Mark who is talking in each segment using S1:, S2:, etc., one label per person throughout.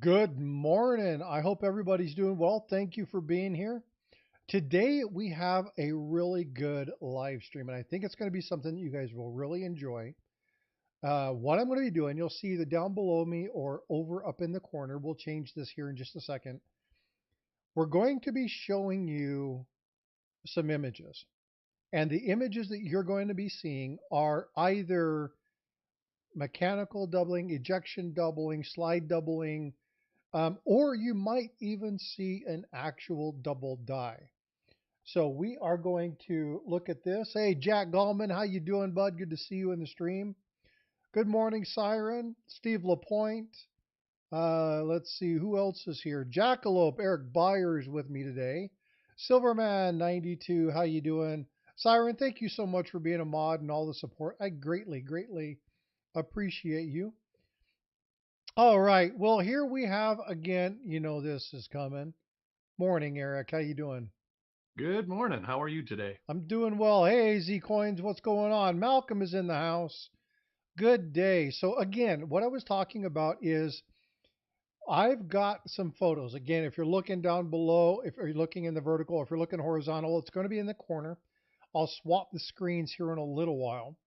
S1: Good morning. I hope everybody's doing well. Thank you for being here. Today we have a really good live stream, and I think it's going to be something that you guys will really enjoy. What I'm going to be doing, you'll see either down below me or over up in the corner. We'll change this here in just a second. We're going to be showing you some images, and the images that you're going to be seeing are either mechanical doubling, ejection doubling, slide doubling, or you might even see an actual double die. So we are going to look at this. Hey, Jack Gallman, how you doing, bud? Good to see you in the stream. Good morning, Siren. Steve Lapointe. Let's see who else is here. Jackalope, Eric Byers with me today. Silverman 92, how you doing? Siren, thank you so much for being a mod and all the support. I greatly appreciate you. All right. Well, here we have again, you know this is coming. Morning, Eric. How you doing?
S2: Good morning. How are you today?
S1: I'm doing well. Hey, Z Coins, what's going on? Malcolm is in the house. Good day. So again, what I was talking about is I've got some photos. Again, if you're looking down below, if you're looking in the vertical, if you're looking horizontal, it's going to be in the corner. I'll swap the screens here in a little while.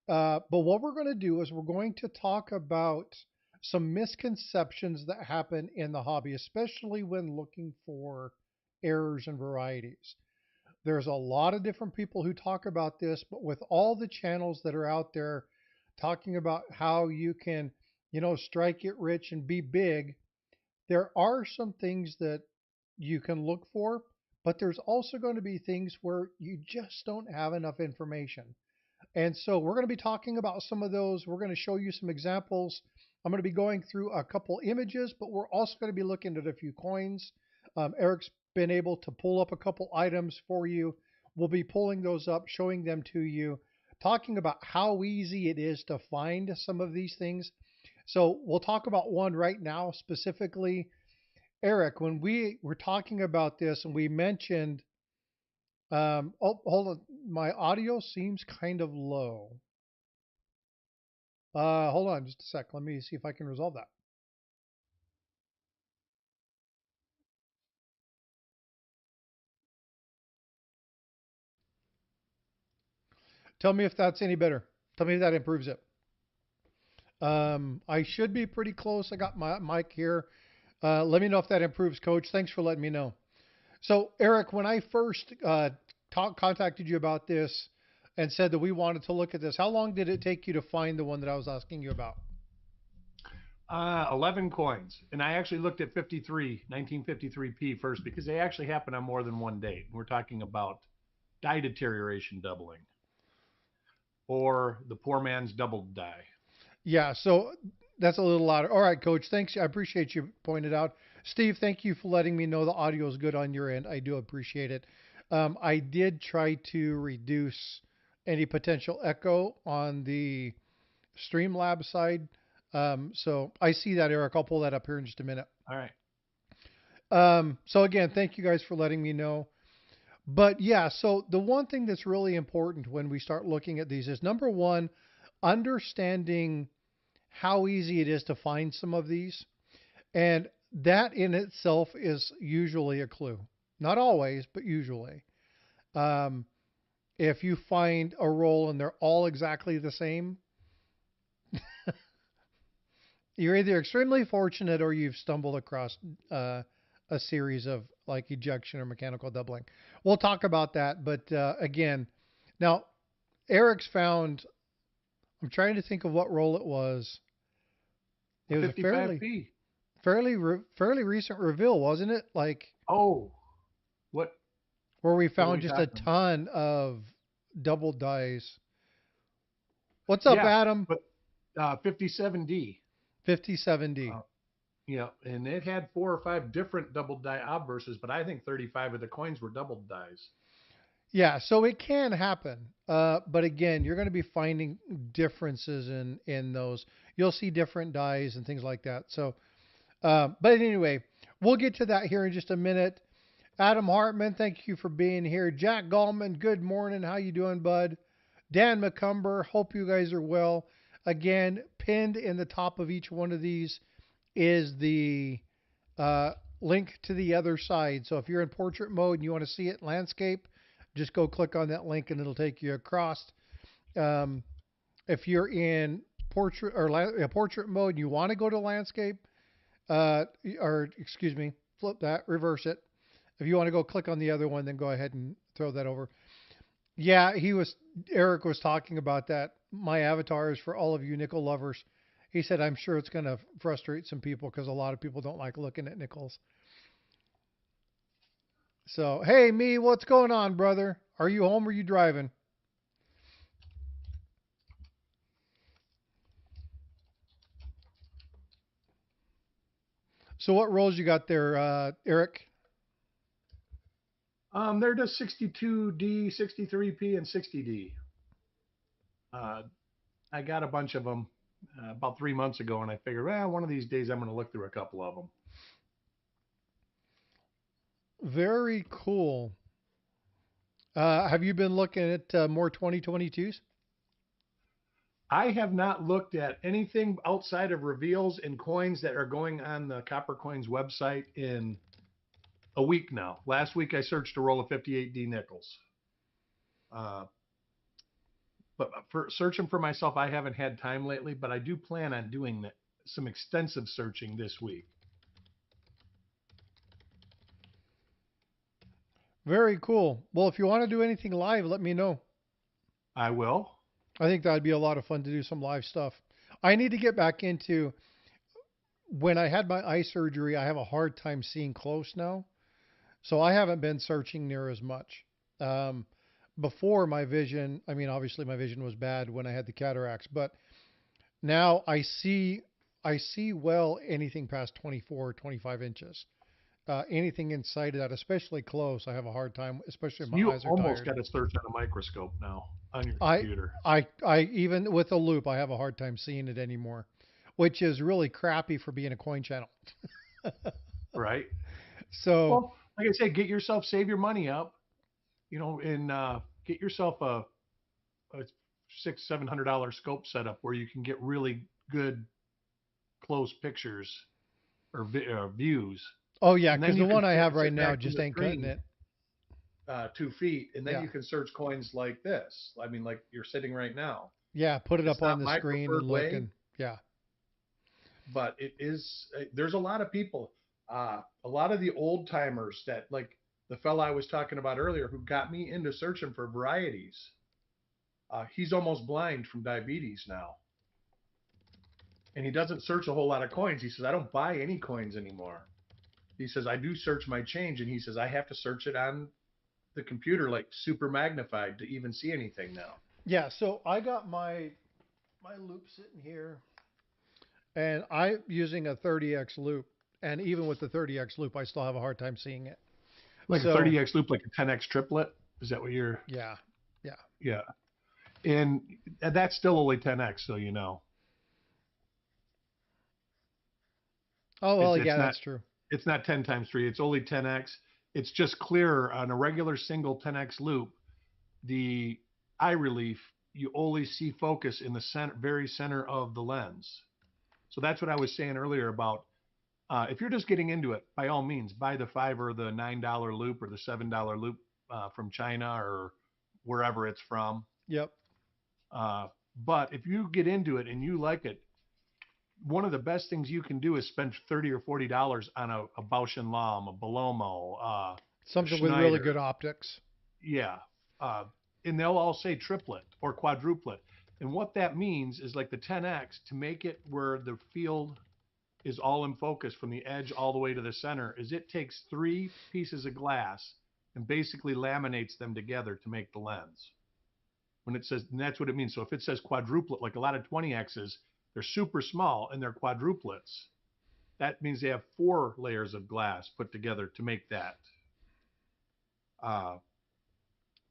S1: But what we're going to do is we're going to talk about some misconceptions that happen in the hobby, especially when looking for errors and varieties. There's a lot of different people who talk about this, but with all the channels that are out there talking about how you can, strike it rich and be big, there are some things that you can look for, but there's also going to be things where you just don't have enough information. And so we're going to be talking about some of those. We're going to show you some examples. I'm going to be going through a couple images, but we're also going to be looking at a few coins. Eric's been able to pull up a couple items for you. We'll be pulling those up, showing them to you, talking about how easy it is to find some of these things. So we'll talk about one right now specifically. Eric, when we were talking about this and we mentioned oh, hold on. My audio seems kind of low. Hold on just a sec. Let me see if I can resolve that. Tell me if that's any better. Tell me if that improves it. I should be pretty close. I got my mic here. Let me know if that improves, Coach. Thanks for letting me know. So, Eric, when I first contacted you about this and said that we wanted to look at this, how long did it take you to find the one that I was asking you about?
S2: 11 coins. And I actually looked at 1953p first because they actually happen on more than one date. We're talking about die deterioration doubling or the poor man's doubled die.
S1: Yeah, so that's a little louder. All right, Coach. Thanks. I appreciate you pointed out. Steve, thank you for letting me know the audio is good on your end. I do appreciate it. I did try to reduce any potential echo on the Streamlab side. So I see that, Eric. I'll pull that up here in just a minute.
S2: All right.
S1: So again, thank you guys for letting me know. But yeah, so the one thing that's really important when we start looking at these is number one, understanding how easy it is to find some of these. And that in itself is usually a clue. Not always, but usually. Um, if you find a roll and they're all exactly the same, you're either extremely fortunate or you've stumbled across a series of like ejection or mechanical doubling. We'll talk about that, but again, now Eric's found. I'm trying to think of what roll it was.
S2: A
S1: It was a
S2: 55p.
S1: fairly recent reveal, wasn't it? Like
S2: Oh, what
S1: where we
S2: what are
S1: found
S2: we
S1: just a
S2: talking?
S1: ton of double dice. What's up,
S2: Yeah,
S1: Adam?
S2: but 57D.
S1: 5070.
S2: Uh, yeah, and it had 4 or 5 different double die obverses, but I think 35 of the coins were double dies.
S1: Yeah, so it can happen. But again, you're going to be finding differences in those. You'll see different dies and things like that. So, but anyway, we'll get to that here in just a minute. Adam Hartman, thank you for being here. Jack Gallman, good morning. How you doing, bud? Dan McCumber, hope you guys are well. Again, pinned in the top of each one of these is the uh, link to the other side. So if you're in portrait mode and you want to see it landscape, just go click on that link and it'll take you across. Um, if you're in portrait or portrait mode and you want to go to landscape, or excuse me, flip that, reverse it. If you want to go click on the other one, then go ahead and throw that over. Yeah, Eric was talking about that. My avatar is for all of you nickel lovers. He said, I'm sure it's going to frustrate some people because a lot of people don't like looking at nickels. So, hey, me, what's going on, brother? Are you home or are you driving? So, what roles you got there, Eric?
S2: They're just 62D, 63P, and 60D. I got a bunch of them about 3 months ago, and I figured, well, one of these days I'm going to look through a couple of them.
S1: Very cool. Have you been looking at more 2022s?
S2: I have not looked at anything outside of reveals and coins that are going on the Copper Coins website in a week now. Last week I searched a roll of 58D nickels. But for searching for myself, I haven't had time lately, but I do plan on doing some extensive searching this week.
S1: Very cool. Well, if you want to do anything live, let me know.
S2: I will.
S1: I think that'd be a lot of fun to do some live stuff. I need to get back into when I had my eye surgery, I have a hard time seeing close now. So I haven't been searching near as much. Before my vision, I mean, obviously my vision was bad when I had the cataracts, but now I see well anything past 24, 25 inches. Anything inside of that, especially close, I have a hard time, especially if my
S2: You
S1: eyes are
S2: almost
S1: tired.
S2: got to search on a microscope now on your
S1: I,
S2: computer.
S1: I even with a loop, I have a hard time seeing it anymore, which is really crappy for being a coin channel.
S2: Right.
S1: So,
S2: Well, like I said, save your money up, and get yourself a $600-700 scope setup where you can get really good close pictures or views,
S1: oh yeah,
S2: and then
S1: because the
S2: you can
S1: one I have right
S2: sit
S1: now
S2: back from
S1: just
S2: the
S1: ain't cutting
S2: screen
S1: it.
S2: 2 feet, and then
S1: Yeah,
S2: you can search coins like this. I mean, like you're sitting right now.
S1: yeah, put it
S2: It's
S1: up on
S2: not
S1: the
S2: my
S1: screen and
S2: preferred
S1: look,
S2: way,
S1: and yeah,
S2: but it is. There's a lot of people, a lot of the old timers that like the fella I was talking about earlier who got me into searching for varieties. He's almost blind from diabetes now, and he doesn't search a whole lot of coins. He says, I don't buy any coins anymore. He says, I do search my change, and he says, I have to search it on the computer like super magnified to even see anything now.
S1: yeah. So I got my loop sitting here, and I'm using a 30x loop, and even with the 30x loop, I still have a hard time seeing it.
S2: Like a
S1: So
S2: 30x loop, like a 10x triplet. Is that what you're?
S1: yeah, yeah.
S2: Yeah. And that's still only 10x, so you know.
S1: Oh
S2: It's
S1: well,
S2: it's
S1: yeah,
S2: not
S1: that's true.
S2: it's not 10 times 3. It's only 10x. It's just clearer on a regular single 10x loop. The eye relief, you only see focus in the center, very center of the lens. So that's what I was saying earlier about if you're just getting into it, by all means, buy the $5 or the $9 loop or the $7 loop from China or wherever it's from.
S1: Yep.
S2: Uh, but if you get into it and you like it, one of the best things you can do is spend $30 or $40 on a Bausch and Lomb, a Belomo, a
S1: Something with really
S2: Schneider.
S1: good optics.
S2: Yeah. Uh, and they'll all say triplet or quadruplet. And what that means is like the 10X to make it where the field is all in focus from the edge all the way to the center is it takes 3 pieces of glass and basically laminates them together to make the lens. When it says, and that's what it means. So if it says quadruplet, like a lot of 20Xs, they're super small and they're quadruplets. That means they have 4 layers of glass put together to make that. Uh,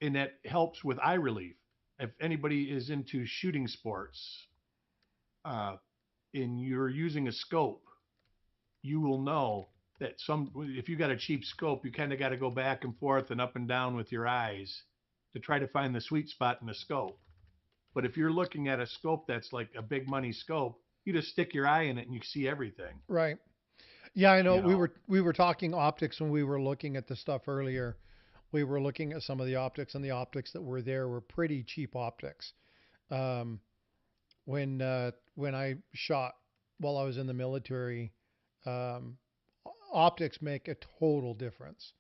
S2: and that helps with eye relief. If anybody is into shooting sports uh, and you're using a scope, you will know that if you got a cheap scope, you kind of got to go back and forth and up and down with your eyes to try to find the sweet spot in the scope. But if you're looking at a scope that's like a big money scope, you just stick your eye in it and you see everything.
S1: Right. Yeah, I know.
S2: You
S1: We
S2: know.
S1: were we were talking optics when we were looking at the stuff earlier. We were looking at some of the optics, and the optics that were there were pretty cheap optics. Um, when I shot while I was in the military, um, optics make a total difference.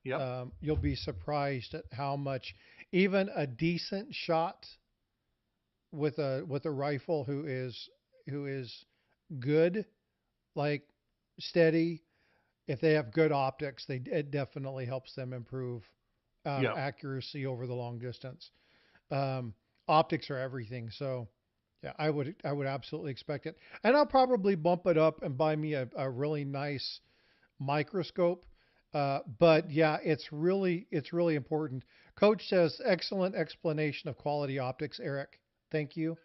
S2: Yep.
S1: You'll be surprised at how much even a decent shot with a rifle who is good, like steady. If they have good optics, it definitely helps them improve
S2: Yep.
S1: accuracy over the long distance. Um, Optics are everything. So yeah, I would absolutely expect it, and I'll probably bump it up and buy me a really nice microscope. But yeah, it's really important. Coach says excellent explanation of quality optics, Eric. Thank you.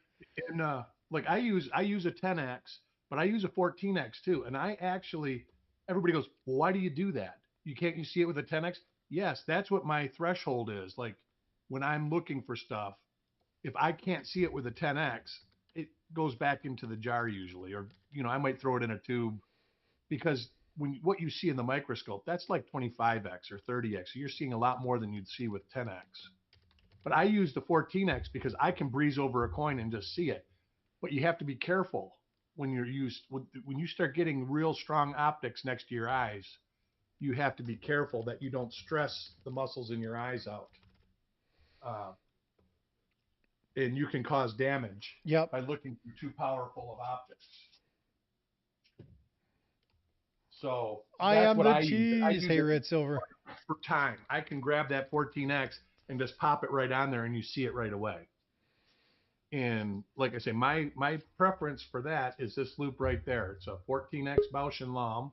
S2: And like I use a 10x, but I use a 14x too. And I actually everybody goes, well, why do you do that? You see it with a 10x? Yes, that's what my threshold is. Like when I'm looking for stuff, if I can't see it with a 10x, it goes back into the jar usually, or I might throw it in a tube because what you see in the microscope, that's like 25x or 30x. So you're seeing a lot more than you'd see with 10x. But I use the 14x because I can breeze over a coin and just see it. But you have to be careful when you start getting real strong optics next to your eyes. You have to be careful that you don't stress the muscles in your eyes out, uh, and you can cause damage
S1: Yep.
S2: by looking through too powerful of optics. So
S1: I
S2: that's
S1: am
S2: what
S1: the
S2: I use. I
S1: cheese.
S2: use
S1: Hey,
S2: it
S1: Red Silver.
S2: for time. I can grab that 14x and just pop it right on there, and you see it right away. And like I say, my preference for that is this loop right there. It's a 14x Bausch and Lomb,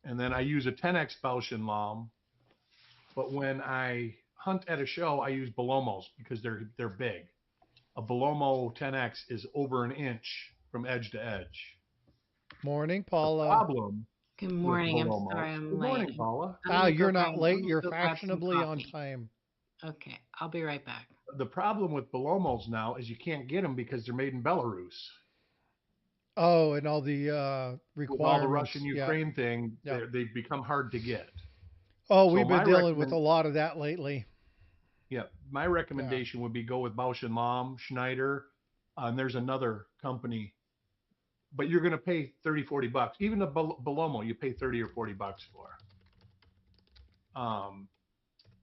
S2: and then I use a 10x Bausch and Lomb. But when I hunt at a show, I use Belomos because they're big. A Belomo 10x is over an inch from edge to edge.
S1: Morning,
S2: The
S1: Paula.
S2: problem
S3: Good
S2: with
S3: morning. I'm
S2: Belomos.
S3: sorry I'm
S2: Good
S3: late.
S2: morning, Paula.
S3: I'm gonna
S1: You're
S3: go
S1: not
S3: grab.
S1: late.
S3: I'm gonna
S1: You're
S3: go grab some
S1: fashionably on
S3: coffee.
S1: time.
S3: Okay, I'll be right back.
S2: The problem with Belomos now is you can't get them because they're made in Belarus.
S1: Oh, and all the
S2: With all the
S1: requirements.
S2: Russian
S1: Yeah.
S2: Ukraine thing,
S1: Yeah.
S2: they've become hard to get.
S1: Oh,
S2: So
S1: we've been dealing with a lot of that lately.
S2: my
S1: Yeah.
S2: recommendation would be go with Bausch and Lomb, Schneider, and there's another company, but you're going to pay 30, $40. Even a Belomo, you pay 30 or $40 for.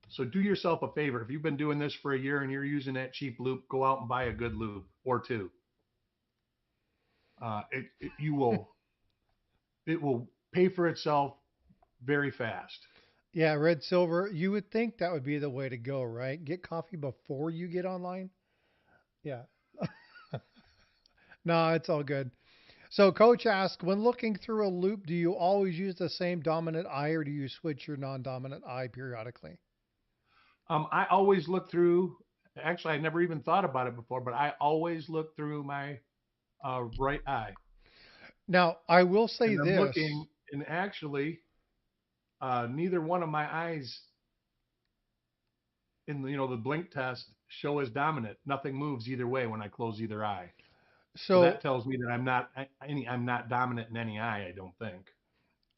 S2: So do yourself a favor. If you've been doing this for a year and you're using that cheap loop, go out and buy a good loop or two. It will pay for itself very fast.
S1: Yeah, Red Silver. You would think that would be the way to go, right? Get coffee before you get online. Yeah. No, it's all good. So, Coach asked, when looking through a loop, do you always use the same dominant eye, or do you switch your non-dominant eye periodically?
S2: I always look through. Actually, I never even thought about it before, but I always look through my right eye,
S1: Now, I will say
S2: and I'm
S1: this.
S2: looking, and actually, neither one of my eyes in the blink test show as dominant. Nothing moves either way when I close either eye. So
S1: So,
S2: that tells me that I'm not dominant in any eye. I don't think,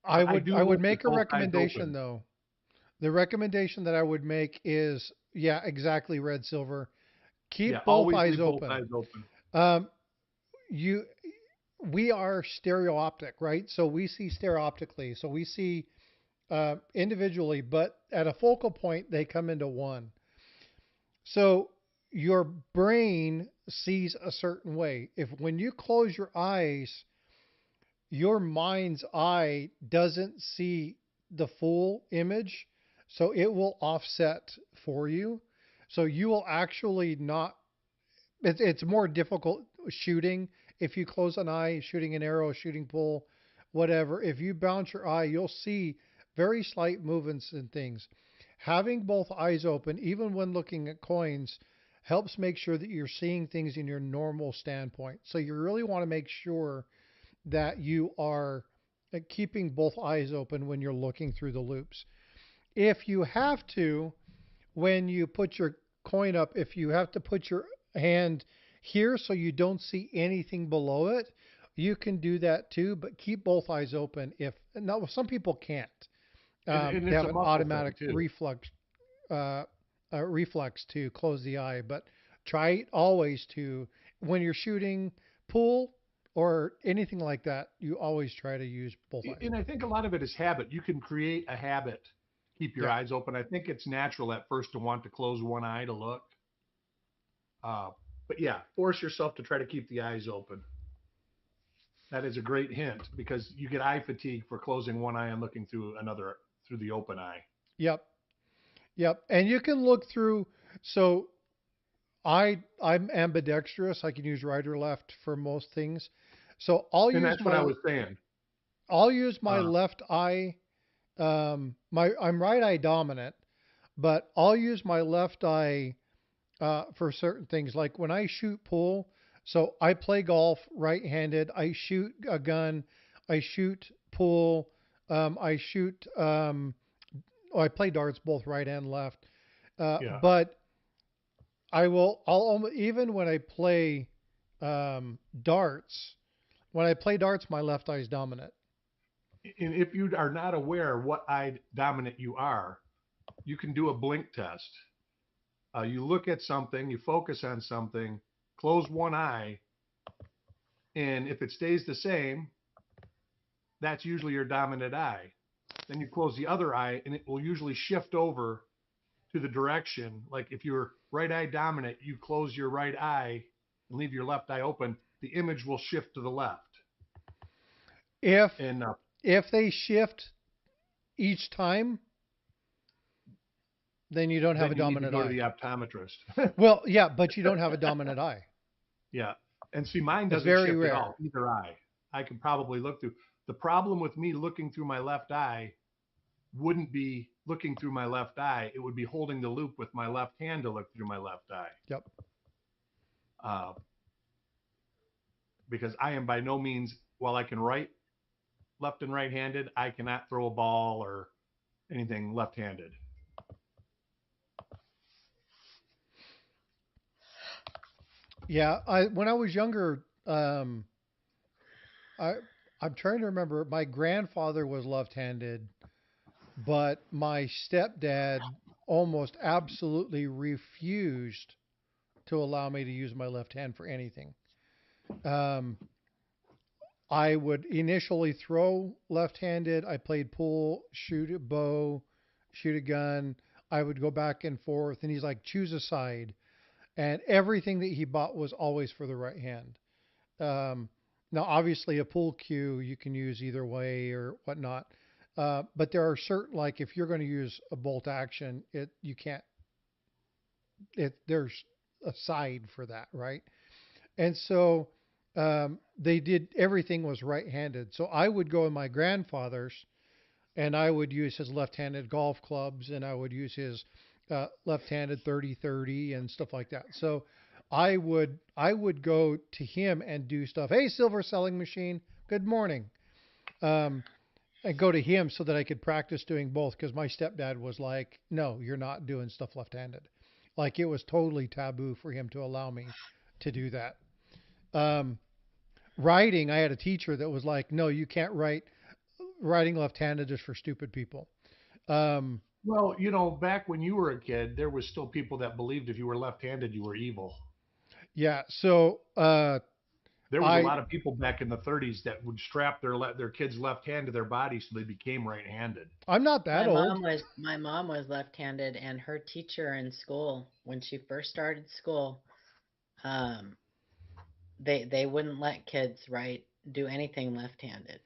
S1: I
S2: but I
S1: would
S2: do
S1: I would
S2: look with
S1: make a
S2: both eyes
S1: recommendation
S2: open.
S1: though. The recommendation that I would make is, yeah, exactly, Red Silver.
S2: Yeah,
S1: Keep both
S2: always
S1: eyes
S2: leave both
S1: open.
S2: eyes open.
S1: Um, you, we are stereoptic, right? So we see stereoptically. So we see individually, but at a focal point, they come into one. So your brain sees a certain way. If when you close your eyes, your mind's eye doesn't see the full image, so it will offset for you. So you will actually not. It's more difficult shooting if you close an eye, shooting an arrow, shooting pull, whatever. If you bounce your eye, you'll see very slight movements and things. Having both eyes open, even when looking at coins, helps make sure that you're seeing things in your normal standpoint. So you really want to make sure that you are keeping both eyes open when you're looking through the loops. If you have to, when you put your coin up, if you have to put your hand here so you don't see anything below it, you can do that too, but keep both eyes open. If now, some people can't.
S2: And
S1: They
S2: it's
S1: have
S2: a
S1: an
S2: muscle thing
S1: automatic
S2: too.
S1: uh, reflex to close the eye, but try always to when you're shooting pool or anything like that, you always try to use both eyes.
S2: And I think a lot of it is habit. You can create a habit, keep your
S1: Yeah.
S2: eyes open. I think it's natural at first to want to close one eye to look. But yeah, force yourself to try to keep the eyes open. That is a great hint because you get eye fatigue for closing one eye and looking through the open eye.
S1: Yep. Yep. And you can look through. So I'm ambidextrous. I can use right or left for most things. So
S2: And that's what I was saying.
S1: I'll use my
S2: Uh,
S1: left eye. I'm right eye dominant, but I'll use my left eye for certain things. Like when I shoot pool, so I play golf right-handed. I shoot a gun. I shoot pool. I shoot. I play darts both right and left.
S2: yeah.
S1: But I will. Even when I play darts. When I play darts, my left eye is dominant.
S2: And if you are not aware what eye dominant you are, you can do a blink test. You look at something, you focus on something, close one eye, and if it stays the same, that's usually your dominant eye. Then you close the other eye, and it will usually shift over to the direction. Like if you're right eye dominant, you close your right eye and leave your left eye open, the image will shift to the left.
S1: If
S2: And
S1: if they shift each time, then you don't have
S2: then
S1: a
S2: you need to
S1: dominant
S2: go to
S1: eye.
S2: the optometrist.
S1: Well, yeah, but you don't have a dominant eye.
S2: Yeah. And see, mine
S1: It's
S2: doesn't
S1: very
S2: shift at
S1: rare.
S2: all, either eye. I can probably look through. The problem with me looking through my left eye wouldn't be looking through my left eye. It would be holding the loop with my left hand to look through my left eye.
S1: Yep.
S2: Uh, because I am by no means, while I can write left and right handed, I cannot throw a ball or anything left handed.
S1: Yeah, when I was younger, I I'm trying to remember. My grandfather was left-handed, but my stepdad almost absolutely refused to allow me to use my left hand for anything. Um, I would initially throw left-handed. I played pool, shoot a bow, shoot a gun. I would go back and forth, and he's like, choose a side. And everything that he bought was always for the right hand. Um, Now, obviously, a pool cue you can use either way or whatnot. But there are certain, like if you're going to use a bolt action, it you can't. There's a side for that, right? And so they did everything was right-handed. So I would go in my grandfather's, and I would use his left-handed golf clubs, and I would use his left-handed 30-30 and stuff like that. So I would go to him and do stuff. Hey, silver selling machine, good morning. Um, and go to him so that I could practice doing both because my stepdad was like, no, you're not doing stuff left-handed. Like it was totally taboo for him to allow me to do that. Um, Writing, I had a teacher that was like, no, you can't write. Writing left-handed is for stupid people. Um,
S2: Well, back when you were a kid, there was still people that believed if you were left-handed, you were evil.
S1: yeah, so
S2: There was a
S1: I
S2: lot of people back in the 30s that would strap their kids' left hand to their body so they became right-handed.
S1: I'm not that old.
S3: My mom was left-handed, and her teacher in school, when she first started school, um, they wouldn't let kids do anything left-handed.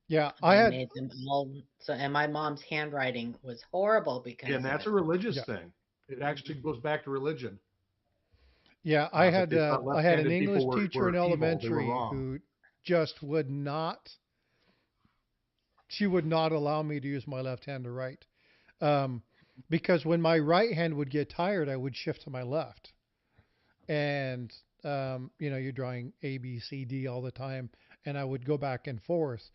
S1: Yeah, I
S3: They
S1: had
S3: made them all so, and my mom's handwriting was horrible because
S2: And
S3: of
S2: that's
S3: it.
S2: a religious
S1: yeah
S2: thing. It actually goes back to religion.
S1: yeah
S2: That they thought
S1: I had an
S2: left-handed
S1: English
S2: people
S1: teacher in
S2: were evil. They were
S1: elementary
S2: wrong.
S1: who just would not. She would not allow me to use my left hand to write, um, because when my right hand would get tired, I would shift to my left, and you're drawing A, B, C, D all the time, and I would go back and forth.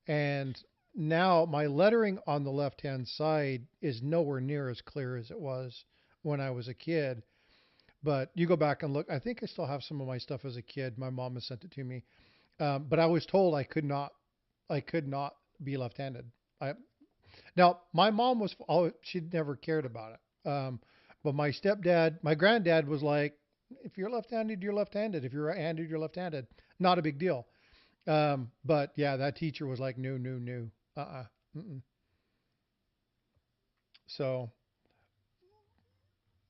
S1: And now my lettering on the left hand side is nowhere near as clear as it was when I was a kid. But you go back and look. I think I still have some of my stuff as a kid. My mom has sent it to me. But I was told I could not be left-handed. Now my mom was, she'd never cared about it. But my stepdad, my granddad was like, if you're left-handed, you're left-handed. If you're right-handed, you're left-handed. Not a big deal. But yeah, that teacher was like, no, no, no. Mm-mm. So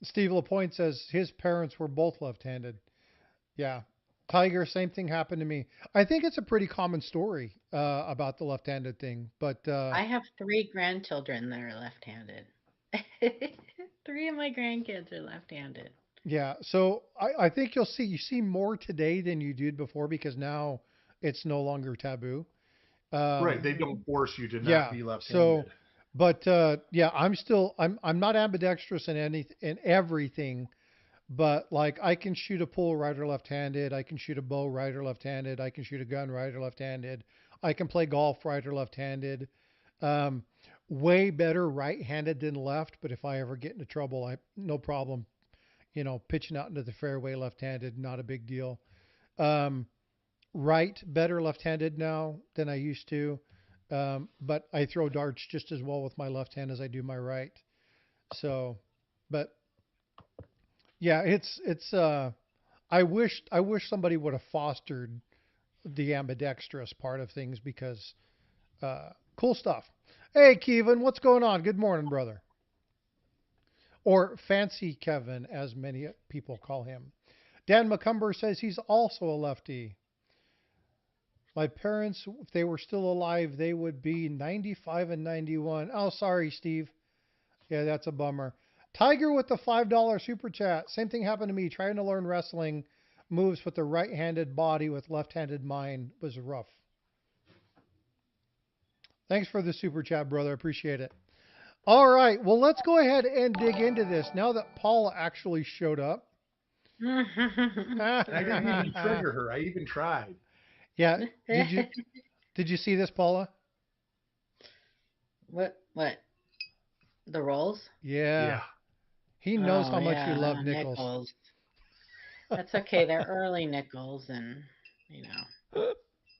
S1: Steve Lapointe says his parents were both left-handed. Yeah. Tiger, same thing happened to me. I think it's a pretty common story about the left-handed thing, but
S3: I have 3 grandchildren that are left-handed. 3 of my grandkids are left-handed.
S1: yeah. So I think you see more today than you did before because now it's no longer taboo.
S2: Right. They
S3: Mhm.
S2: don't force you to
S1: Yeah.
S2: not be
S1: So,
S2: left-handed.
S1: but yeah, I'm not ambidextrous in everything, but like I can shoot a pull right or left-handed. I can shoot a bow right or left-handed. I can shoot a gun right or left-handed. I can play golf right or left-handed. Um, Way better right-handed than left, but if I ever get into trouble, I no problem, pitching out into the fairway left-handed, not a big deal. Um, right better left-handed now than I used to. But I throw darts just as well with my left hand as I do my right. So, but yeah, I wish somebody would have fostered the ambidextrous part of things because cool stuff. Hey, Kevin, what's going on? Good morning, brother. Or Fancy Kevin, as many people call him. Dan McCumber says he's also a lefty. My parents, if they were still alive, they would be 95 and 91. Oh, sorry, Steve. Yeah, that's a bummer. Tiger with the $5 super chat. Same thing happened to me. Trying to learn wrestling moves with the right-handed body with left-handed mind was rough. Thanks for the super chat, brother. Appreciate it. All right. Well, let's go ahead and dig into this now that Paula actually showed up.
S2: I didn't even trigger her. I even tried.
S1: Yeah. Did you see this, Paula?
S3: What? The rolls?
S1: Yeah.
S2: Yeah.
S1: He knows
S3: Oh
S1: how much you
S3: yeah,
S1: love nickels.
S3: nickels. That's okay. They're early nickels, and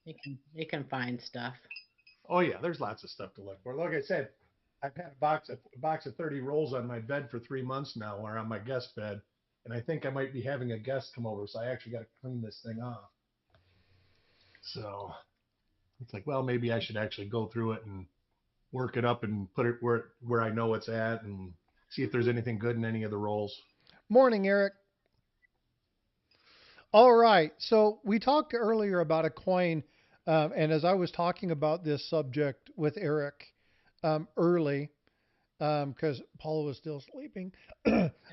S3: you can find stuff.
S2: Oh yeah, there's lots of stuff to look for. Like I said, I've had a box of 30 rolls on my bed for 3 months now, or on my guest bed, and I think I might be having a guest come over, so I actually got to clean this thing off. So it's like, well, maybe I should actually go through it and work it up and put it where I know it's at, and see if there's anything good in any of the rolls.
S1: Morning, Eric. All right. So we talked earlier about a coin, and as I was talking about this subject with Eric early, because Paula was still sleeping.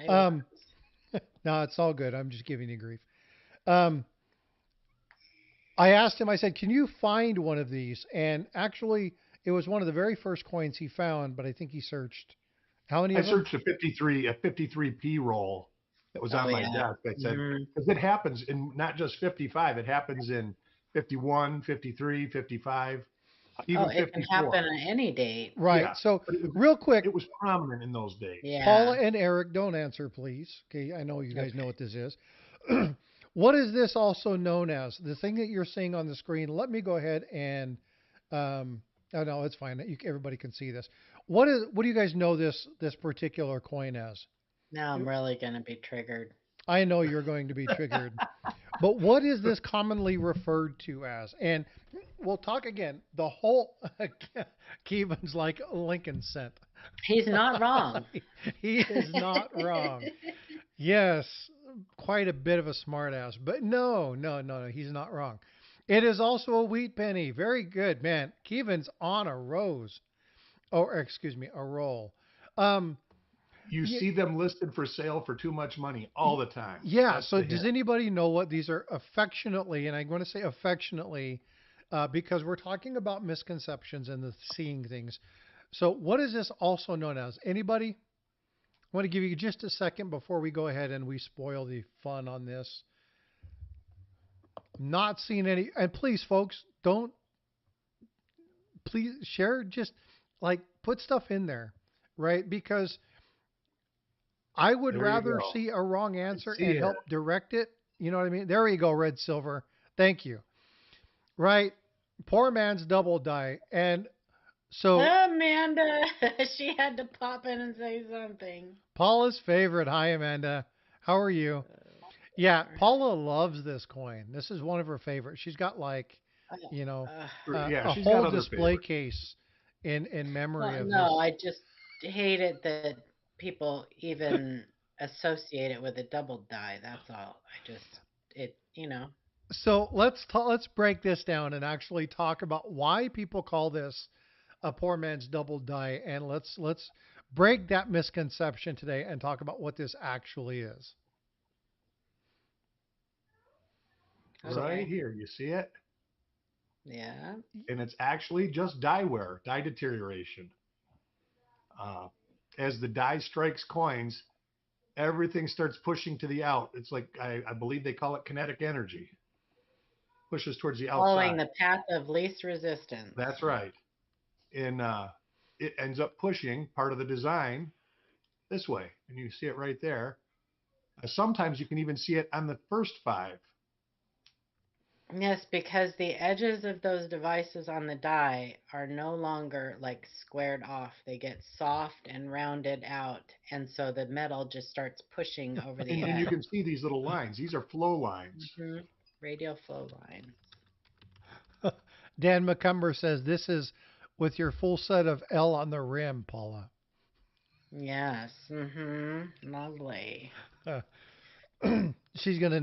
S1: um, no, it's all good. I'm just giving you grief. I asked him. I said, "Can you find one of these?" And actually, it was one of the very first coins he found. But I think he searched how many
S2: I
S1: of them?
S2: searched a 53p roll that was
S3: Oh
S2: on my
S3: yeah.
S2: desk. I said,
S3: Mhm.
S2: because it happens in not just 55, it happens in 51, 53, 55, even
S3: Oh, it can
S2: 54.
S3: happen on any date.
S1: Right.
S2: Yeah,
S1: So
S2: but
S1: real quick,
S2: it was prominent in those days.
S1: Paula
S3: Yeah.
S1: and Eric, don't answer, please. Okay, I know you guys know
S3: Okay.
S1: what this is. What is this also known as? The thing that you're seeing on the screen. Let me go ahead and. Oh no, it's fine. Everybody can see this. What do you guys know this particular coin as?
S3: Now I'm really gonna be triggered.
S1: I know you're going to be triggered, but what is this commonly referred to as? And we'll talk again. The whole Kevin's like Lincoln cent.
S3: He's not wrong.
S1: He is not wrong. Yes, quite a bit of a smartass, but no, no, no, no, he's not wrong. It is also a wheat penny. Very good, man. Kevin's on a rose, or excuse me, a roll. Um,
S2: You
S1: y-
S2: see them listed for sale for too much money all the time.
S1: yeah.
S2: That's
S1: So
S2: the
S1: does
S2: hint.
S1: anybody know what these are affectionately? And I'm going to say affectionately, because we're talking about misconceptions and the seeing things. So what is this also known as? Anybody? I want to give you just a second before we go ahead and we spoil the fun on this. Not seeing any, and please, folks, don't please share. Just like put stuff in there, right? Because I would
S2: There you
S1: rather
S2: go.
S1: see a wrong
S2: I
S1: answer
S2: see
S1: and
S2: it.
S1: help direct it. You know what I mean? There you go, red silver. Thank you. Right. Poor man's double die. And so
S3: Amanda, she had to pop in and say something.
S1: Paula's favorite. Hi, Amanda. How are you? Yeah, Paula loves this coin. This is one of her favorites. She's got like, you know,
S3: Uh,
S2: Yeah,
S1: a
S2: she's got
S1: whole
S2: other
S1: display
S2: favorites.
S1: case in memory
S3: well,
S1: of
S3: no,
S1: this.
S3: I just hate it that people even associate it with a double die. That's all. It.
S1: So let's break this down and actually talk about why people call this a poor man's double die, and let's break that misconception today and talk about what this actually is. So
S2: Right
S3: Okay.
S2: here, you see it?
S3: Yeah.
S2: And it's actually just die wear, die deterioration. Uh, as the die strikes coins, everything starts pushing to the out. It's like I believe they call it kinetic energy. Pushes towards the
S3: Following
S2: outside.
S3: the path of least resistance.
S2: That's right. And it ends up pushing part of the design this way, and you see it right there. Sometimes you can even see it on the first five.
S3: Yes, because the edges of those devices on the die are no longer like squared off. They get soft and rounded out, and so the metal just starts pushing over the
S2: And you
S3: edge.
S2: can see these little lines. These are flow lines.
S3: Radial flow lines.
S1: Dan McCumber says this is with your full set of L on the rim, Paula.
S3: Yes. Lovely.
S1: She's gonna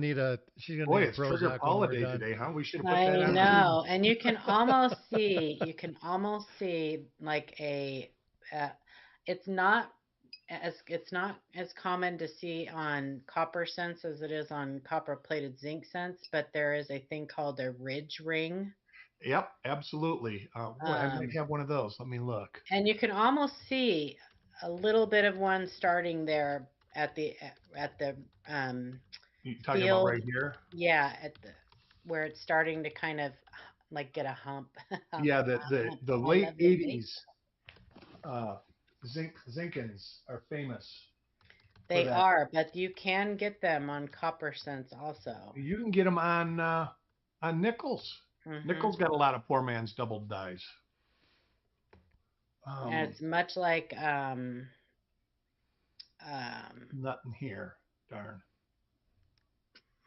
S2: Boy,
S1: need
S2: it's Trigger
S1: Prozac when
S2: Paula
S1: we're
S2: Day
S1: done.
S2: today, huh? We should have put that
S3: I
S2: on the
S3: know, and you can almost see like uh, it's not as common to see on copper sense as it is on copper plated zinc sense, but there is a thing called a ridge ring.
S2: Yep, absolutely. Boy, I might
S3: Um,
S2: have one of those. Let me look.
S3: and you can almost see a little bit of one starting there at the
S2: You talking about
S3: field,
S2: right here?
S3: yeah, at the where it's starting to kind of like get a hump,
S2: Yeah, the
S3: I
S2: late
S3: love the base.
S2: '80s uh, Zinkins are famous for
S3: They
S2: that.
S3: are, but you can get them on copper sense also.
S2: You can get them on nickels.
S3: hmm
S2: Nickels got a lot of poor man's double dies.
S3: And
S2: Um,
S3: it's much like um,
S2: Nothing here. Darn.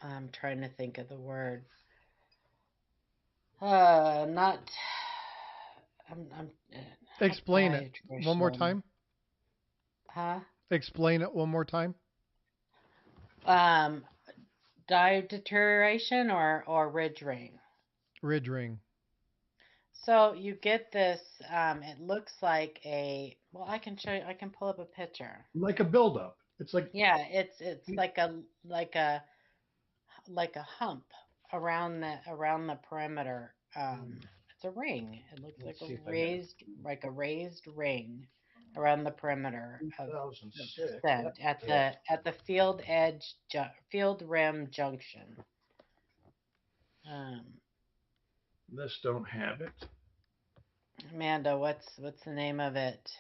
S3: I'm trying to think of the word. Not. I'm not
S1: Explain it one more
S3: diatration.
S1: time.
S3: Huh?
S1: Explain it one more time.
S3: Um, Dye deterioration or ridge ring.
S1: Ridge ring.
S3: So you get this. It looks like a. Well, I can show you. I can pull up a picture.
S2: Like a buildup. It's like
S3: Yeah, it's like a hump around the perimeter. It's a ring. It looks like
S2: let's
S3: a
S2: see if I got
S3: raised ring around the perimeter of
S2: 2006.
S3: scent at
S2: Yep.
S3: the field rim junction. Um,
S2: This don't have it.
S3: Amanda, what's the name of it?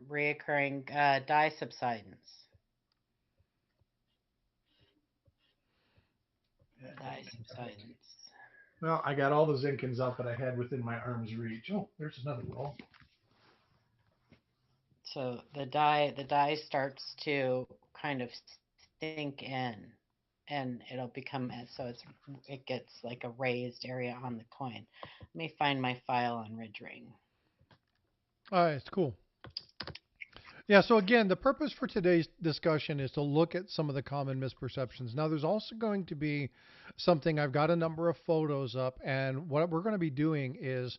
S3: Reoccurring dye subsidence. Dye subsidence.
S2: Well, I got all the Zinkins out that I had within my arm's reach. Oh, there's another roll.
S3: So the dye starts to kind of sink in, and it'll become so it gets like a raised area on the coin. Let me find my file on ridge ring.
S1: All right, it's cool. Yeah, so again, the purpose for today's discussion is to look at some of the common misperceptions. Now, there's also going to be something, I've got a number of photos up, and what we're going to be doing is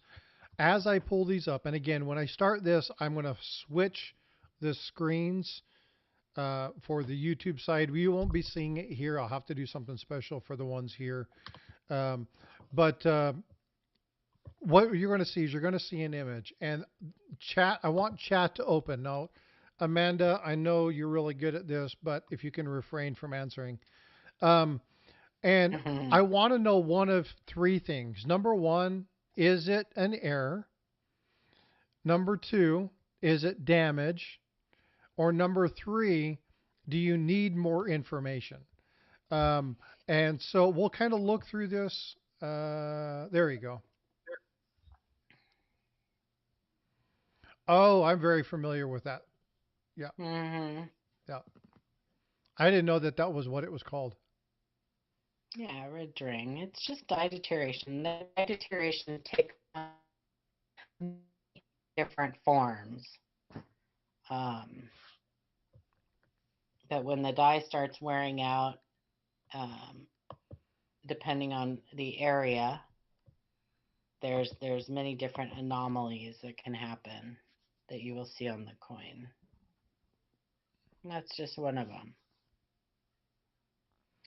S1: as I pull these up, and again, when I start this, I'm going to switch the screens for the YouTube side. We won't be seeing it here. I'll have to do something special for the ones here. Um, but what you're going to see is you're going to see an image. And chat, I want chat to open. Now, Amanda, I know you're really good at this, but if you can refrain from answering. Um, and I want to know one of three things. Number one, is it an error? Number two, is it damage? Or number three, Do you need more information? Um, and so we'll kind of look through this. There you go. Oh, I'm very familiar with that. Yeah,
S3: Hmm.
S1: yeah. I didn't know that that was what it was called.
S3: Yeah, red ring. It's just dye deterioration. The dye deterioration takes on different forms. Um, but when the dye starts wearing out, um, depending on the area, there's many different anomalies that can happen that you will see on the coin. And that's just one of them.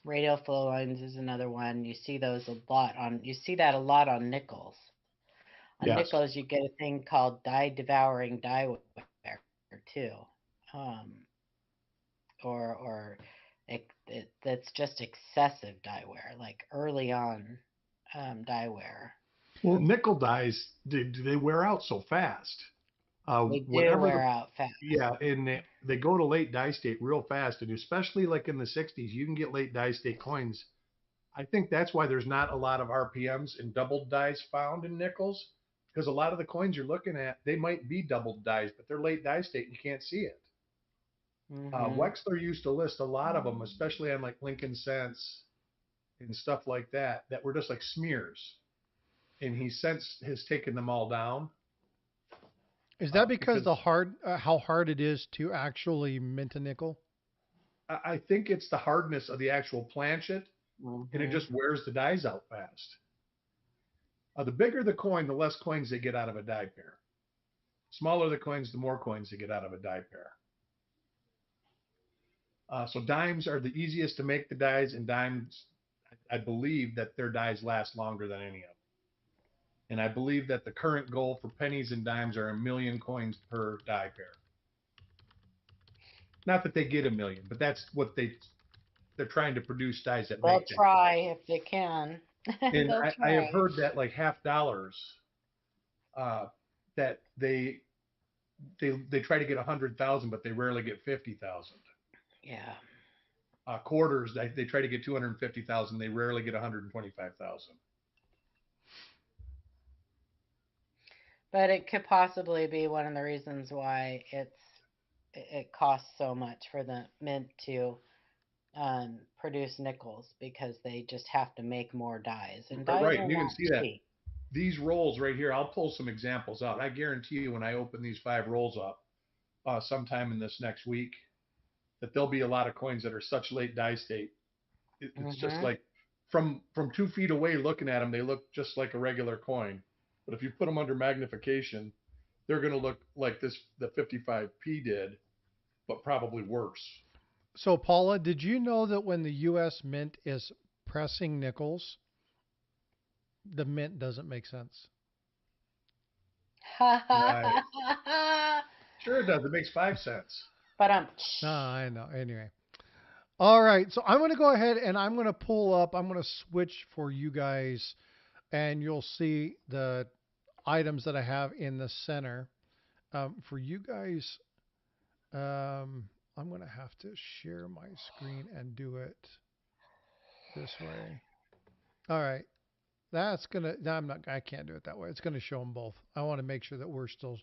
S3: Radial flow lines is another one. You see that a lot on nickels. On
S2: Yes.
S3: nickels, you get a thing called dye devouring dye wear too, um, or that's just excessive dye wear, like early on dye wear.
S2: Well, nickel dyes, do they wear out so fast?
S3: They do
S2: Whenever
S3: wear out fast.
S2: yeah, and they go to late dye state real fast, and especially like in the 60s, you can get late dye state coins. I think that's why there's not a lot of RPMs and doubled dyes found in nickels, because a lot of the coins you're looking at, they might be doubled dyes, but they're late dye state and you can't see it.
S3: Hmm.
S2: Wexler used to list a lot of them, especially on like Lincoln Cents and stuff like that, that were just like smears. And he since has taken them all down
S1: Is that because
S2: because
S1: the hard, how hard it is to actually mint a nickel?
S2: I think it's the hardness of the actual planchet, and it
S3: Hmm.
S2: just wears the dyes out fast. The bigger the coin, the less coins they get out of a die pair. Smaller the coins, the more coins they get out of a die pair. So dimes are the easiest to make the dies, and dimes, I believe that their dies last longer than any of them. And I believe that the current goal for pennies and dimes are 1,000,000 coins per die pair. Not that they get 1,000,000, but that's what they're trying to produce dies that
S3: They'll
S2: make that.
S3: try if they can.
S2: And
S3: They'll
S2: I have
S3: try.
S2: heard that like half dollars, that they try to get 100,000, but they rarely get 50,000.
S3: Yeah.
S2: Quarters, they try to get 250,000, they rarely get 125,000.
S3: But it could possibly be one of the reasons why it costs so much for the mint to produce nickels because they just have to make more dyes, and dyes
S2: Right,
S3: are
S2: and you can
S3: not
S2: see that
S3: cheap.
S2: these rolls right here. I'll pull some examples out. I guarantee you, when I open these 5 rolls up sometime in this next week, that there'll be a lot of coins that are such late die state. It's just
S3: Hmm.
S2: like from 2 feet away looking at them, they look just like a regular coin. But if you put them under magnification, they're going to look like this the 55p did, but probably worse.
S1: So, Paula, did you know that when the U.S. Mint is pressing nickels, the mint doesn't make sense?
S2: Right. Sure it does. It makes 5 cents.
S3: But
S1: No, I know. Anyway. All right. So I'm going to go ahead and I'm going to pull up. I'm going to switch for you guys, and you'll see the items that I have in the center. For you guys, um, I'm going to have to share my screen and do it this way. All right. That's gonna. No, I'm not. I can't do it that way. It's gonna show them both. I want to make sure that we're still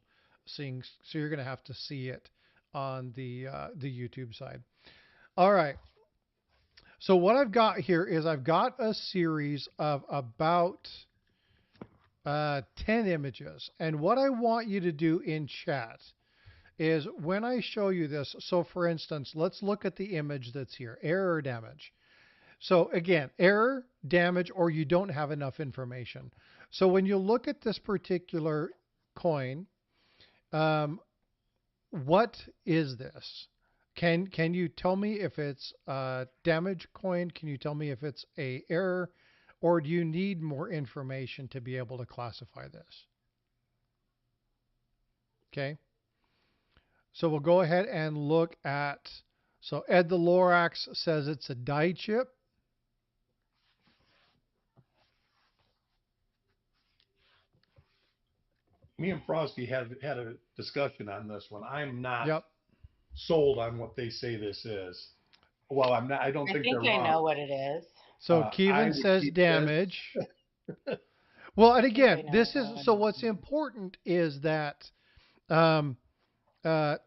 S1: seeing. So you're gonna have to see it on the YouTube side. All right. So what I've got here is I've got a series of about 10 images, and what I want you to do in chat is when I show you this. So for instance, let's look at the image that's here. Error, damage. So again, error, damage, or you don't have enough information. So when you look at this particular coin, um, what is this? Can you tell me if it's a damage coin? Can you tell me if it's a error, or do you need more information to be able to classify this? Okay, so we'll go ahead and look at. So Ed the Lorax says it's a die chip.
S2: Me and Frosty had a discussion on this one. I'm not
S1: Yep.
S2: sold on what they say this is. Well, I'm not. I don't
S3: I
S2: think they're
S3: think I
S2: wrong.
S3: know what it is.
S1: So
S2: I
S1: Kevin
S2: would
S1: says
S2: keep this.
S1: damage. Well, and
S3: I think I
S1: again,
S3: know
S1: this is
S3: what
S1: so.
S3: it
S1: What's
S3: is.
S1: important is that um,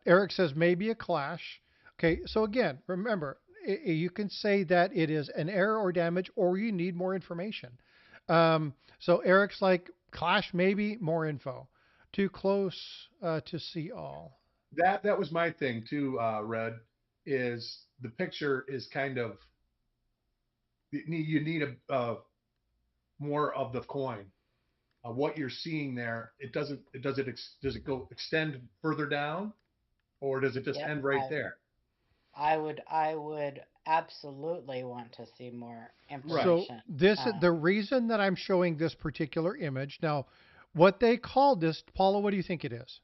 S1: Eric says maybe a clash. Okay, so again, remember, you can say that it is an error or damage, or you need more information. So Eric's like clash, maybe more info. Too close to see all.
S2: That was my thing too. Red is the picture is kind of you need a more of the coin. What you're seeing there, it doesn't. It does it go extend further down, or does it just
S3: Yep,
S2: end right there?
S3: I would absolutely want to see more
S2: Right.
S1: So
S3: information.
S1: this the
S3: Um,
S1: reason that I'm showing this particular image now. What they called this, Paula, what do you think it is?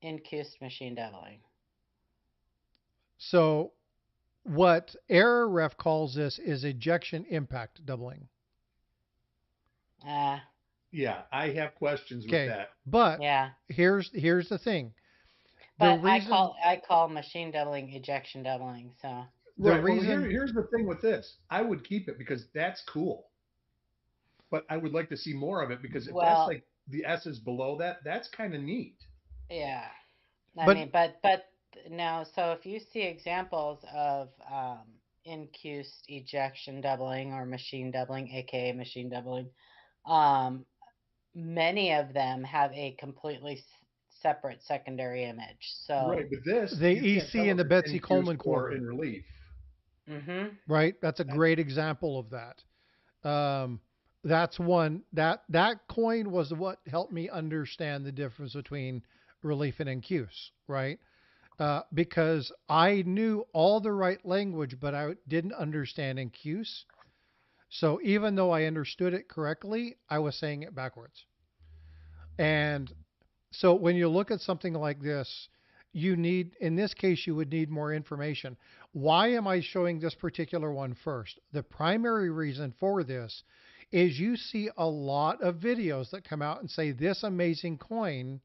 S3: Incused machine doubling.
S1: So what error ref calls this is ejection impact doubling.
S3: Uh,
S2: Yeah, I have questions with
S1: Okay,
S2: that.
S1: but
S3: yeah.
S1: here's the thing. The
S3: But
S1: reason
S3: I call machine doubling ejection doubling. So
S1: the
S2: Right. Well,
S1: reason
S2: here's the thing with this. I would keep it because that's cool, but I would like to see more of it because if that's
S3: well,
S2: like the S's below that, that's kind of neat.
S3: yeah. I
S1: but
S3: mean, but no. So if you see examples of incused ejection doubling or machine doubling, aka machine doubling, um, many of them have a completely separate secondary image.
S2: Right.
S3: So,
S2: But this,
S1: the
S2: you can't
S1: EC
S2: tell
S1: in
S2: if
S1: the
S2: it's
S1: Betsy
S2: in Cuse
S1: Coleman
S2: or in
S1: corner,
S2: relief.
S3: hmm
S1: right? That's a
S2: That,
S1: great example of that. That's one that coin was what helped me understand the difference between relief and incuse, right? Because I knew all the right language, but I didn't understand incuse. So even though I understood it correctly, I was saying it backwards. And so when you look at something like this, you need, in this case, you would need more information. Why am I showing this particular one first? The primary reason for this is you see a lot of videos that come out and say this amazing coin,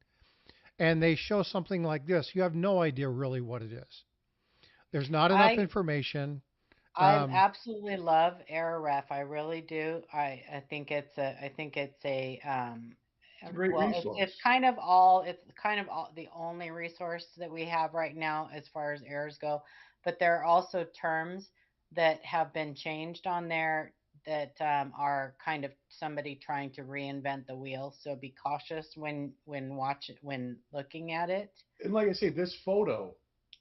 S1: and they show something like this. You have no idea really what it is. There's not enough
S3: I
S1: information.
S3: I
S1: Um,
S3: absolutely love Error Ref. I really do. I think it's a
S2: it's a great
S3: well, it's
S2: resource.
S3: kind of all the only resource that we have right now as far as errors go. But there are also terms that have been changed on there that are kind of somebody trying to reinvent the wheel. So be cautious when looking at it.
S2: And like I say, this photo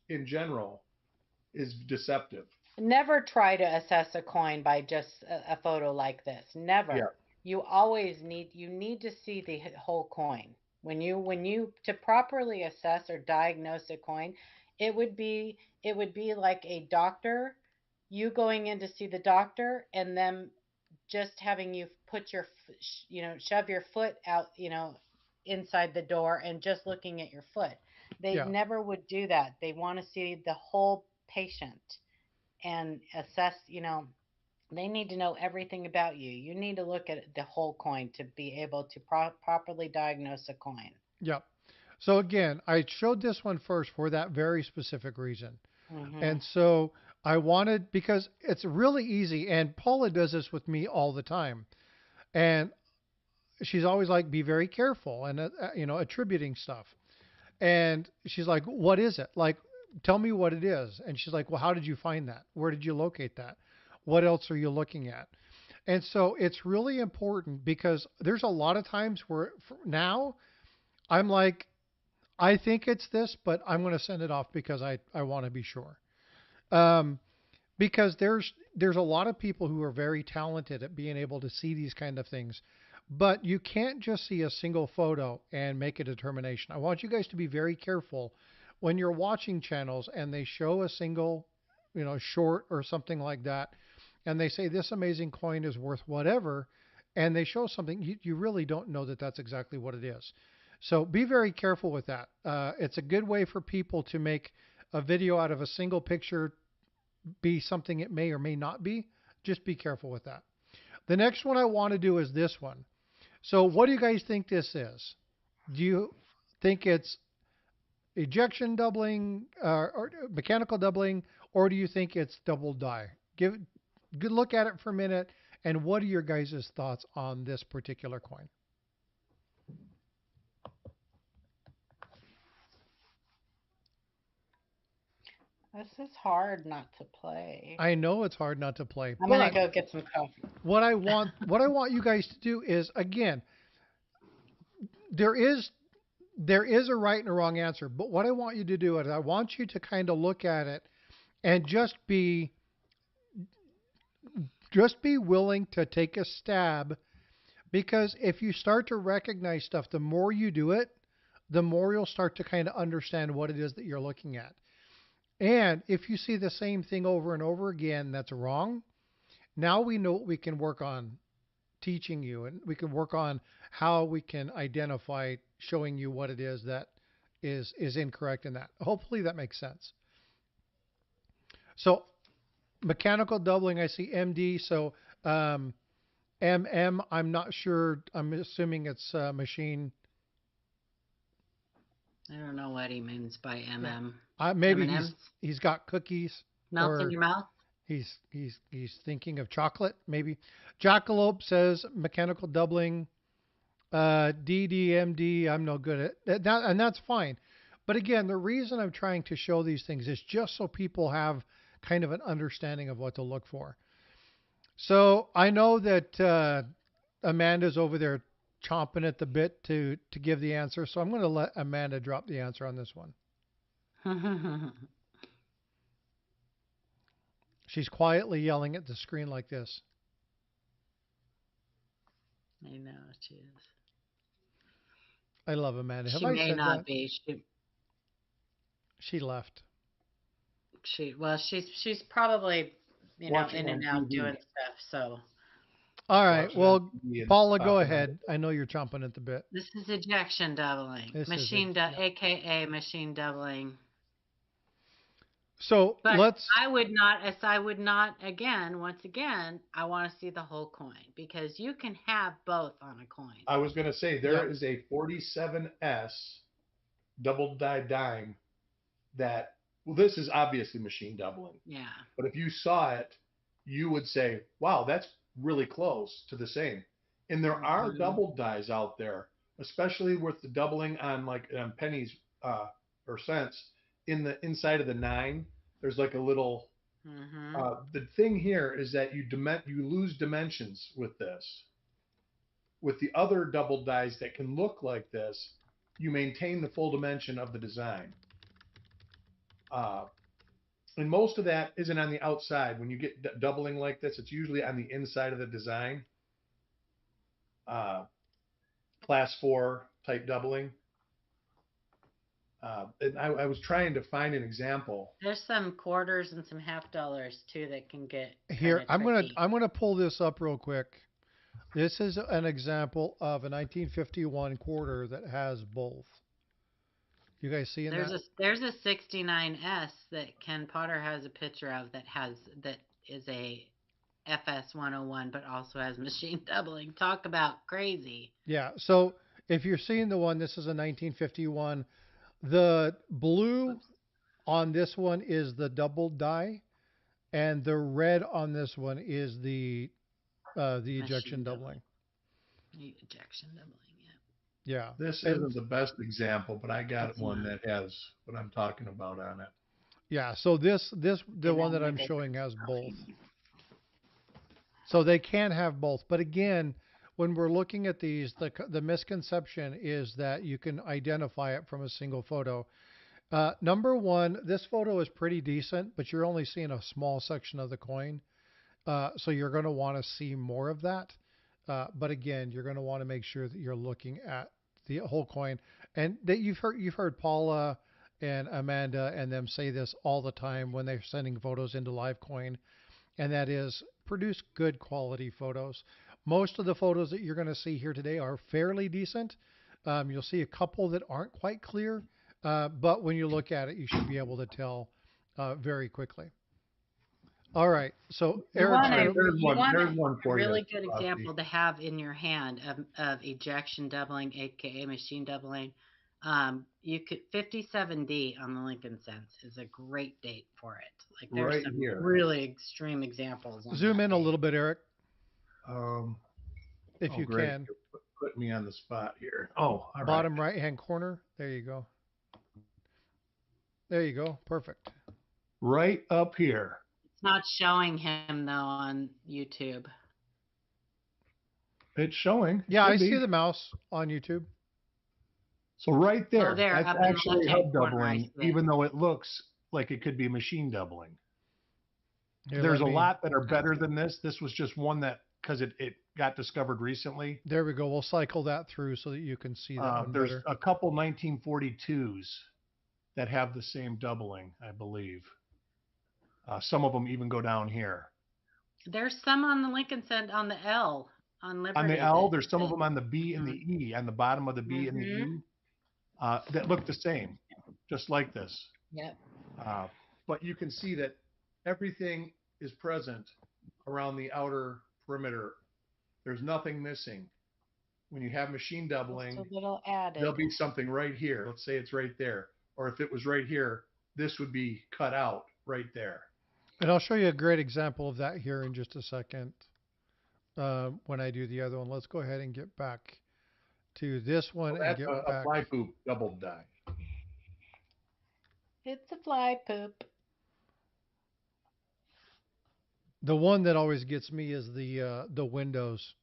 S2: in general is deceptive.
S3: Never try to assess a coin by just a photo like this.
S2: Yeah.
S3: Never. You need to see the whole coin. When you to properly assess or diagnose a coin, it would be like a doctor, you going in to see the doctor and them just having you put shove your foot out, inside the door and just looking at your foot. They
S1: yeah.
S3: never would do that. They want to see the whole patient and assess, they need to know everything about you. You need to look at the whole coin to be able to properly diagnose a coin.
S1: Yep. So again, I showed this one first for that very specific reason.
S3: Hmm
S1: And so I wanted, because it's really easy, and Paula does this with me all the time. And she's always like, be very careful and, attributing stuff. And she's like, what is it? Like, tell me what it is. And she's like, well, how did you find that? Where did you locate that? What else are you looking at? And so it's really important because there's a lot of times where now I'm like, I think it's this, but I'm going to send it off because I want to be sure. Um, because there's a lot of people who are very talented at being able to see these kind of things, but you can't just see a single photo and make a determination. I want you guys to be very careful when you're watching channels and they show a single, short or something like that, and they say this amazing coin is worth whatever, and they show something you really don't know that that's exactly what it is. So be very careful with that. It's a good way for people to make a video out of a single picture be something it may or may not be. Just be careful with that. The next one I want to do is this one. So what do you guys think this is? Do you think it's ejection doubling or mechanical doubling, or do you think it's double die? Give good look at it for a minute. And what are your guys' thoughts on this particular coin?
S3: This is hard not to play.
S1: I know it's hard not to play,
S3: I'm gonna
S1: but
S3: go get some coffee.
S1: what I want you guys to do is, again, there is a right and a wrong answer, but what I want you to do is I want you to kind of look at it and just be willing to take a stab, because if you start to recognize stuff, the more you do it, the more you'll start to kind of understand what it is that you're looking at. And if you see the same thing over and over again that's wrong, now we know what we can work on teaching you, and we can work on how we can identify showing you what it is that is incorrect in that. Hopefully that makes sense. So mechanical doubling, I see MD. So MM, I'm not sure. I'm assuming it's machine.
S3: I don't know what he means by MM.
S1: Maybe
S3: M&Ms?
S1: he's got cookies,
S3: Melts in
S1: or
S3: your mouth?
S1: he's thinking of chocolate. Maybe Jackalope says mechanical doubling. DDMD, I'm no good at that, and that's fine. But again, the reason I'm trying to show these things is just so people have kind of an understanding of what to look for. So I know that Amanda's over there chomping at the bit to give the answer. So I'm going to let Amanda drop the answer on this one. She's quietly yelling at the screen like this.
S3: I know she is.
S1: I love Amanda. Have
S3: She
S1: I
S3: may
S1: said
S3: not
S1: that?
S3: be.
S1: She left.
S3: She's probably
S2: Watching
S3: in and
S2: on
S3: out
S2: TV.
S3: doing stuff. So
S1: All right.
S2: Watching
S1: Well,
S2: on TV and
S1: Paula, go
S2: popping
S1: ahead. I know you're chomping at the bit.
S3: this is ejection doubling, aka machine doubling.
S1: So
S3: But I would not again, once again, I want to see the whole coin, because you can have both on a coin.
S2: I was going to say there is a 47S double die dime that, well, this is obviously machine doubling.
S3: Yeah.
S2: But if you saw it, you would say, wow, that's really close to the same. And there are double dies out there, especially with the doubling on like pennies or cents. In the inside of the 9, there's like a little. The thing here is that you lose dimensions with this. With the other double dies that can look like this, you maintain the full dimension of the design. And most of that isn't on the outside. When you get doubling like this, it's usually on the inside of the design. Class 4 type doubling. And I was trying to find an example.
S3: There's some quarters and some half dollars too that can get
S1: here. I'm
S3: tricky.
S1: gonna pull this up real quick. This is an example of a 1951 quarter that has both. You guys seeing that?
S3: There's a 69S that Ken Potter has a picture of that is a FS 101, but also has machine doubling. Talk about crazy.
S1: Yeah. So if you're seeing the one, this is a 1951. The blue on this one is the double die, and the red on this one is the ejection doubling.
S3: The ejection doubling, yeah.
S1: Yeah.
S2: This isn't the best example, but I got one that has what I'm talking about on it.
S1: Yeah. So the one that I'm showing has both. So they can have both, but again, when we're looking at these, the misconception is that you can identify it from a single photo. Number one, this photo is pretty decent, but you're only seeing a small section of the coin. So you're going to want to see more of that. But again, you're going to want to make sure that you're looking at the whole coin. And that you've heard Paula and Amanda and them say this all the time when they're sending photos into Livecoin, and that is produce good quality photos. Most of the photos that you're going to see here today are fairly decent. You'll see a couple that aren't quite clear, but when you look at it, you should be able to tell very quickly. All right, so Eric,
S2: there's one for
S3: a really
S2: you.
S3: good example to have in your hand of ejection doubling, aka machine doubling. You could 57D on the Lincoln Cents is a great date for it. Like there's
S2: Right
S3: some
S2: here.
S3: really extreme examples. On
S1: Zoom
S3: that
S1: in a
S3: date.
S1: little bit, Eric, if
S2: Oh,
S1: you
S2: great.
S1: can.
S2: You put me on the spot here. Oh, all right.
S1: Bottom right-hand corner. There you go. There you go. Perfect.
S2: Right up here.
S3: It's not showing him though on YouTube.
S2: It's showing.
S1: Yeah, I
S2: Could be.
S1: see the mouse on YouTube.
S2: So right there,
S3: Oh, there,
S2: that's
S3: up in the
S2: actually
S3: left-hand
S2: hub
S3: corner, I
S2: doubling,
S3: see it.
S2: even though it looks like it could be machine doubling.
S1: Here,
S2: There's a
S1: let me-
S2: lot that are better than this. This was just one that, because it got discovered recently.
S1: There we go. We'll cycle that through so that you can see that one
S2: There's
S1: better.
S2: a couple 1942s that have the same doubling, I believe. Some of them even go down here.
S3: There's some on the Lincoln Cent on the L on Liberty.
S2: On the L,
S3: that-
S2: there's some of them on the B and the E, on the bottom of the B and the E, that look the same, just like this.
S3: Yep.
S2: But you can see that everything is present around the outer perimeter. There's nothing missing. When you have machine doubling,
S3: Just a little added.
S2: there'll be something right here. Let's say it's right there. Or if it was right here, this would be cut out right there.
S1: And I'll show you a great example of that here in just a second when I do the other one. Let's go ahead and get back to this one
S2: So
S1: and
S2: that's
S1: get
S2: a
S1: back.
S2: fly poop double die.
S3: It's a fly poop.
S1: The one that always gets me is the windows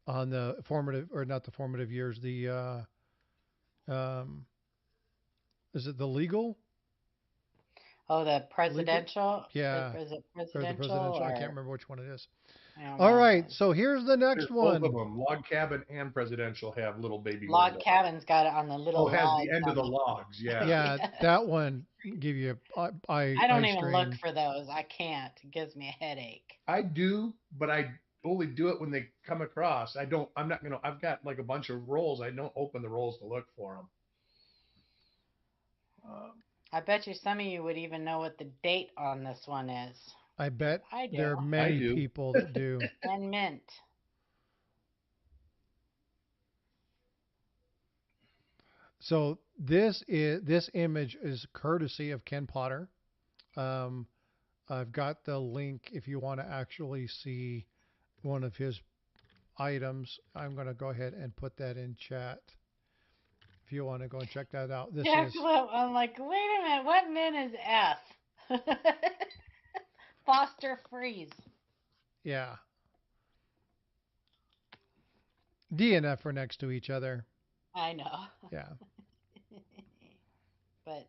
S1: on the formative, or not the formative years. The is it the legal
S3: Oh, the presidential.
S1: Yeah.
S3: Is it
S1: or the
S3: presidential?
S1: presidential? I
S3: or-
S1: can't remember which one it is.
S3: I don't
S1: All
S3: know.
S1: right, so here's the next
S2: There's both
S1: one.
S2: of them. Log cabin and presidential have little baby
S3: Log
S2: windows.
S3: cabin's got it on the little.
S2: Oh, it has
S3: logs
S2: the end of
S3: on
S2: the logs. Yeah.
S1: Yeah,
S3: Yes.
S1: that one give you
S3: I don't
S1: eye
S3: even
S1: strain.
S3: look for those. I can't. It gives me a headache.
S2: I do, but I only do it when they come across. I'm not going to, I've got like a bunch of rolls. I don't open the rolls to look for them.
S3: I bet you some of you would even know what the date on this one is.
S1: I bet
S3: I do.
S1: there are many
S2: do.
S1: people that do.
S3: And mint.
S1: So this image is courtesy of Ken Potter. I've got the link if you want to actually see one of his items. I'm going to go ahead and put that in chat. If you want to go and check that out. This
S3: Yeah,
S1: is
S3: well, I'm like, wait a minute, what mint is F? Foster Freeze.
S1: yeah. D and F are next to each other.
S3: I know.
S1: Yeah.
S3: but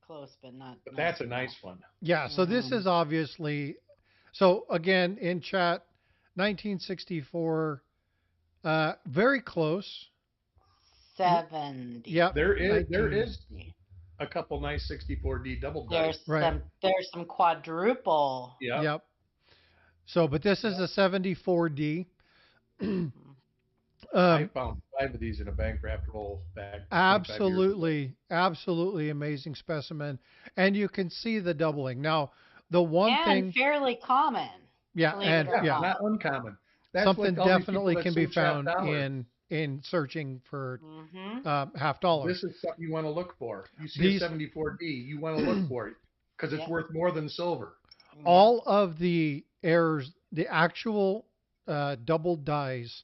S3: close, but not.
S2: But
S3: not
S2: that's a
S3: small.
S2: nice one.
S1: Yeah, so this is obviously, so again, in chat, 1964, very close.
S3: 70.
S1: Yep.
S2: There is
S3: 70.
S2: a couple nice 64D double dice.
S3: There's some quadruple.
S2: Yeah.
S1: Yep. So, but this is a 74D.
S2: I found 5 of these in a bank wrapped roll back. 25 years ago.
S1: Absolutely amazing specimen. And you can see the doubling. Now, the one
S3: And
S1: thing,
S3: fairly common.
S1: yeah,
S3: believe it
S1: and
S3: or
S1: yeah,
S3: not.
S2: Not uncommon. That's
S1: something
S2: like all these
S1: definitely
S2: people
S1: can
S2: that
S1: be
S2: search half
S1: found
S2: dollar.
S1: in searching for
S3: Mm-hmm.
S1: half dollar.
S2: This is something you want to look for. You see
S1: These-
S2: a 74D, you want to look for it because it's
S3: Yep.
S2: worth more than silver.
S1: All of the errors, the actual double dies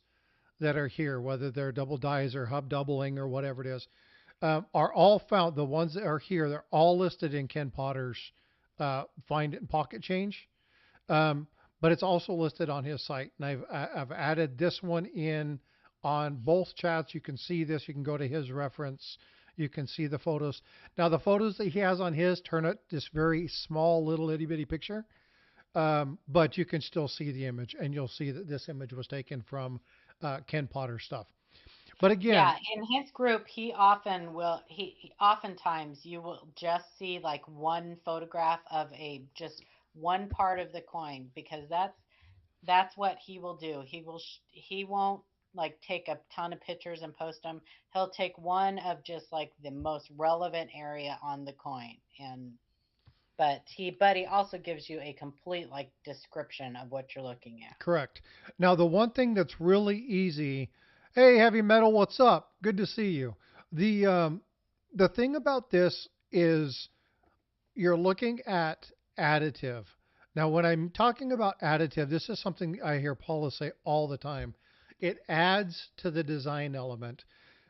S1: that are here, whether they're double dies or hub doubling or whatever it is, are all found. The ones that are here, they're all listed in Ken Potter's Find It and Pocket Change. But it's also listed on his site. And I've added this one in on both chats. You can see this. You can go to his reference. You can see the photos. Now, the photos that he has on his turn out this very small little itty bitty picture. But you can still see the image, and you'll see that this image was taken from Ken Potter stuff. But again,
S3: Yeah, in his group, he oftentimes you will just see like one photograph of just one part of the coin, because that's what he will do. He won't like take a ton of pictures and post them. He'll take one of just like the most relevant area on the coin, but he also gives you a complete like description of what you're looking at.
S1: correct. Now, the one thing that's really easy, Hey, heavy metal, what's up? Good to see you. The thing about this is you're looking at additive. Now, when I'm talking about additive, this is something I hear Paula say all the time. It adds to the design element.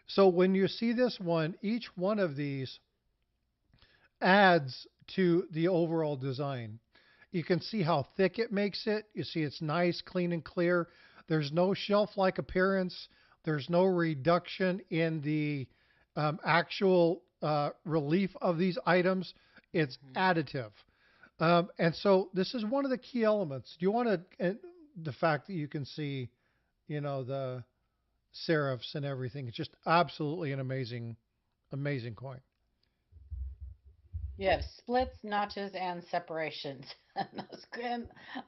S1: So when you see this one, each one of these adds to the overall design. You can see how thick it makes it. You see it's nice, clean, and clear. There's no shelf-like appearance. There's no reduction in the actual relief of these items. It's
S3: Hmm.
S1: additive. And so this is one of the key elements. Do you want to, the fact that you can see, the serifs and everything. It's just absolutely an amazing, amazing coin.
S3: You have splits, notches, and separations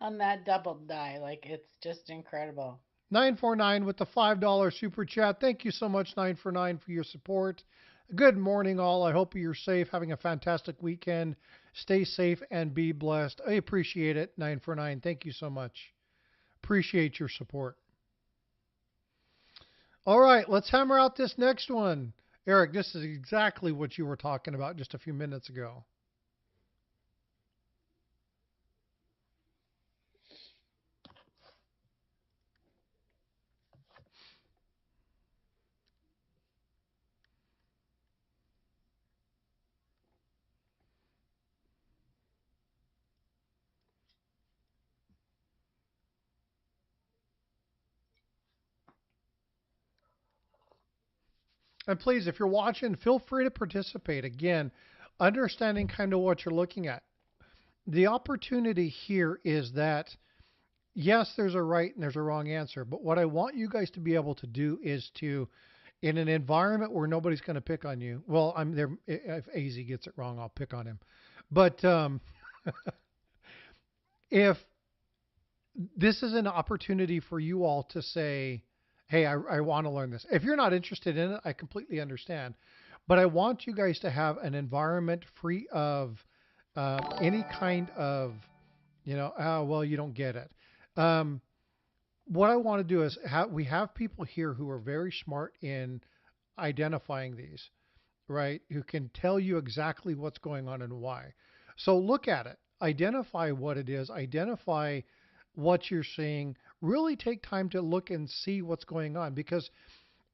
S3: on that double die. Like it's just incredible.
S1: 949 with the $5 super chat. Thank you so much, 949, for your support. Good morning, all. I hope you're safe, having a fantastic weekend. Stay safe and be blessed. I appreciate it, 949. Thank you so much. Appreciate your support. All right, let's hammer out this next one. Eric, this is exactly what you were talking about just a few minutes ago. And please, if you're watching, feel free to participate. Again, understanding kind of what you're looking at. The opportunity here is that, yes, there's a right and there's a wrong answer. But what I want you guys to be able to do is to, in an environment where nobody's going to pick on you. Well, I'm there. If AZ gets it wrong, I'll pick on him. But if this is an opportunity for you all to say, hey, I want to learn this. If you're not interested in it, I completely understand. But I want you guys to have an environment free of any kind of, oh, well, you don't get it. Um, what I want to do is we have people here who are very smart in identifying these, right? Who can tell you exactly what's going on and why. So look at it, identify what it is, identify what you're seeing, really take time to look and see what's going on because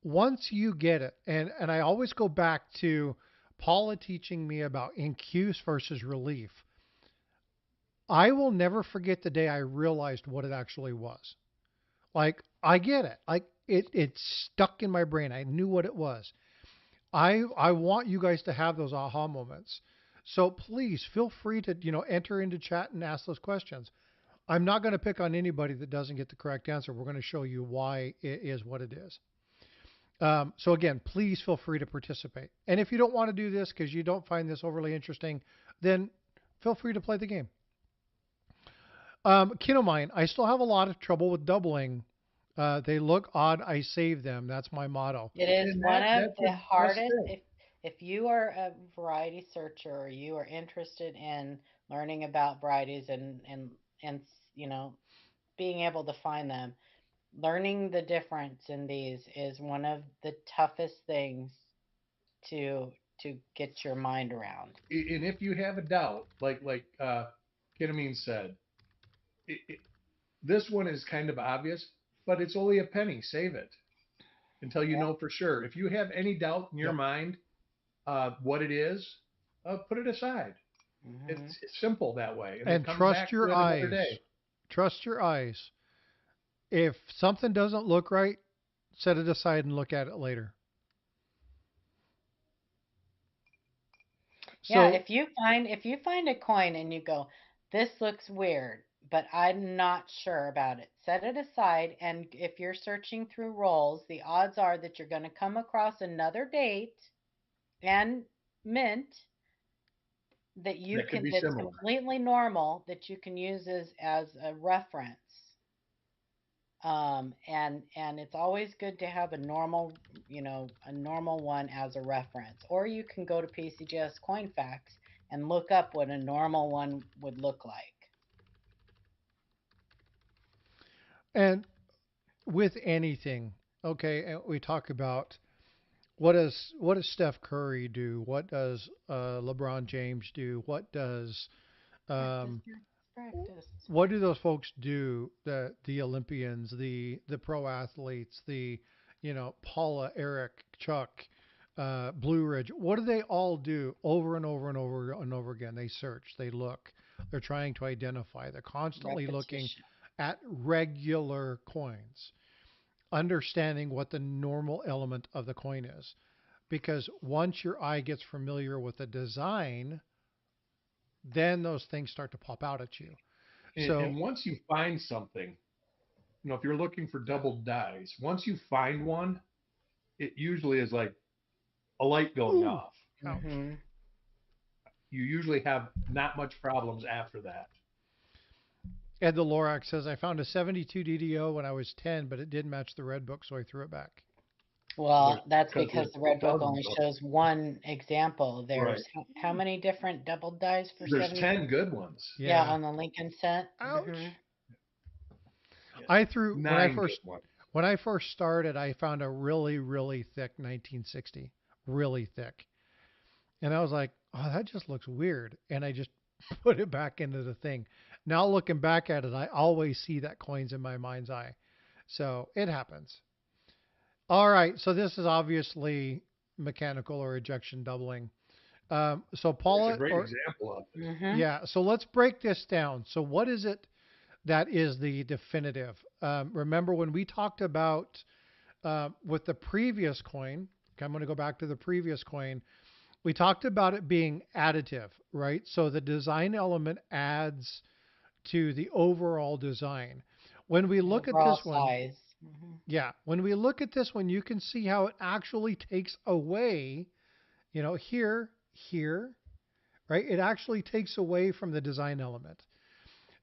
S1: once you get it, and I always go back to Paula teaching me about incuse versus relief. I will never forget the day I realized what it actually was. Like I get it. Like it stuck in my brain. I knew what it was. I want you guys to have those aha moments. So please feel free to, enter into chat and ask those questions. I'm not going to pick on anybody that doesn't get the correct answer. We're going to show you why it is what it is. So again, please feel free to participate. And if you don't want to do this because you don't find this overly interesting, then feel free to play the game. Kinomine, I still have a lot of trouble with doubling. They look odd. I save them. That's my motto.
S3: It is
S2: And
S3: one of
S2: that's
S3: the
S2: that's
S3: hardest.
S2: it.
S3: If you are a variety searcher or you are interested in learning about varieties and you know being able to find them, learning the difference in these is one of the toughest things to get your mind around.
S2: And if you have a doubt, like Ketamine said, it, this one is kind of obvious, but it's only a penny. Save it until you
S3: Yep.
S2: know for sure. If you have any doubt in your
S1: Yep.
S2: mind what it is, put it aside.
S3: Hmm.
S2: It's simple that way, and then
S1: And
S2: come
S1: trust
S2: back to
S1: your
S2: it another
S1: eyes.
S2: day.
S1: Trust your eyes. If something doesn't look right, set it aside and look at it later.
S3: Yeah,
S1: So,
S3: if you find a coin and you go, this looks weird, but I'm not sure about it, set it aside. And if you're searching through rolls, the odds are that you're going to come across another date and mint that you
S2: That could
S3: can
S2: be
S3: that's
S2: similar.
S3: completely normal that you can use as a reference. And it's always good to have a normal, a normal one as a reference. Or you can go to PCGS Coin Facts and look up what a normal one would look like.
S1: and with anything, okay, and we talk about what does Steph Curry do? What does LeBron James do?
S3: Practice,
S1: Um,
S3: practice, practice.
S1: what do those folks do? The Olympians, the pro athletes, Paula, Eric, Chuck, Blue Ridge. What do they all do over and over and over and over again? They search, they look, they're trying to identify. They're constantly looking
S3: Repetition.
S1: at regular coins, understanding what the normal element of the coin is. Because once your eye gets familiar with the design, then those things start to pop out at you. So
S2: And once you find something, if you're looking for double dies, once you find one, it usually is like a light going
S1: ooh,
S2: off.
S1: ouch.
S3: Mhm.
S2: You usually have not much problems after that.
S1: Ed the Lorax says, I found a 72 DDO when I was 10, but it didn't match the red book, so I threw it back.
S2: Well, there's
S3: Well, that's
S2: because
S3: because
S2: there's
S3: the red book
S2: dozens
S3: only
S2: of them.
S3: shows one example.
S2: Right.
S3: There's how many different double dies for
S2: There's
S3: 70?
S2: 10 good ones.
S3: Yeah,
S1: Yeah.
S3: on the Lincoln set.
S1: Ouch.
S2: Yeah.
S1: I threw
S2: Nine good ones.
S1: when I first started, I found a really, really thick 1960, really thick. And I was like, oh, that just looks weird. And I just put it back into the thing. Now looking back at it, I always see that coin's in my mind's eye. So it happens. All right. So this is obviously mechanical or ejection doubling. So
S2: It's a
S1: Paula,
S2: great
S1: or
S2: example of it.
S3: Mhm.
S1: yeah. So let's break this down. So what is it that is the definitive? Remember when we talked about with the previous coin? Okay, I'm going to go back to the previous coin. We talked about it being additive, right? So the design element adds to the overall design. When we look at
S3: Overall
S1: this one,
S3: size. Mhm.
S1: yeah, when we look at this one, you can see how it actually takes away, here, here, right? It actually takes away from the design element.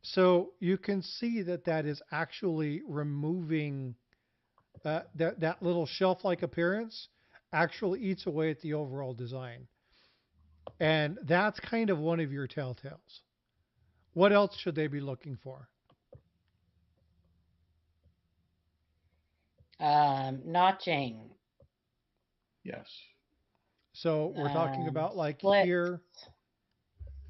S1: So you can see that that is actually removing that little shelf-like appearance actually eats away at the overall design. And that's kind of one of your telltales. What else should they be looking for?
S3: Notching.
S2: Yes.
S1: So we're talking about like
S3: Split.
S1: here,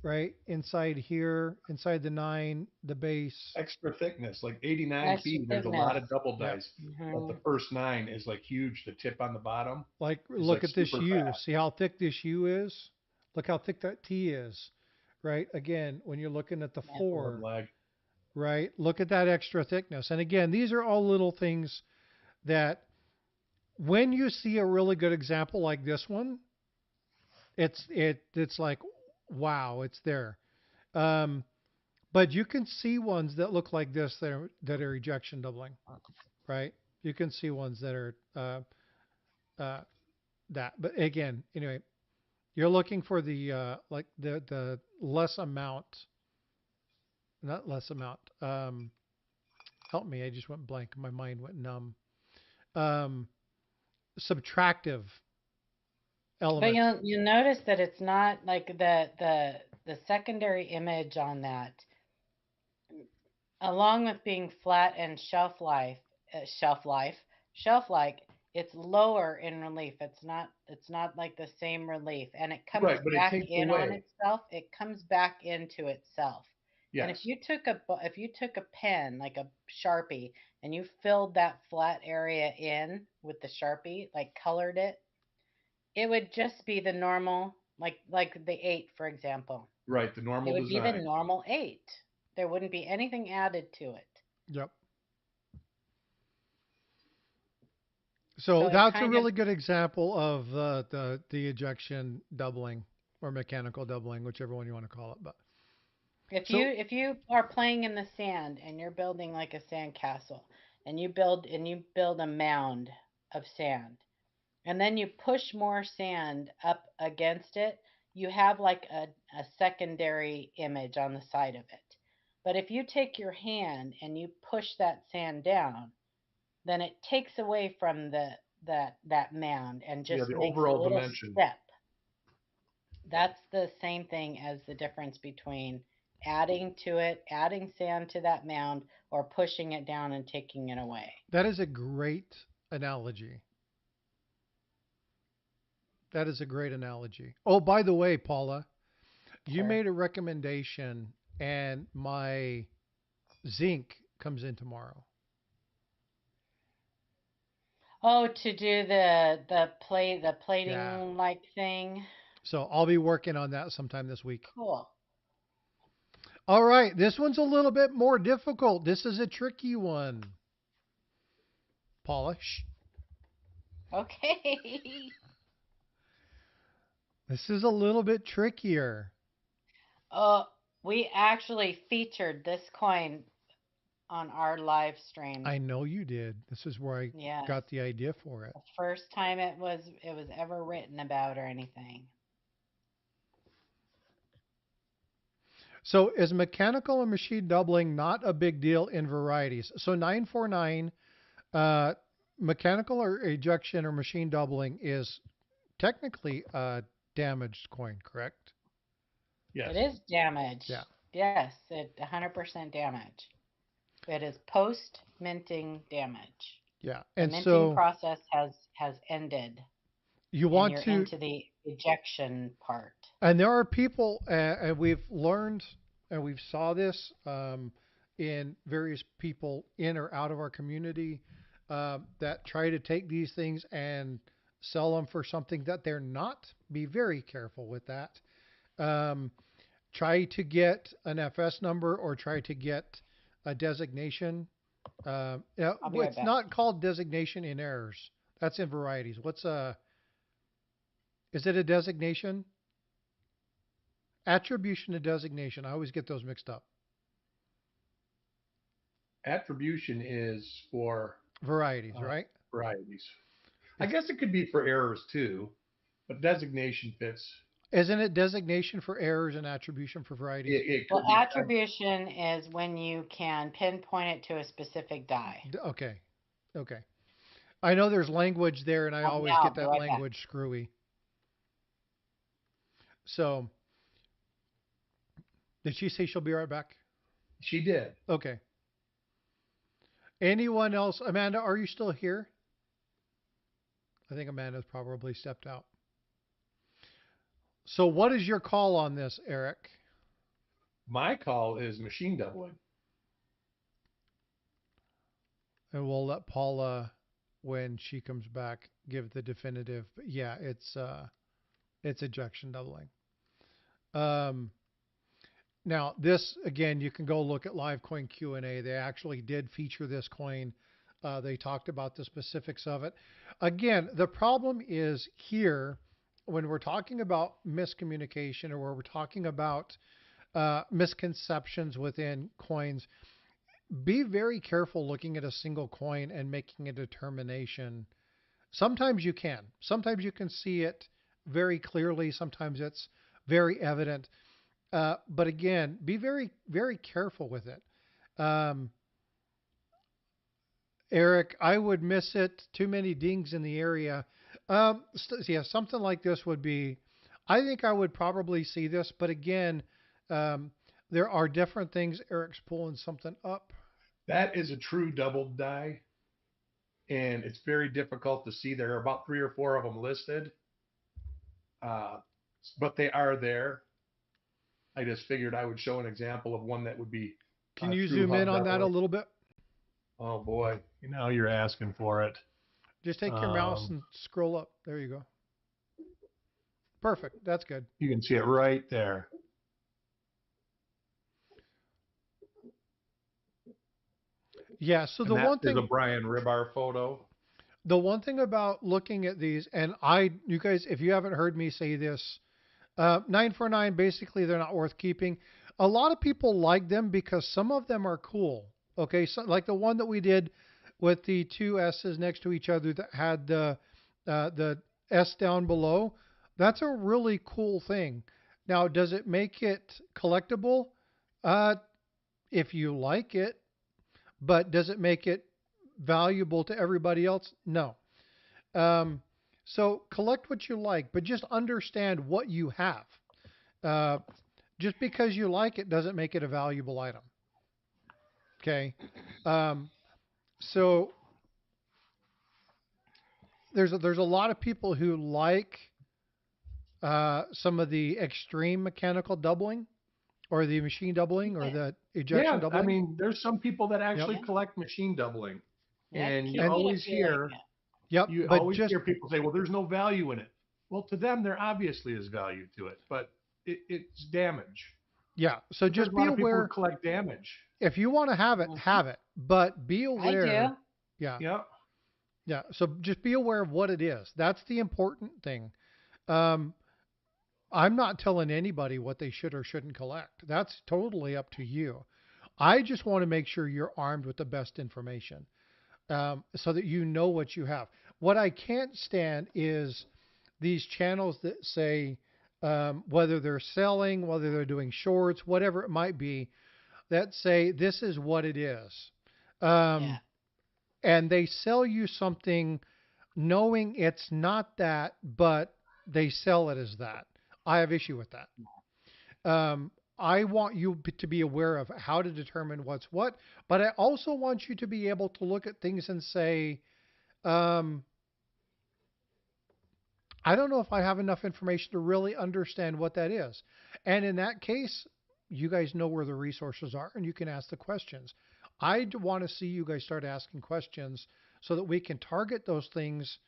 S1: right? Inside here, inside the nine, the base.
S2: Extra thickness, like 89
S3: Extra
S2: feet. There's a
S3: thickness.
S2: lot of double
S1: Yep.
S2: dice, but the
S3: Mhm.
S2: first nine is like huge. The tip on the bottom
S1: Like
S2: is
S1: look
S2: like
S1: at this
S2: super
S1: U.
S2: fast.
S1: See how thick this U is? Look how thick that T is, right? Again, when you're looking at the
S3: Yep.
S2: Forward
S1: four,
S2: leg.
S1: right? Look at that extra thickness. And again, these are all little things that when you see a really good example like this one, it's like wow, it's there. Um, but you can see ones that look like this that are ejection doubling, right? You can see ones that are uh, that. But again, anyway, you're looking for the like the less amount, not less amount. Help me, I just went blank. My mind went numb. Um, subtractive
S3: But
S1: element.
S3: you'll notice that it's not like the secondary image on that, along with being flat and shelf life, shelf like, it's lower in relief. It's not like the same relief, and it comes
S2: Right, but it
S3: back
S2: takes
S3: in on
S2: away.
S3: itself. It comes back into itself. And
S2: Yes.
S3: if you took a pen like a Sharpie and you filled that flat area in with the Sharpie, like colored it, it would just be the normal, like the 8, for example.
S2: Right. The
S3: It
S2: normal
S3: would be the
S2: design.
S3: normal 8. There wouldn't be anything added to it.
S1: Yep.
S3: So
S1: So
S3: it
S1: that's a
S3: kind of,
S1: really good example of the ejection doubling or mechanical doubling, whichever one you want to call it. But so
S3: if you are playing in the sand and you're building like a sand castle, and you build a mound of sand, and then you push more sand up against it, you have like a secondary image on the side of it. But if you take your hand and you push that sand down, then it takes away from that mound and
S2: Yeah,
S3: just
S2: the
S3: makes a
S2: overall
S3: little
S2: dimension.
S3: step. That's the same thing as the difference between adding sand to that mound, or pushing it down and taking it away.
S1: that is a great analogy. That is a great analogy. Oh, by the way, Paula, you
S3: Sure.
S1: made a recommendation, and my zinc comes in tomorrow.
S3: Oh, to do the
S1: Yeah.
S3: plating like thing.
S1: So I'll be working on that sometime this week.
S3: Cool.
S1: All right, this one's a little bit more difficult. This is a tricky one. Paula, shh.
S3: Okay.
S1: This is a little bit trickier.
S3: Oh, we actually featured this coin on our live stream.
S1: I know you did. This is where I
S3: Yes.
S1: got the idea for it.
S3: The first time it was ever written about or anything.
S1: So is mechanical and machine doubling not a big deal in varieties? So 949, mechanical or ejection or machine doubling is technically a damaged coin, correct?
S2: Yes.
S3: It is damage.
S1: Yeah.
S3: Yes, it 100% damage. It is post minting damage.
S1: Yeah.
S3: The
S1: And
S3: minting
S1: so
S3: process has ended,
S1: you
S3: and
S1: want
S3: you're
S1: to,
S3: into the ejection part.
S1: and there are people, and we've learned, and we've saw this in various people in or out of our community that try to take these things and sell them for something that they're not. Be very careful with that. Um, try to get an FS number or try to get a designation.
S3: I'll be right
S1: It's
S3: back.
S1: not called designation in errors. That's in varieties. Is it a designation? Attribution to designation. I always get those mixed up.
S2: Attribution is for
S1: Varieties, right?
S2: varieties. I guess it could be for errors too, but designation fits.
S1: Isn't it designation for errors and attribution for varieties?
S2: It
S3: Well,
S2: could be.
S3: attribution is when you can pinpoint it to a specific die.
S1: Okay. Okay. I know there's language there, and I always
S3: Now,
S1: get
S3: be
S1: that
S3: right back.
S1: language screwy. So, did she say she'll be right back?
S2: She did.
S1: Okay. Anyone else? Amanda, are you still here? I think Amanda's probably stepped out. So, what is your call on this, Eric?
S2: My call is machine doubling.
S1: And we'll let Paula, when she comes back, give the definitive. But yeah, it's ejection doubling. Now this again, you can go look at Live Coin Q&A. They actually did feature this coin. They talked about the specifics of it. Again, the problem is here when we're talking about miscommunication or where we're talking about misconceptions within coins. Be very careful looking at a single coin and making a determination. Sometimes you can. Sometimes you can see it very clearly. Sometimes it's very evident. But again, be very, very careful with it. Eric, I would miss it. Too many dings in the area. Yeah, something like this would be, I think I would probably see this. But again, there are different things. Eric's pulling something up.
S2: That is a true doubled die, and it's very difficult to see. There are about 3 or 4 of them listed, but they are there. I just figured I would show an example of one that would be.
S1: Can you
S2: true
S1: zoom in
S2: hub
S1: on that a
S2: doubling.
S1: little bit?
S2: Oh boy, you're asking for it.
S1: Just take your mouse and scroll up. There you go. Perfect. That's good.
S2: You can see it right there.
S1: Yeah. So
S2: And
S1: the
S2: that
S1: one
S2: is
S1: thing,
S2: a Brian Ribar photo.
S1: the one thing about looking at these, and you guys, if you haven't heard me say this, 949, basically they're not worth keeping. A lot of people like them because some of them are cool. Okay, so like the one that we did with the two S's next to each other that had the S down below. That's a really cool thing. Now, does it make it collectible? If you like it, but does it make it valuable to everybody else? No. So collect what you like, but just understand what you have. Just because you like it doesn't make it a valuable item. Okay. So there's a lot of people who like some of the extreme mechanical doubling or the machine doubling or
S3: Yeah.
S1: the ejection
S2: Yeah, I
S1: doubling.
S2: mean, there's some people that
S1: Yep.
S2: actually
S3: Yeah.
S2: collect machine doubling,
S3: Yeah.
S2: and
S3: Keep
S1: And
S3: it if you like it.
S1: yep,
S2: you
S1: but
S2: always
S1: just
S2: hear people say, "Well, there's no value in it." Well, to them, there obviously is value to it, but it's damage.
S1: yeah. So
S2: But there's
S1: just
S2: a
S1: be
S2: lot of people who
S1: aware.
S2: collect damage.
S1: If you want to have it,
S3: Hmm.
S1: have it. But be
S3: I
S1: aware.
S3: do.
S1: Yeah.
S2: Yeah,
S1: Yeah. So just be aware of what it is. That's the important thing. Um, I'm not telling anybody what they should or shouldn't collect. That's totally up to you. I just want to make sure you're armed with the best information so that you know what you have. What I can't stand is these channels that say, whether they're selling, whether they're doing shorts, whatever it might be, that say this is what it is.
S3: Yeah.
S1: Um, and they sell you something knowing it's not that, but they sell it as that. I have issue with that. I want you to be aware of how to determine what's what, but I also want you to be able to look at things and say, um, I don't know if I have enough information to really understand what that is. And in that case, you guys know where the resources are and you can ask the questions. I want to see you guys start asking questions so that we can target those things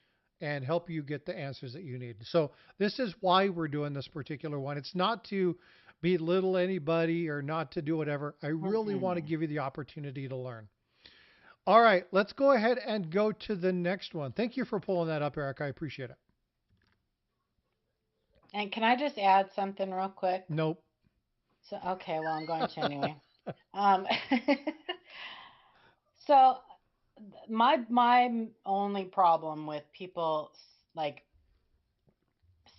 S1: and help you get the answers that you need. So, this is why we're doing this particular one. It's not to belittle anybody or not to do whatever. I really want to
S3: Mm-mm.
S1: give you the opportunity to learn. All right, let's go ahead and go to the next one. Thank you for pulling that up, Eric. I appreciate it.
S3: And can I just add something real quick?
S1: Nope.
S3: So, okay, well, I'm going to anyway. Um, so my only problem with people like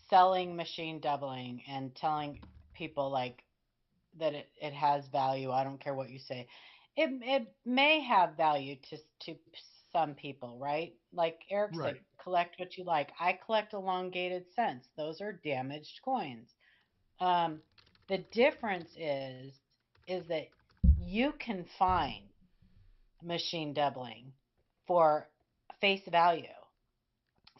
S3: selling machine doubling and telling people like that it has value. I don't care what you say. It may have value to some people, right? Like Eric said,
S2: right.
S3: collect what you like. I collect elongated cents. Those are damaged coins. Um, the difference is that you can find machine doubling for face value.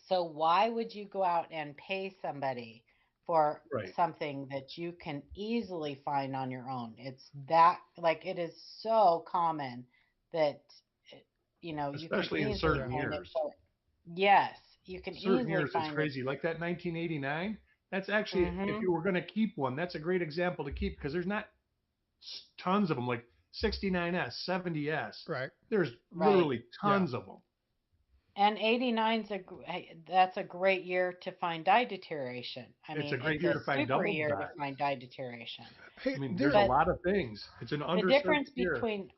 S3: So why would you go out and pay somebody for
S2: Right.
S3: something that you can easily find on your own? It's that like it is so common that you can
S2: Especially in
S3: easily
S1: Yeah.
S2: certain
S3: find it
S2: years.
S3: for yes, you can
S2: Certain
S3: easily
S2: years, it's
S3: find it.
S2: crazy. Like that 1989. That's actually, if
S3: Mhm.
S2: you were going to keep one, that's a great example to keep because there's not tons of them. Like 69S, 70S.
S1: Right.
S2: There's
S3: Right.
S2: literally
S1: Yeah.
S2: tons of them.
S3: And 89's that's a great year to find dye deterioration. I
S2: It's a
S3: mean,
S2: great
S3: it's
S2: year
S3: a
S2: to find
S3: super
S2: double
S3: year to
S2: dye.
S3: find dye deterioration.
S1: Hey,
S2: I mean, there's
S1: there.
S2: a
S3: But
S2: lot of things. It's an
S3: the
S2: underserved
S3: difference
S2: year.
S3: between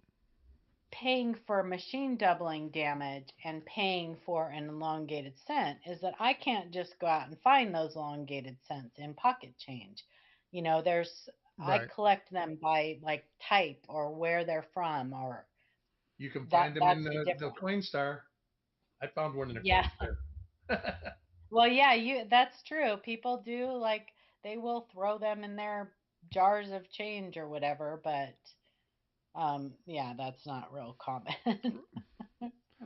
S3: paying for machine doubling damage and paying for an elongated cent is that I can't just go out and find those elongated cents in pocket change. There's I
S1: Right.
S3: collect them by like type or where they're from or
S2: You can
S3: that
S2: find them in
S3: that's the
S2: the
S3: difference.
S2: Coinstar. I found one in a
S3: Yeah.
S2: Coinstar.
S3: Well, yeah, that's true. People do like they will throw them in their jars of change or whatever, but yeah, that's not real common.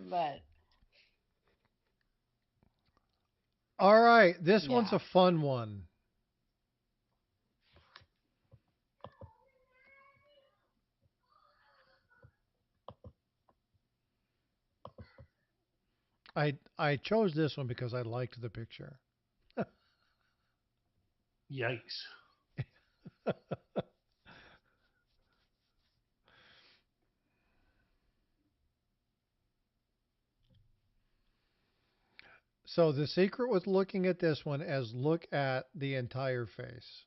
S3: But
S1: All right. This one's
S3: yeah.
S1: a fun one. I chose this one because I liked the picture.
S2: Yikes.
S1: So the secret with looking at this one is look at the entire face.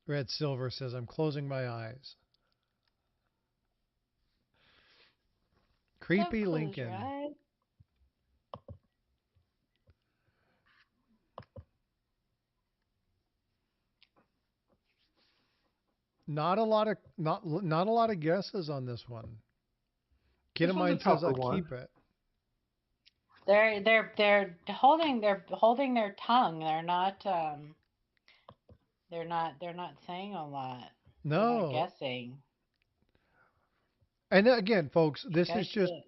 S1: Red Silver says, I'm closing my eyes.
S3: Don't
S1: Creepy
S3: close your
S1: Lincoln.
S3: eyes.
S1: Not a lot of guesses on this one.
S2: This one's a
S1: Ketamine says
S2: tougher
S1: I'll
S2: one.
S1: keep it.
S3: They're holding their tongue. They're not saying a lot. They're not
S1: No.
S3: guessing.
S1: And again, folks, this
S3: Guys
S1: is
S3: should
S1: just
S3: at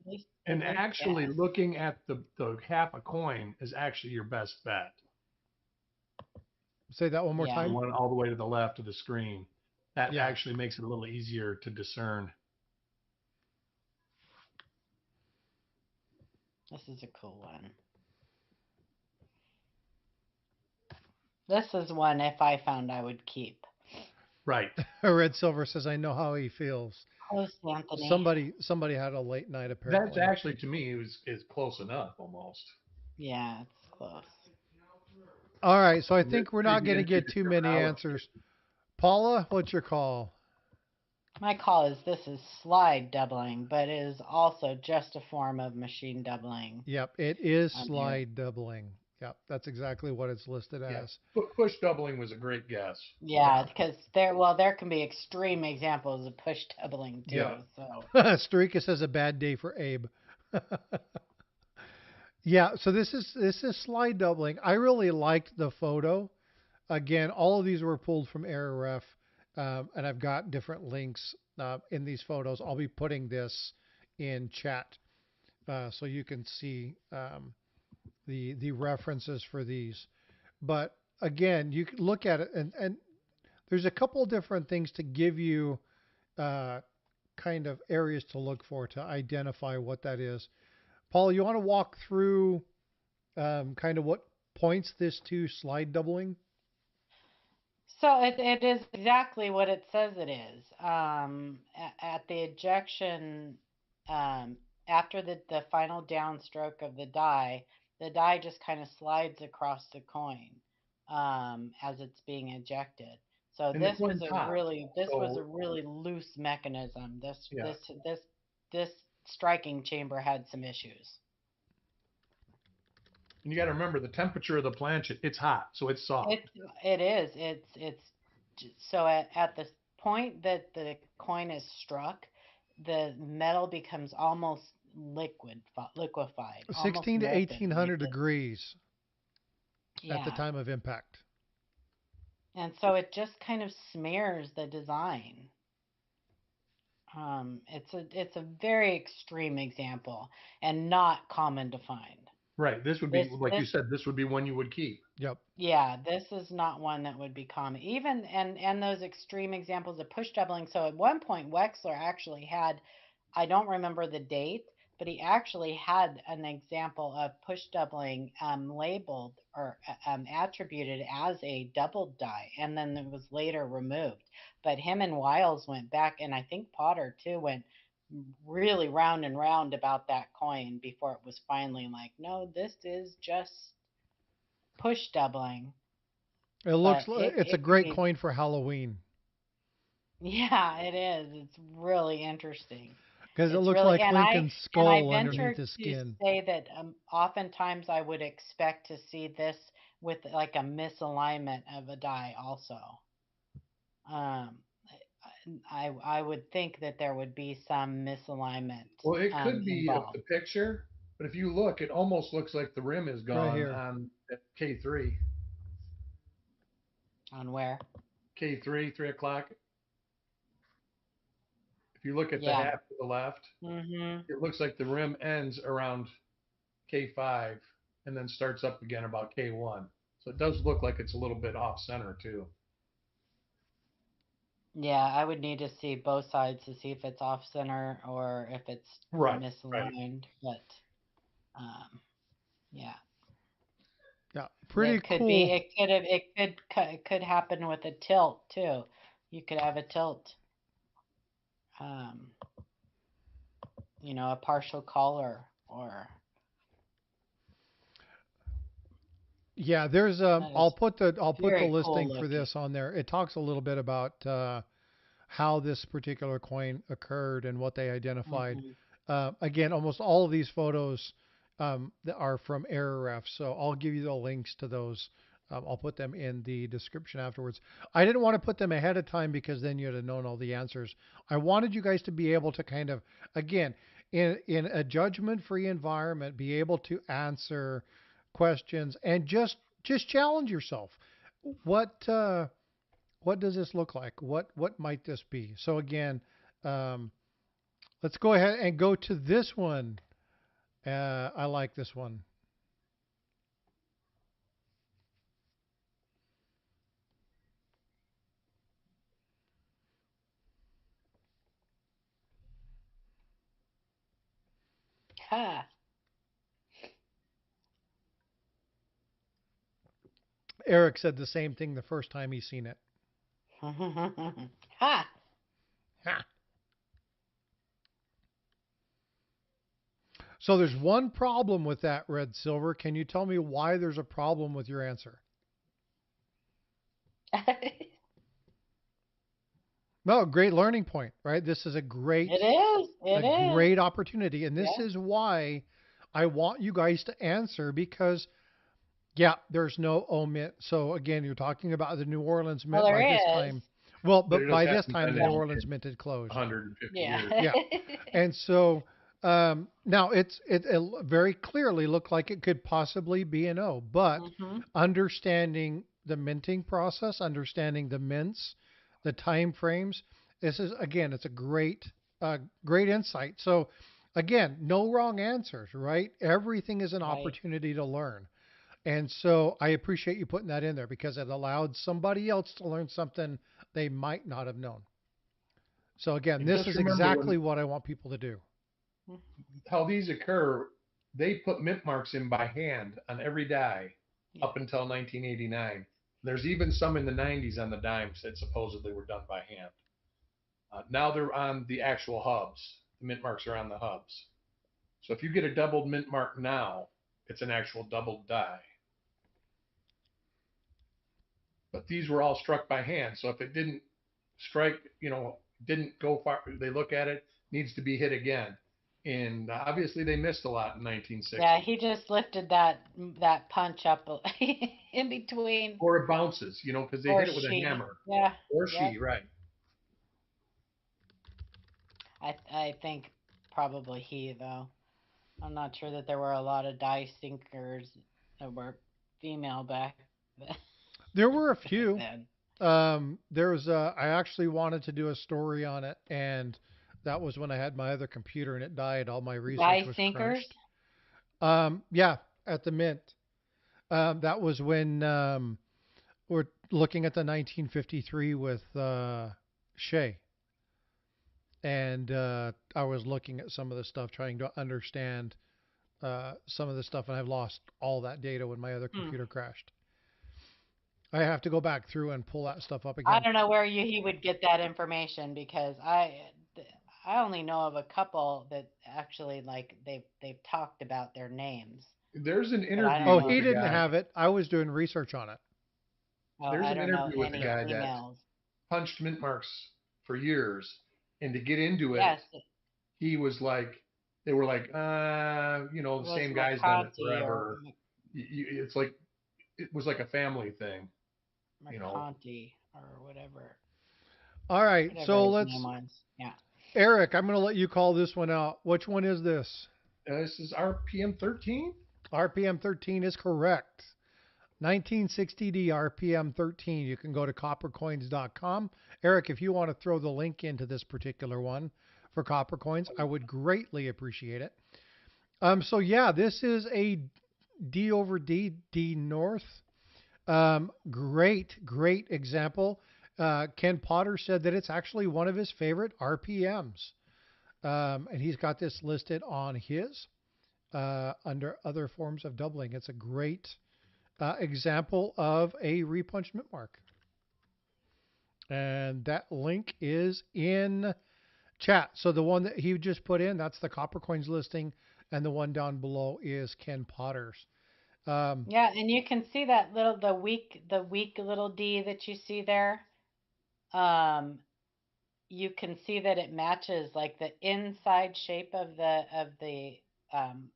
S2: And
S3: least
S2: actually
S3: guess.
S2: looking at the half a coin is actually your best bet.
S1: say that one more
S2: The
S3: Yeah,
S1: time.
S2: one all the way to the left of the screen. That
S1: Yeah.
S2: actually makes it a little easier to discern.
S3: this is a cool one. This is one if I found I would keep.
S2: Right.
S1: Red Silver says, "I know how he feels."
S3: Close, Anthony.
S1: Somebody had a late night
S2: That's
S1: apparently.
S2: actually to me is close enough almost.
S3: Yeah, it's close.
S1: All right, so I
S2: And
S1: think we're
S2: pretty
S1: not going to
S2: easy to
S1: get too
S2: determine
S1: many
S2: how it's
S1: answers. Paula, what's your call?
S3: My call is this is slide doubling, but it is also just a form of machine doubling.
S1: Yep, it is
S3: Here.
S1: slide doubling. Yep, that's exactly what it's listed
S2: yeah.
S1: as.
S2: Push doubling was a great guess.
S3: Yeah, because there can be extreme examples of push doubling too.
S2: Yeah.
S3: So
S1: Streaka says a bad day for Abe. Yeah, so this is slide doubling. I really liked the photo. Again, all of these were pulled from AirRef, and I've got different links in these photos. I'll be putting this in chat so you can see the references for these. But again, you can look at it, and there's a couple different things to give you uh, kind of areas to look for to identify what that is. Paul, you want to walk through kind of what points this to slide doubling?
S3: so it is exactly what it says it is. At the ejection, after the final downstroke of the die just kind of slides across the coin as it's being ejected. So
S2: And the coin pops.
S3: this was a
S2: So
S3: really loose mechanism.
S2: yeah.
S3: This striking chamber had some issues.
S2: And you got to remember the temperature of the planchet. It's hot, so it's soft.
S3: It is. So at the point that the coin is struck, the metal becomes almost liquefied, almost
S1: 16 to
S3: molten. Like
S1: 1800 degrees at the
S3: yeah.
S1: time of impact.
S3: And so it just kind of smears the design. It's a very extreme example and not common to find.
S2: Right. This would be
S3: This
S2: like you
S3: this
S2: said. This would be one you would keep.
S1: Yep.
S3: Yeah, this is not one that would be common. Even and those extreme examples of push doubling. So at one point Wexler actually had, I don't remember the date, but he actually had an example of push doubling labeled or attributed as a doubled die, and then it was later removed. But him and Wiles went back, and I think Potter too went really round and round about that coin before it was finally like, no, this is just push doubling.
S1: It looks
S3: But
S1: like it's a
S3: it can
S1: great
S3: be,
S1: coin for Halloween
S3: yeah, it is. It's really interesting.
S1: because it
S3: It's
S1: looks
S3: really,
S1: like Lincoln's
S3: and I
S1: skull
S3: venture
S1: underneath his
S3: to
S1: skin.
S3: say that oftentimes I would expect to see this with like a misalignment of a die also. Um, I would think that there would be some misalignment
S2: Well, it could be of the
S3: involved.
S2: picture, but if you look, it almost looks like the rim is
S1: Right
S2: gone
S1: here.
S2: on at K3.
S3: On where?
S2: K3, 3 o'clock. If you look at the
S3: Yeah.
S2: half to the left,
S3: Mm-hmm.
S2: it looks like the rim ends around K5 and then starts up again about K1. So it does look like it's a little bit off center too.
S3: Yeah, I would need to see both sides to see if it's off center or if it's
S2: Right. Right.
S3: misaligned. But um, yeah,
S1: Yeah, pretty
S3: that could be.
S1: cool.
S3: It could happen with a tilt too. You could have a tilt. Um, a partial color or
S1: Yeah, there's
S3: that
S1: I'll
S3: is
S1: put the
S3: very cool
S1: listing for
S3: looking.
S1: this on there. It talks a little bit about how this particular coin occurred and what they identified.
S3: Hmm.
S1: Again, almost all of these photos that are from AirRef, so I'll give you the links to those. I'll put them in the description afterwards. I didn't want to put them ahead of time because then you'd have known all the answers. I wanted you guys to be able to kind of, again, in a judgment-free environment, be able to answer questions and just challenge yourself. What what does this look like? What might this be? So again, um, Let's go ahead and go to this one. I like this one.
S3: Ha.
S1: Eric said the same thing the first time he seen it.
S3: Ha.
S1: Ha. So there's one problem with that, Red Silver. Can you tell me why there's a problem with your answer? No, great learning point, right? This is a great
S3: It is. It is.
S1: great opportunity, and this
S3: Yeah.
S1: is why I want you guys to answer because yeah, there's no omit. So again, you're talking about the New Orleans
S3: Well,
S1: Mint by
S3: there
S1: this
S3: is.
S1: time. Well,
S2: But
S1: but
S2: it just
S1: by this
S2: hasn't
S1: time
S2: been
S1: the New
S3: Yeah.
S1: Orleans Mint had closed.
S2: 150
S3: Yeah.
S2: years.
S1: Yeah, and so now it very clearly looked like it could possibly be an O, but
S3: hmm
S1: understanding the minting process, understanding the mints, the time frames, this is again, it's a great insight. So again, no wrong answers, right? Everything is an
S3: Right.
S1: opportunity to learn. And so I appreciate you putting that in there because it allowed somebody else to learn something they might not have known. So again,
S2: And
S1: this
S2: just
S1: is
S2: remember
S1: exactly what I want people to do.
S2: how these occur. They put mint marks in by hand on every die
S3: Yeah.
S2: up until 1989. There's even some in the 90s on the dimes that supposedly were done by hand. Now they're on the actual hubs. The mint marks are on the hubs. So if you get a doubled mint mark now, it's an actual doubled die. But these were all struck by hand. So if it didn't strike, didn't go far, they look at it, needs to be hit again. And obviously they missed a lot in
S3: Yeah.
S2: 1960.
S3: He just lifted that punch up in between,
S2: Or it bounces, because they
S3: or
S2: hit it with a
S3: she.
S2: hammer.
S3: Yeah.
S2: Or
S3: Yep.
S2: she, right.
S3: I think probably he though. I'm not sure that there were a lot of die sinkers that were female
S1: There were a
S3: back
S1: few.
S3: then.
S1: There was I actually wanted to do a story on it, and that was when I had my other computer and it died. All my research
S3: Die
S1: was
S3: sinkers.
S1: crunched. Yeah, at the Mint. That was when we're looking at the 1953 with Shea, and I was looking at some of the stuff, trying to understand some of the stuff, and I've lost all that data when my other
S3: Hmm.
S1: computer crashed. I have to go back through and pull that stuff up
S3: I
S1: again.
S3: don't know where he would get that information because I only know of a couple that actually like they've talked about their names,
S2: There's an
S3: but I
S1: Oh,
S3: don't
S2: interview with
S3: know.
S1: he
S2: the
S1: didn't
S2: guy.
S1: have it. I was doing research on it.
S3: Oh,
S2: There's
S3: I
S2: an
S3: don't know
S2: interview with the
S3: any
S2: guy that
S3: females.
S2: punched mint marks for years. And to get into it,
S3: Yes, it
S2: he was like, they were like, the
S3: was
S2: same guy's done it
S3: McConty or
S2: forever. It's like, it was like a family thing, you know.
S3: McConty or
S1: All right,
S3: whatever
S1: so
S3: his name
S1: let's,
S3: was. Yeah.
S1: Eric, I'm going to let you call this one out. Which one is this?
S2: This is RPM 13.
S1: RPM 13 is correct. 1960D RPM 13. You can go to coppercoins.com. Eric, if you want to throw the link into this particular one for Copper Coins, I would greatly appreciate it. So yeah, this is a D over D, D North. Great example. Ken Potter said that it's actually one of his favorite RPMs. And he's got this listed on his under other forms of doubling. It's a great example of a repunched mint mark. And that link is in chat. So the one that he just put in, that's the Copper Coins listing, and the one down below is Ken Potter's.
S3: Yeah, and you can see that the weak little D that you see there. Um, you can see that it matches like the inside shape um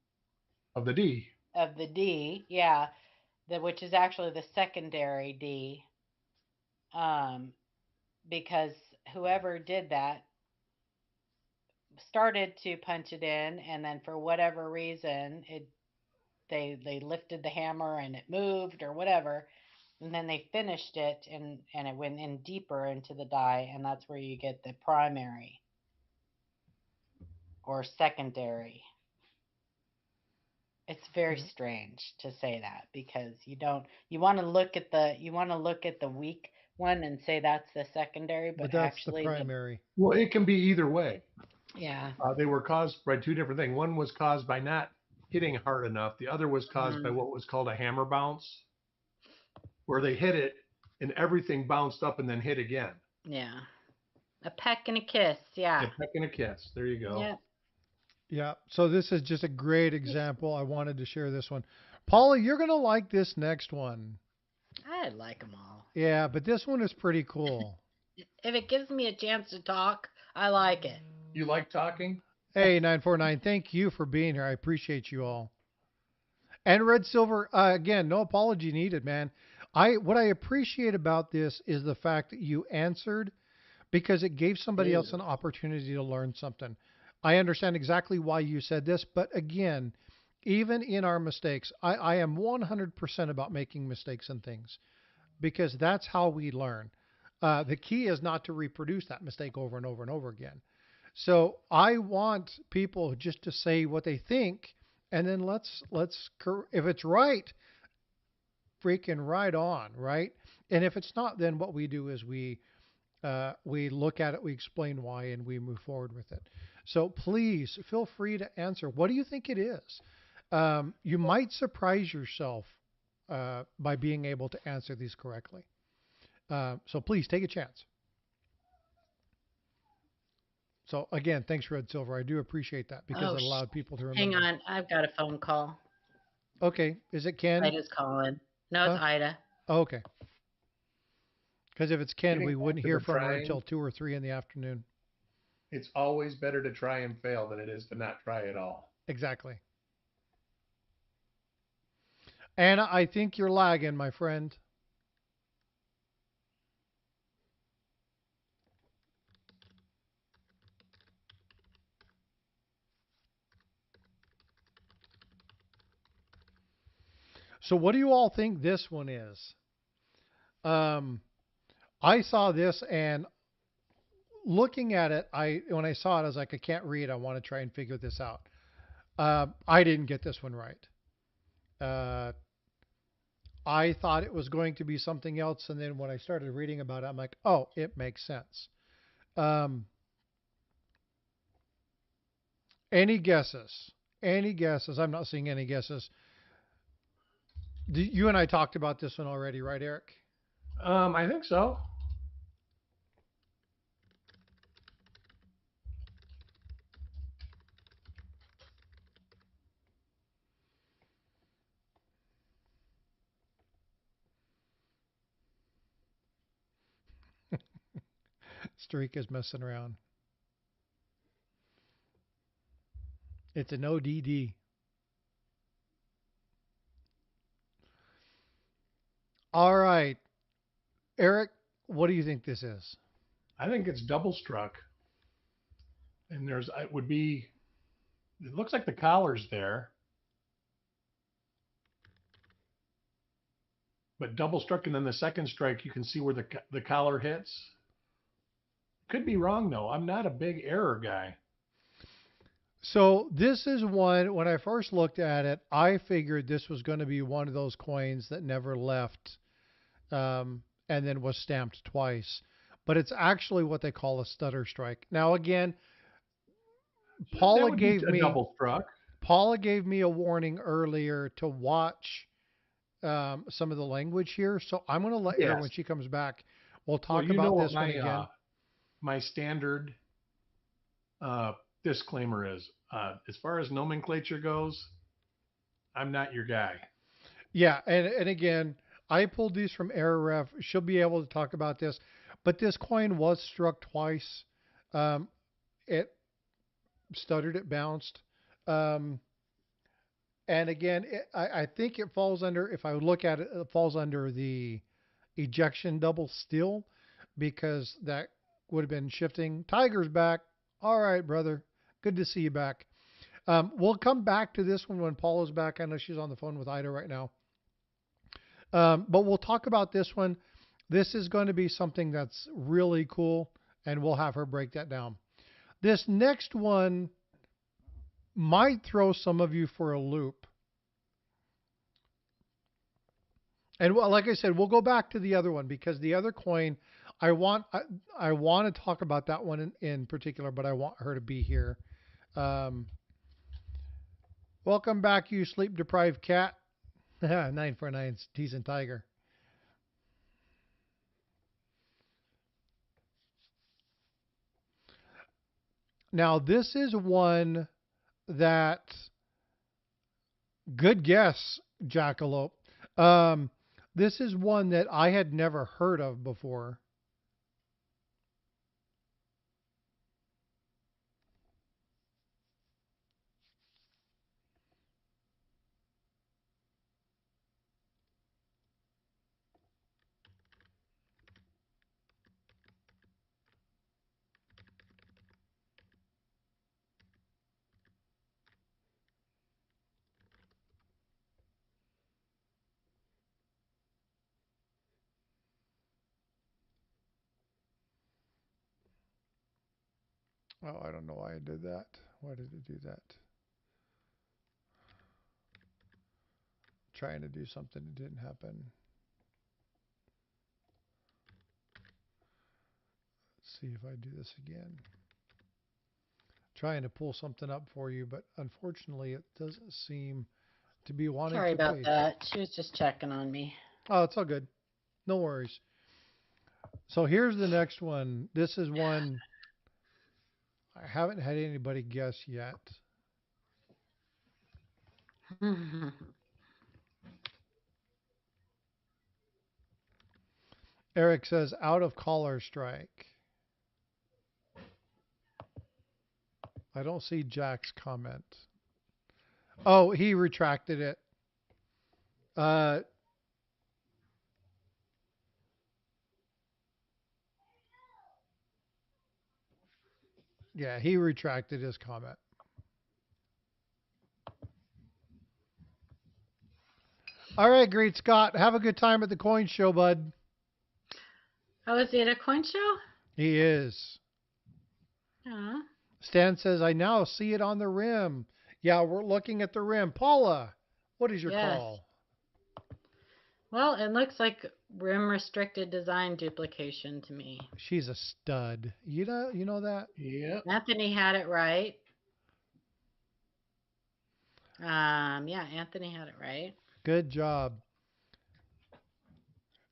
S2: Of the D.
S3: of the D, yeah, which is actually the secondary D. Um, because whoever did that started to punch it in, and then for whatever reason, they lifted the hammer and it moved or whatever, and then they finished it and it went in deeper into the die, and that's where you get the primary. or secondary. It's very strange to say that because you want to look at the weak one and say that's the secondary,
S1: But
S3: but
S1: that's the
S3: actually
S1: primary.
S2: Well, it can be either way.
S3: yeah.
S2: They were caused by two different things. One was caused by not hitting hard enough. The other was caused by what was called a hammer bounce, where they hit it and everything bounced up and then hit again.
S3: Yeah. A peck and a kiss, yeah.
S2: A peck and a kiss. There you go.
S3: Yeah.
S1: Yeah. So this is just a great example. I wanted to share this one. Paula, you're going to like this next one.
S3: I like them all.
S1: Yeah, but this one is pretty cool.
S3: If it gives me a chance to talk, I like it.
S2: You like talking?
S1: Hey, 949, thank you for being here. I appreciate you all. And Red Silver, again, no apology needed, man. What I appreciate about this is the fact that you answered because it gave somebody else an opportunity to learn something. I understand exactly why you said this, but again, even in our mistakes, I am 100% about making mistakes and things because that's how we learn. The key is not to reproduce that mistake over and over and over again. So I want people just to say what they think, and then let's if it's right, freaking right on, right? And if it's not, then what we do is we look at it, we explain why, and we move forward with it. So please feel free to answer. What do you think it is? You might surprise yourself by being able to answer these correctly. So please take a chance. So again, thanks, Red Silver. I do appreciate that because it allowed people to remember.
S3: Hang on, I've got a phone call.
S1: Okay, is it Ken?
S3: Ida's calling. No, it's Ida.
S1: Oh, okay. Because if it's Ken, we wouldn't hear from her
S2: trying.
S1: until 2 or 3 in the afternoon.
S2: It's always better to try and fail than it is to not try at all.
S1: Exactly. Anna, I think you're lagging, my friend. So what do you all think this one is? I saw this and looking at it, when I saw it, I was like, I can't read. I want to try and figure this out. I didn't get this one right. I thought it was going to be something else, and then when I started reading about it, I'm like, oh, it makes sense. Any guesses? Any guesses? I'm not seeing any guesses. You and I talked about this one already, right, Eric?
S2: I think so.
S1: Streak is messing around. It's an ODD. All right. Eric, what do you think this is?
S2: I think it's double struck. And it looks like the collar's there. But double struck, and then the second strike, you can see where the collar hits. Could be wrong, though. I'm not a big error guy.
S1: So this is one, when I first looked at it, I figured this was going to be one of those coins that never left and then was stamped twice. But it's actually what they call a stutter strike. Now, again, Paula gave me
S2: double struck.
S1: Paula gave me a warning earlier to watch some of the language here. So I'm going to let her, when she comes back, we'll talk about this one again.
S2: My standard disclaimer is, as far as nomenclature goes, I'm not your guy.
S1: Yeah, and again, I pulled these from Error Ref. She'll be able to talk about this. But this coin was struck twice. It stuttered, it bounced. And again, I think it falls under, if I look at it, it falls under the ejection double still, because that would have been shifting. Tiger's back. All right, brother. Good to see you back. We'll come back to this one when Paula's back. I know she's on the phone with Ida right now. But we'll talk about this one. This is going to be something that's really cool, and we'll have her break that down. This next one, might throw some of you for a loop. And like I said, we'll go back to the other one because the other coin, I want to talk about that one in particular, but I want her to be here. Um, Welcome back, you sleep deprived cat. 949 teasing tiger. Now this is one that good guess, Jackalope. This is one that I had never heard of before. Oh, I don't know why I did that. Why did it do that? Trying to do something that didn't happen. Let's see if I do this again. Trying to pull something up for you, but unfortunately it doesn't seem to be wanting
S3: Sorry
S1: to
S3: about
S1: play.
S3: that. She was just checking on me.
S1: Oh, it's all good. No worries. So here's the next one. This is one I haven't had anybody guess yet. Eric says out of collar strike. I don't see Jack's comment. Oh, he retracted it. Yeah, he retracted his comment. All right, great Scott. Have a good time at the coin show, bud.
S3: Oh, is he at a coin show?
S1: He is.
S3: Yeah.
S1: Stan says, I now see it on the rim. Yeah, we're looking at the rim. Paula, what is your
S3: Yes.
S1: call?
S3: Well, it looks like rim restricted design duplication to me.
S1: She's a stud. You know that?
S2: Yep.
S3: Anthony had it right. Yeah, Anthony had it right.
S1: Good job.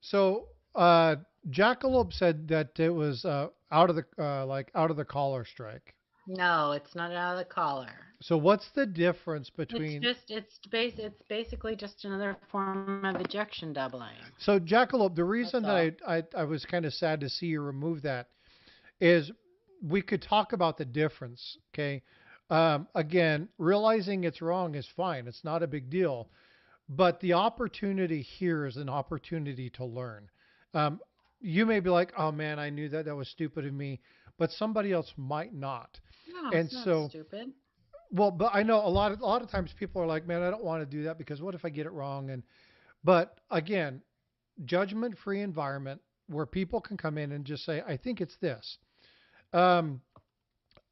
S1: So, Jackalope said that it was out of the collar strike.
S3: No, it's not out of the collar.
S1: So, what's the difference between?
S3: It's basically just another form of ejection doubling.
S1: So, Jackalope, the reason
S3: That's
S1: that I was kind of sad to see you remove that is we could talk about the difference. Okay. Again, realizing it's wrong is fine. It's not a big deal. But the opportunity here is an opportunity to learn. You may be like, "Oh man, I knew that. That was stupid of me," but somebody else might not.
S3: No,
S1: And
S3: it's not
S1: so,
S3: stupid.
S1: well, but I know a lot of times people are like, "Man, I don't want to do that because what if I get it wrong?" But again, judgment-free environment where people can come in and just say, "I think it's this." Um,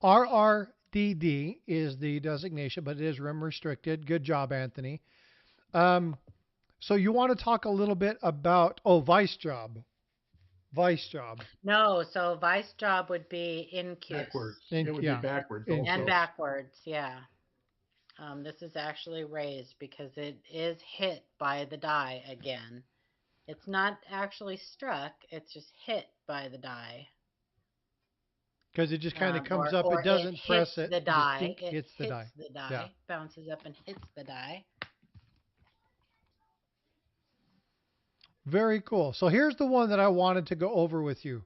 S1: RRDD is the designation, but it is rim restricted. Good job, Anthony. Um, so you want to talk a little bit about vice job. Vice job.
S3: No, so vice job would be in
S2: Backwards.
S1: In-
S2: It would
S1: yeah.
S2: be backwards
S1: In-
S2: also.
S3: and backwards, yeah. This is actually raised because it is hit by the die again. It's not actually struck, it's just hit by the die.
S1: Because it just kind of comes up.
S3: Or
S1: It doesn't press
S3: hits
S1: it.
S3: the
S1: Just
S3: die.
S1: dink,
S3: It
S1: hits the die.
S3: the die,
S1: Yeah.
S3: bounces up and hits the die.
S1: Very cool. So here's the one that I wanted to go over with you.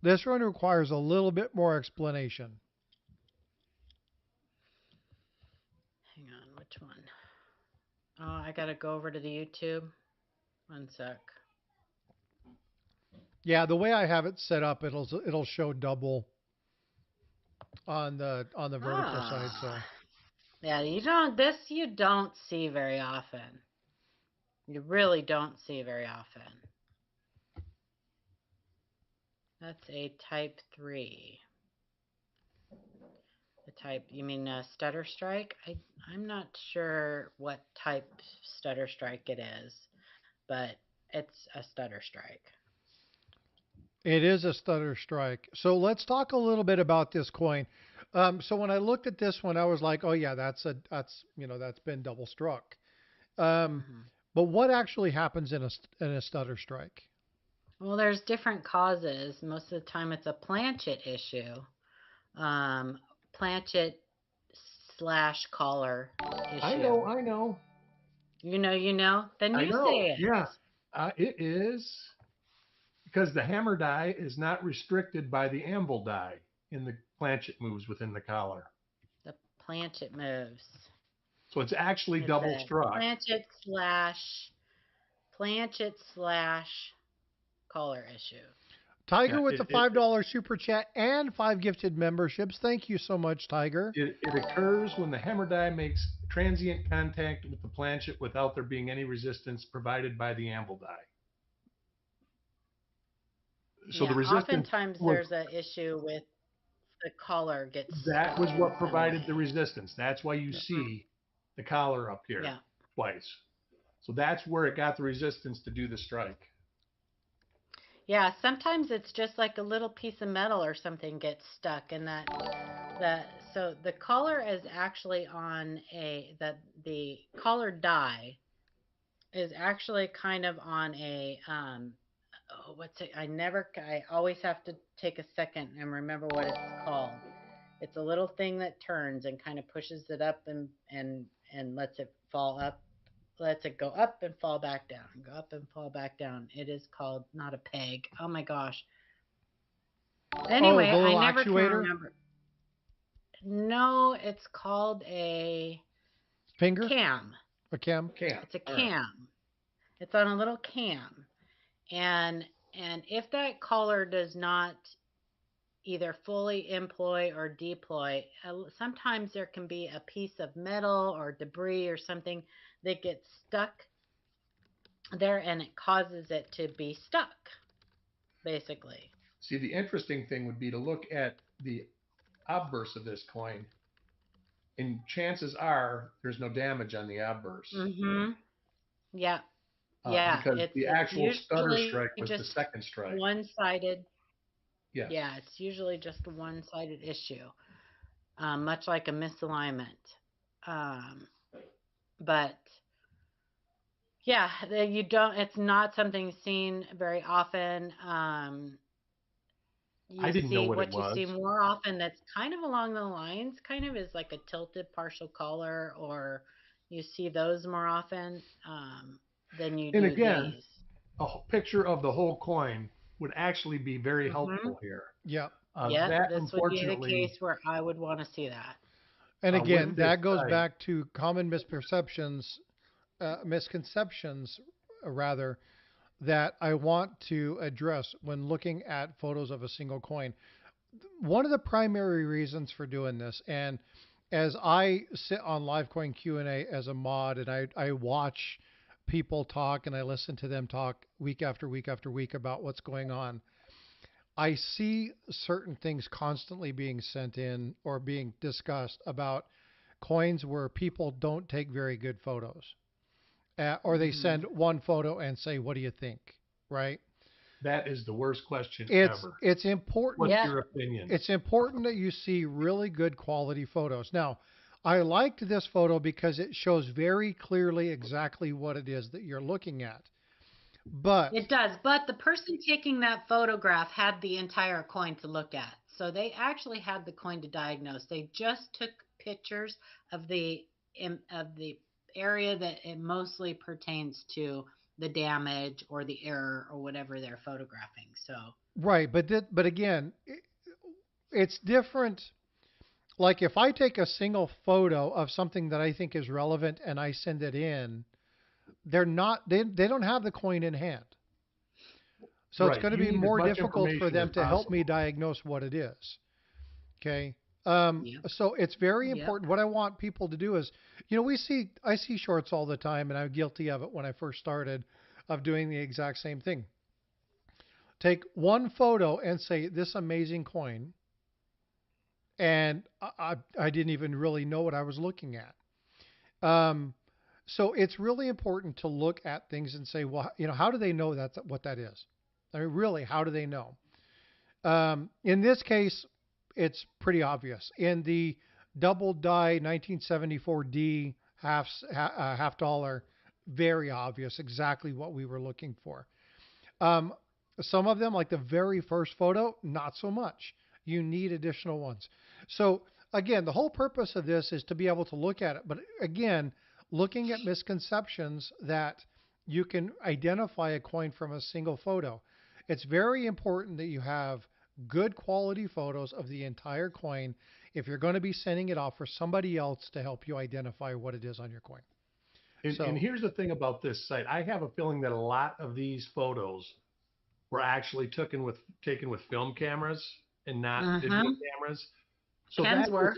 S1: This one requires a little bit more explanation.
S3: Hang on, which one? Oh, I gotta go over to the YouTube. One sec.
S1: Yeah, the way I have it set up, it'll show double on the vertical side. So
S3: Yeah, you don't see very often. You really don't see very often. That's a type 3. The type, you mean stutter strike? I'm not sure what type stutter strike it is, but it's a stutter strike.
S1: It is a stutter strike. So let's talk a little bit about this coin. So when I looked at this one, I was like, oh yeah, that's been double struck. Um,
S3: Hmm.
S1: but what actually happens in a stutter strike?
S3: Well, there's different causes. Most of the time, it's a planchet issue, um, planchet slash collar
S2: I
S3: issue.
S2: know, I know,
S3: You know. Then
S2: I
S3: you
S2: know.
S3: say it.
S2: Yeah, it is because the hammer die is not restricted by the anvil die in the planchet moves within the collar.
S3: The planchet moves.
S2: So it's actually
S3: It's
S2: double
S3: a
S2: struck.
S3: planchet slash collar issue.
S1: Tiger
S2: Yeah,
S1: with the $5 super chat and 5 gifted memberships. Thank you so much, Tiger.
S2: it occurs when the hammer die makes transient contact with the planchet without there being any resistance provided by the anvil die. So the
S3: Yeah,
S2: resistance
S3: oftentimes
S2: was
S3: there's an issue with the collar gets
S2: that
S3: stuck
S2: was
S3: in
S2: what
S3: some
S2: provided the
S3: way.
S2: resistance. That's why you
S3: Mhm.
S2: see the collar up here
S3: Yeah.
S2: twice. So that's where it got the resistance to do the strike.
S3: Yeah, sometimes it's just like a little piece of metal or something gets stuck and that so the collar is actually on the collar die is actually kind of on a oh, what's it? I always have to take a second and remember what it's called. It's a little thing that turns and kind of pushes it up and lets it fall up, lets it go up and fall back down, go up and fall back down. It is called not a peg. Oh my gosh.
S1: Oh,
S3: Anyway,
S1: the
S3: I
S1: little
S3: never can
S1: actuator
S3: remember. No, it's called a
S1: finger,
S3: cam.
S1: a cam.
S2: Can't.
S3: It's a
S2: All right.
S3: cam. It's on a little cam. And if that collar does not either fully employ or deploy, sometimes there can be a piece of metal or debris or something that gets stuck there and it causes it to be stuck, basically.
S2: See, the interesting thing would be to look at the obverse of this coin, and chances are there's no damage on the obverse
S3: Mm-hmm. Yeah. Yeah.
S2: because
S3: It's
S2: the
S3: it's
S2: actual stutter
S3: usually
S2: strike was the
S3: just
S2: second strike.
S3: one-sided.
S2: Yes.
S3: Yeah, it's usually just a one-sided issue, much like a misalignment. Um, but yeah, you don't. It's not something seen very often.
S2: I
S3: You
S2: didn't know
S3: see
S2: what it
S3: what you see
S2: was.
S3: more often that's kind of along the lines, kind of is like a tilted partial collar, or you see those more often than you
S2: And
S3: do
S2: again,
S3: these.
S2: a picture of the whole coin would actually be very
S3: Hmm.
S2: helpful here.
S1: Yeah.
S3: Yep,
S2: That
S3: this would be the
S2: unfortunately,
S3: case where I would want to see that.
S1: And
S2: with
S1: again,
S2: this
S1: that goes
S2: type,
S1: back to common misconceptions, rather, that I want to address when looking at photos of a single coin. One of the primary reasons for doing this, and as I sit on LiveCoin Q&A as a mod, and I watch people talk and I listen to them talk week after week after week about what's going on, I see certain things constantly being sent in or being discussed about coins where people don't take very good photos, or they
S3: Hmm.
S1: send one photo and say, "What do you think?" Right?
S2: that is the worst question
S1: It's
S2: ever.
S1: it's important.
S2: What's
S3: Yeah,
S2: your opinion?
S1: It's important that you see really good quality photos. Now, I liked this photo because it shows very clearly exactly what it is that you're looking at. But
S3: it does. But the person taking that photograph had the entire coin to look at. So they actually had the coin to diagnose. They just took pictures of the area that it mostly pertains to the damage or the error or whatever they're photographing. So,
S1: right, but again, it's different. Like if I take a single photo of something that I think is relevant and I send it in, they don't have the coin in hand. So it's
S2: Right.
S1: going to
S2: You
S1: be
S2: need as
S1: more
S2: much
S1: difficult for
S2: information as
S1: them to help me
S2: possible.
S1: diagnose what it is. Okay.
S3: yep,
S1: So it's very
S3: yep.
S1: important. What I want people to do is, I see shorts all the time, and I'm guilty of it when I first started, of doing the exact same thing. take one photo and say this amazing coin, and I didn't even really know what I was looking at. Um, so it's really important to look at things and say, well, how do they know that's what that is? I mean, really, how do they know? In this case, it's pretty obvious. In the double die 1974D half dollar, very obvious, exactly what we were looking for. Um, some of them, like the very first photo, not so much. You need additional ones. So again, the whole purpose of this is to be able to look at it. But again, looking at misconceptions that you can identify a coin from a single photo. It's very important that you have good quality photos of the entire coin if you're going to be sending it off for somebody else to help you identify what it is on your coin.
S2: And here's the thing about this site. I have a feeling that a lot of these photos were actually taken with film cameras and not digital cameras. So
S3: Ken's were.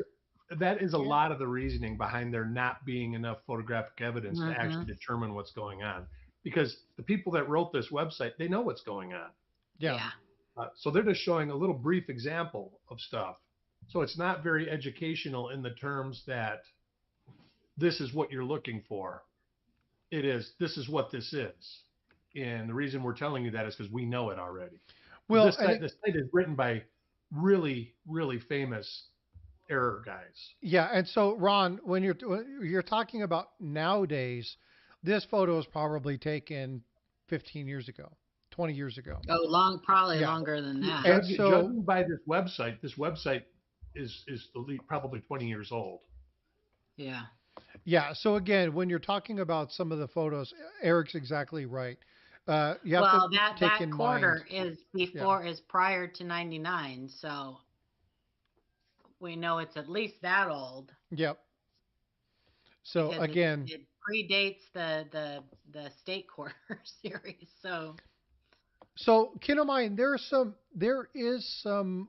S2: that is a lot of the reasoning behind there not being enough photographic evidence to actually determine what's going on. Because the people that wrote this website, they know what's going on.
S1: Yeah.
S2: So they're just showing a little brief example of stuff. So it's not very educational in the terms that this is what you're looking for. This is what this is. And the reason we're telling you that is because we know it already. Well, the site is written by really, really famous error guys.
S1: Yeah, and so Ron, when you're talking about nowadays, this photo is probably taken 15 years ago, 20 years ago.
S3: Oh, probably longer than that.
S2: And so, judging by this website is probably 20 years old.
S3: Yeah.
S1: Yeah. So again, when you're talking about some of the photos, Eric's exactly right. You have
S3: that quarter is prior to 99, so we know it's at least that old.
S1: Yep. So again,
S3: it predates the state quarter series.
S1: So keep in mind there is some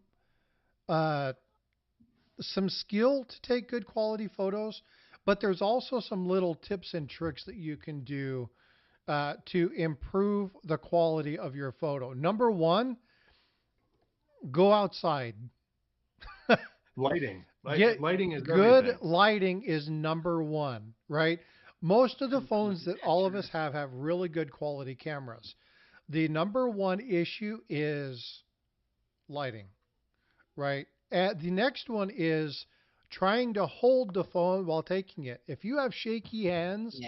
S1: skill to take good quality photos, but there's also some little tips and tricks that you can do to improve the quality of your photo. Number one, go outside.
S2: Lighting is
S1: good.
S2: Everything.
S1: Lighting is number one, right? Most of the phones that all of us have really good quality cameras. The number one issue is lighting, right? And the next one is trying to hold the phone while taking it. If you have shaky hands,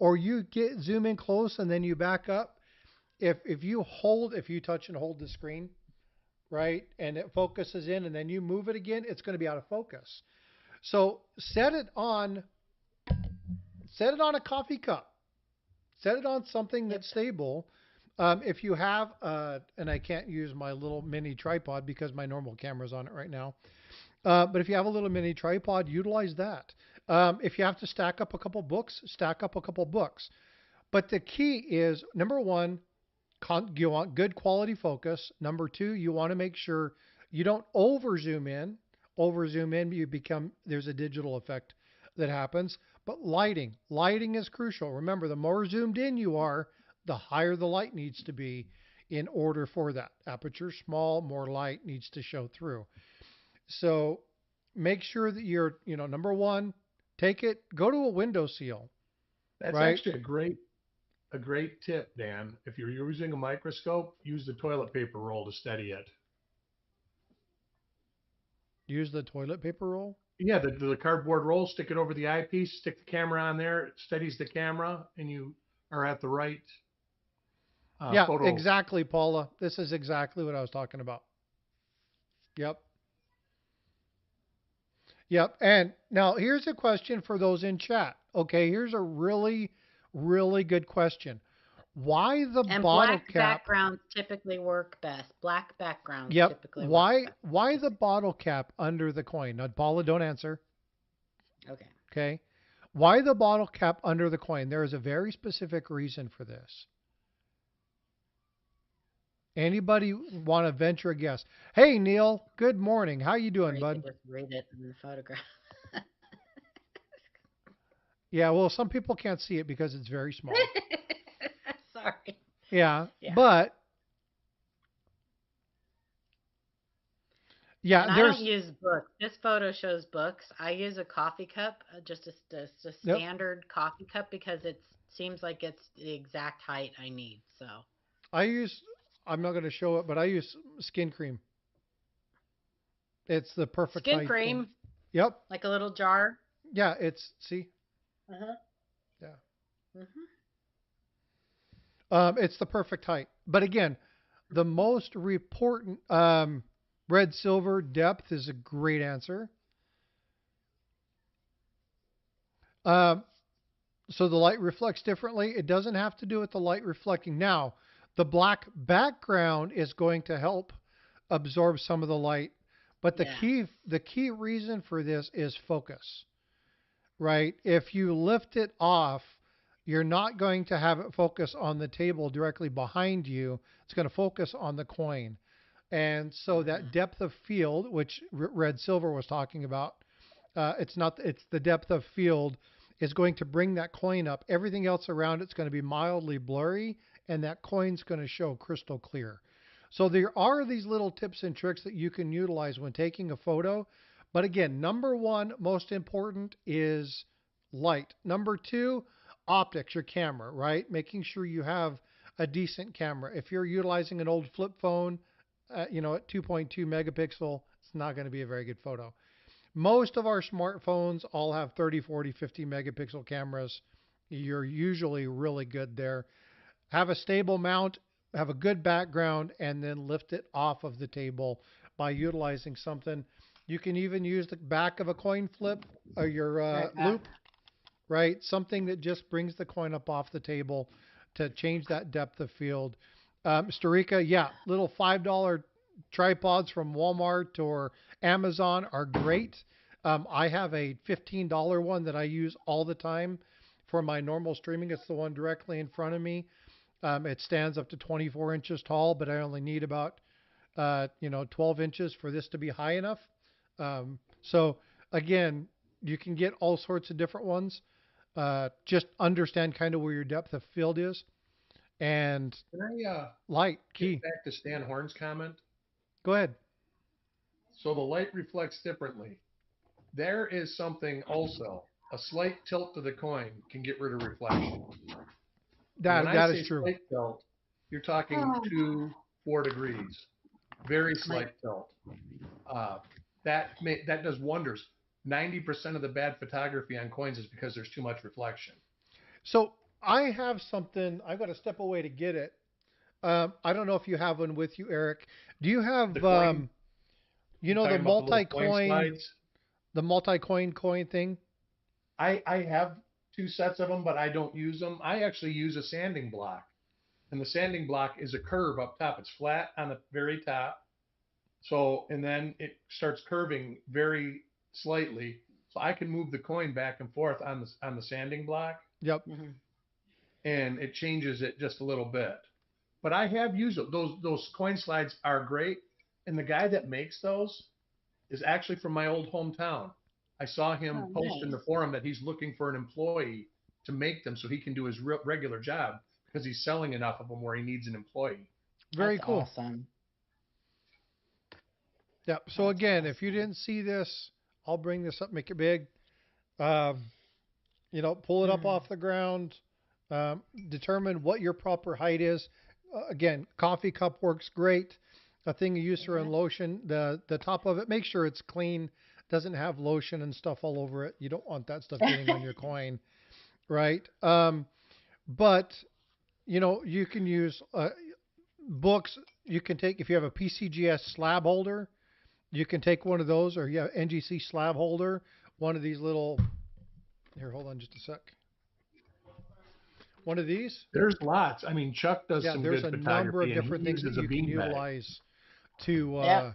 S1: or you zoom in close and then you back up, if you touch and hold the screen, right, and it focuses in and then you move it again, it's going to be out of focus. So set it on a coffee cup. Set it on something that's stable. If you have, and I can't use my little mini tripod because my normal camera's on it right now, but if you have a little mini tripod, utilize that. If you have to stack up a couple books, stack up a couple books. But the key is, number one, you want good quality focus. Number two, you want to make sure you don't over zoom in. Over zoom in, there's a digital effect that happens. But lighting is crucial. Remember, the more zoomed in you are, the higher the light needs to be in order for that. Aperture small, more light needs to show through. So make sure that you're, number one, go to a window seal.
S2: That's actually a great tip, Dan. If you're using a microscope, use the toilet paper roll to steady it.
S1: Use the toilet paper roll?
S2: Yeah, the cardboard roll, stick it over the eyepiece, stick the camera on there, it steadies the camera, and you are at the right photo.
S1: Exactly, Paula. This is exactly what I was talking about. Yep. And now here's a question for those in chat. Okay, here's a really, really good question. Why the bottle
S3: black
S1: cap?
S3: Backgrounds typically work best. Black backgrounds typically work best.
S1: Why the bottle cap under the coin? Now, Paula, don't answer. Okay. Why the bottle cap under the coin? There is a very specific reason for this. Anybody want to venture a guess? Hey, Neil. Good morning. How you doing, bud?
S3: Just read it in the photograph.
S1: Yeah, well, some people can't see it because it's very small.
S3: Sorry.
S1: Yeah, but Yeah,
S3: And I don't
S1: there's
S3: use books. This photo shows books. I use a coffee cup, just a
S1: yep.
S3: standard coffee cup because it seems like it's the exact height I need. So
S1: I use I'm not going to show it, but I use skin cream. It's the perfect
S3: skin
S1: height for me.
S3: cream,
S1: Yep.
S3: like a little jar.
S1: Yeah, it's see.
S3: Uh-huh.
S1: Yeah.
S3: Hmm.
S1: It's the perfect height. But again, the most important red silver depth is a great answer. Um, so the light reflects differently. It doesn't have to do with the light reflecting. Now, the black background is going to help absorb some of the light, but
S3: Yeah.
S1: the key reason for this is focus, right? If you lift it off, you're not going to have it focus on the table directly behind you. It's going to focus on the coin. And so that
S3: Hmm.
S1: depth of field, which Red Silver was talking about, it's not, it's the depth of field is going to bring that coin up. Everything else around it's going to be mildly blurry, and that coin's going to show crystal clear. So there are these little tips and tricks that you can utilize when taking a photo. But again, number one, most important is light. Number two, optics, your camera, right? Making sure you have a decent camera. If you're utilizing an old flip phone, at 2.2 megapixel, it's not going to be a very good photo. Most of our smartphones all have 30, 40, 50 megapixel cameras. You're usually really good there. Have a stable mount, have a good background, and then lift it off of the table by utilizing something. You can even use the back of a coin flip or your
S3: Right back.
S1: loop, right? Something that just brings the coin up off the table to change that depth of field. Starika, yeah, little $5 tripods from Walmart or Amazon are great. I have a $15 one that I use all the time for my normal streaming. It's the one directly in front of me. It stands up to 24 inches tall, but I only need about 12 inches for this to be high enough. So again, you can get all sorts of different ones. Just understand kind of where your depth of field is and
S2: Can I
S1: light
S2: get
S1: key.
S2: back to Stan Horn's comment?
S1: Go ahead.
S2: So the light reflects differently. There is something also. A slight tilt to the coin can get rid of reflection. And when I
S1: That is
S2: say
S1: true.
S2: slight tilt, you're talking 2, 4 degrees. Very
S3: My
S2: slight tilt. Uh, that does wonders. 90% of the bad photography on coins is because there's too much reflection.
S1: So I have something. I've got to step away to get it. I don't know if you have one with you, Eric. Do you
S2: The
S1: have
S2: coin, you're
S1: the
S2: talking about the little coin
S1: multi-coin,
S2: slides.
S1: coin thing?
S2: I have 2 sets of them, but I don't use them. I actually use a sanding block. And the sanding block is a curve up top. It's flat on the very top. So, and then it starts curving very slightly. So I can move the coin back and forth on the sanding block,
S1: Yep.
S3: hmm
S2: and it changes it just a little bit. But I have used it. Those coin slides are great. And the guy that makes those is actually from my old hometown. I saw him
S3: Oh,
S2: post in the
S3: nice.
S2: forum that he's looking for an employee to make them so he can do his regular job because he's selling enough of them where he needs an employee.
S1: Very
S3: That's
S1: cool.
S3: awesome.
S1: Yep. So
S3: That's
S1: again, if you
S3: awesome.
S1: didn't see this, I'll bring this up, make it big. Um, pull it up
S3: Mm.
S1: off the ground. Determine what your proper height is. Again, coffee cup works great. A thing of Eucerin
S3: Yeah.
S1: lotion, the top of it, make sure it's clean, doesn't have lotion and stuff all over it. You don't want that stuff getting on your coin, right? But you can use books. You can take if you have a PCGS slab holder, you can take one of those, or you have NGC slab holder, one of these little. Here, hold on just a sec. One of these.
S2: There's lots. I mean, Chuck does
S1: Yeah,
S2: some
S1: there's
S2: good
S1: a number of
S2: photography and he
S1: different things that
S2: uses a
S1: you can
S2: beanbag.
S1: utilize to
S3: Yep.
S1: uh,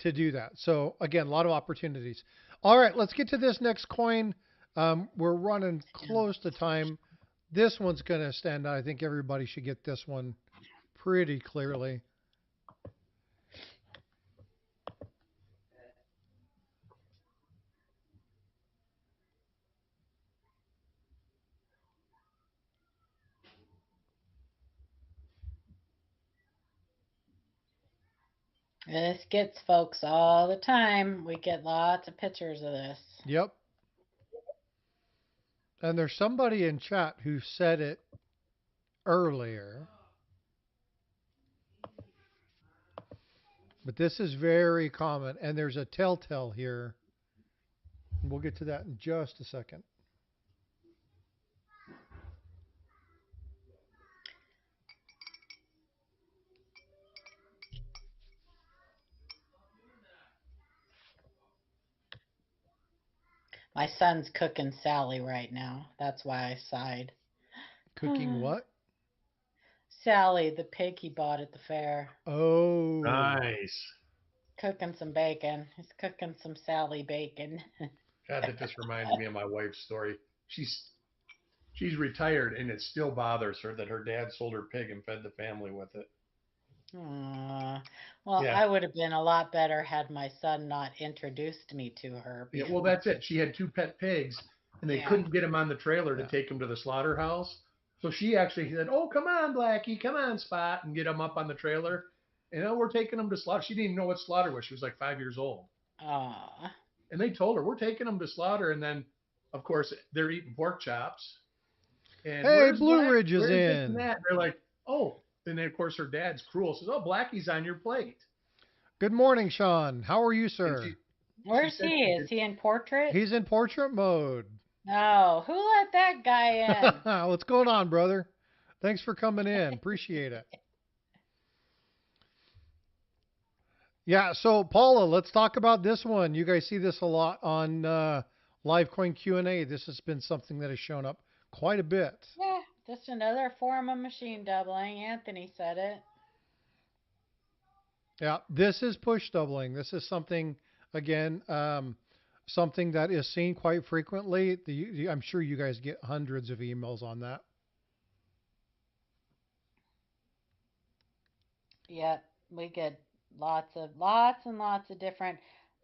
S1: to do that. So again, a lot of opportunities. All right, let's get to this next coin. We're running close to time. This one's going to stand out. I think everybody should get this one pretty clearly.
S3: This gets folks all the time. We get lots of pictures of this.
S1: Yep. And there's somebody in chat who said it earlier, but this is very common. And there's a telltale here. We'll get to that in just a second.
S3: My son's cooking Sally right now. That's why I sighed.
S1: Cooking what?
S3: Sally, the pig he bought at the fair.
S1: Oh.
S2: Nice.
S3: Cooking some bacon. He's cooking some Sally bacon.
S2: God, that just reminds me of my wife's story. She's retired, and it still bothers her that her dad sold her pig and fed the family with it.
S3: Aww. Well,
S2: Yeah.
S3: I would have been a lot better had my son not introduced me to her.
S2: Yeah, well, that's it. She had 2 pet pigs, and they couldn't get them on the trailer to take them to the slaughterhouse. So she actually said, "Oh, come on, Blackie, come on, Spot," and get them up on the trailer. And we're taking them to slaughter. She didn't even know what slaughter was. She was like 5 years old.
S3: Aw.
S2: And they told her, "We're taking them to slaughter." And then, of course, they're eating pork chops. And
S1: hey, Blue Ridge is in.
S2: They're like, "Oh." And then, of course, her dad's cruel. Says, "Oh, Blackie's on your plate."
S1: Good morning, Sean. How are you, sir?
S3: Where's he? Is he in portrait?
S1: He's in portrait mode.
S3: Oh, who let that guy in?
S1: What's going on, brother? Thanks for coming in. Appreciate it. Yeah, so Paula, let's talk about this one. You guys see this a lot on Live Coin Q&A. This has been something that has shown up quite a bit.
S3: Yeah, just another form of machine doubling. Anthony said it.
S1: Yeah, this is push doubling. This is something, again, something that is seen quite frequently. I'm sure you guys get hundreds of emails on that.
S3: Yep, we get lots and lots of different.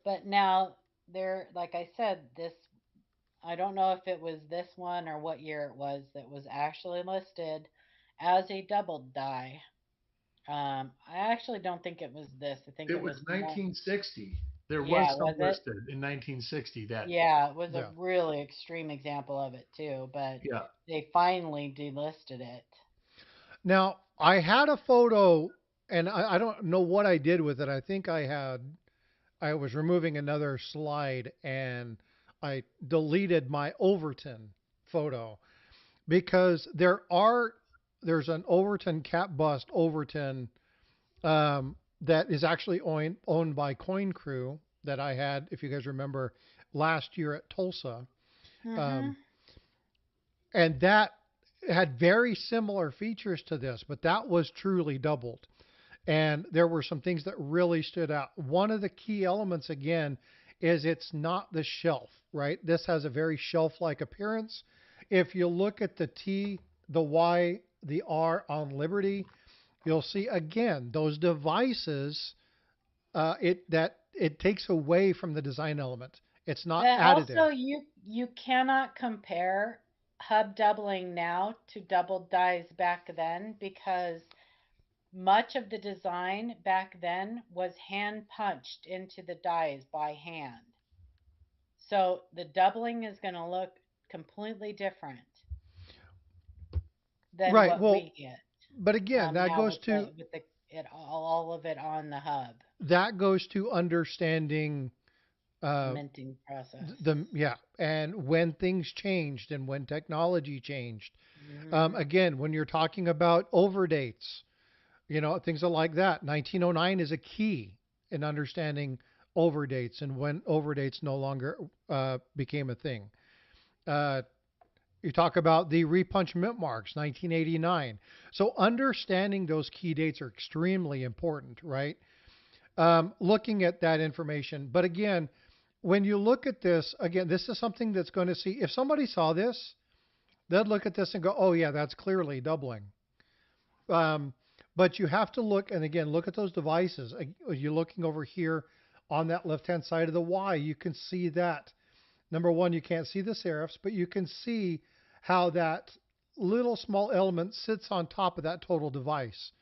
S3: But now there, like I said, this, I don't know if it was this one or what year it was that was actually listed as a doubled die. I actually don't think it was this. I think
S2: It
S3: it
S2: was
S3: more.
S2: 1960. There was
S3: Yeah,
S2: some
S3: was it?
S2: listed in 1960 that.
S3: Yeah, it was
S1: Yeah.
S3: a really extreme example of it too, but
S2: Yeah.
S3: they finally delisted it.
S1: Now, I had a photo, and I don't know what I did with it. I think I was removing another slide, and I deleted my Overton photo because there's an Overton cap bust Overton that is actually owned by Coin Crew that I had, if you guys remember, last year at Tulsa. And that had very similar features to this, but that was truly doubled. And there were some things that really stood out. One of the key elements, again, is it's not the shelf, right? This has a very shelf-like appearance. If you look at the T, the Y, the R on Liberty, you'll see, again, those devices, it takes away from the design element. It's not additive.
S3: Also, you cannot compare hub doubling now to double dies back then because much of the design back then was hand punched into the dies by hand. So the doubling is going to look completely different than
S1: Right.
S3: what we get.
S1: But again, that goes to
S3: all of it on the hub.
S1: That goes to understanding
S3: minting process.
S1: And when things changed and when technology changed. Again, when you're talking about overdates, things like that. 1909 is a key in understanding overdates and when overdates no longer became a thing. You talk about the repunch mint marks, 1989. So understanding those key dates are extremely important, right? Looking at that information. But again, when you look at this, again, this is something that's going to see, if somebody saw this, they'd look at this and go, oh yeah, that's clearly doubling. But you have to look, and again, look at those devices. You're looking over here on that left-hand side of the Y, you can see that. Number one, you can't see the serifs, but you can see how that little small element sits on top of that total device.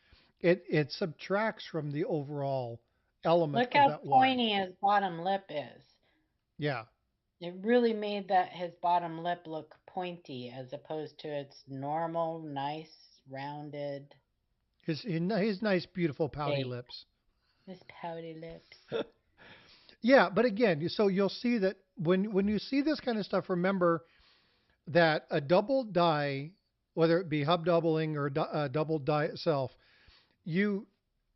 S1: It subtracts from the overall element
S3: Look
S1: of
S3: how
S1: that Y.
S3: pointy his bottom lip is.
S1: Yeah.
S3: It really made his bottom lip look pointy as opposed to its normal, nice, rounded
S1: His nice, beautiful, pouty
S3: shape.
S1: lips.
S3: His pouty lips.
S1: Yeah, but again, so you'll see that when you see this kind of stuff, remember that a double die, whether it be hub doubling or double die itself, you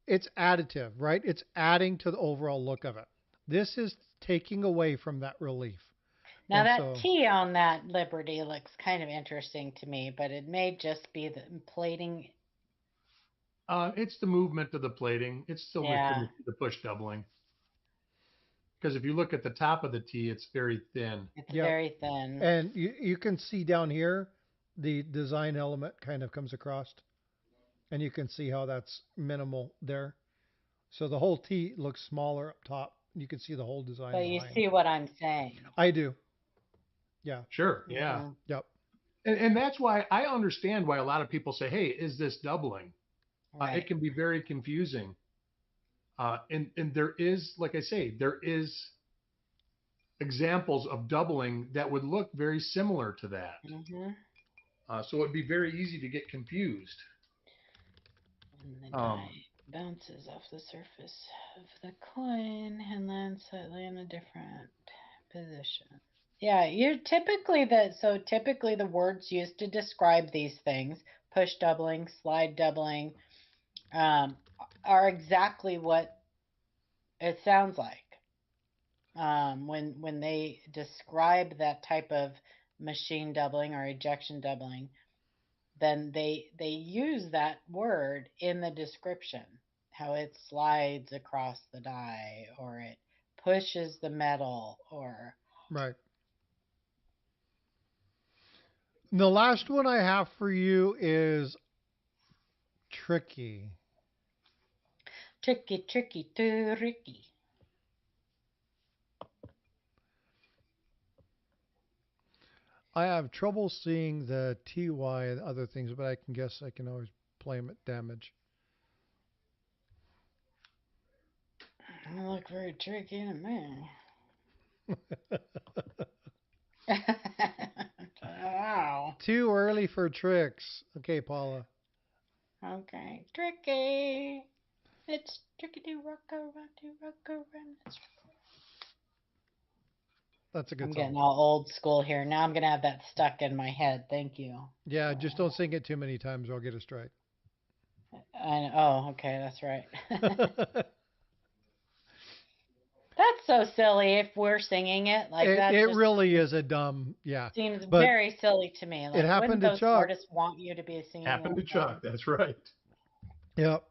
S1: it's additive, right? It's adding to the overall look of it. This is taking away from that relief.
S3: Now
S1: And
S3: that
S1: so,
S3: T on that Liberty looks kind of interesting to me, but it may just be the plating.
S2: It's the movement of the plating. It's still
S3: Yeah,
S2: the push doubling. Because if you look at the top of the T, it's very thin.
S3: it's
S1: yeah,
S3: very thin.
S1: and you can see down here the design element kind of comes across, and you can see how that's minimal there. So the whole T looks smaller up top. You can see the whole design
S3: But you
S1: behind.
S3: see what I'm saying.
S1: I do. Yeah.
S2: Sure, yeah.
S3: Hmm.
S1: Yep.
S2: And that's why I understand why a lot of people say, hey, is this doubling? It
S3: Right.
S2: can be very confusing. And there is, like I say, there is examples of doubling that would look very similar to that.
S3: Hmm.
S2: So it'd be very easy to get confused.
S3: And the
S2: Um,
S3: die bounces off the surface of the coin and lands slightly in a different position. Yeah, typically the words used to describe these things, push doubling, slide doubling, um, are exactly what it sounds like. When they describe that type of machine doubling or ejection doubling, then they use that word in the description, how it slides across the die or it pushes the metal or
S1: Right. And the last one I have for you is tricky.
S3: tricky, tricky, tricky.
S1: I have trouble seeing the TY and other things, but I can guess I can always play them at damage.
S3: It look very tricky to me. Wow.
S1: Too early for tricks. Okay, Paula.
S3: Okay, tricky. It's tricky to rock around, to rock around.
S1: That's a good
S3: I'm
S1: song.
S3: getting all old school here. Now I'm gonna have that stuck in my head. Thank you.
S1: Yeah, just don't sing it too many times or I'll get a strike.
S3: Oh, okay, that's right. That's so silly if we're singing it. Like that
S1: it
S3: just
S1: really is a dumb, yeah.
S3: seems
S1: But
S3: very silly to me.
S1: it
S3: Like, wouldn't
S1: happened to
S3: those
S1: Chuck.
S3: artists want you to be singing
S2: happened
S3: those
S2: to Chuck.
S3: songs?
S2: That's right.
S1: Yep.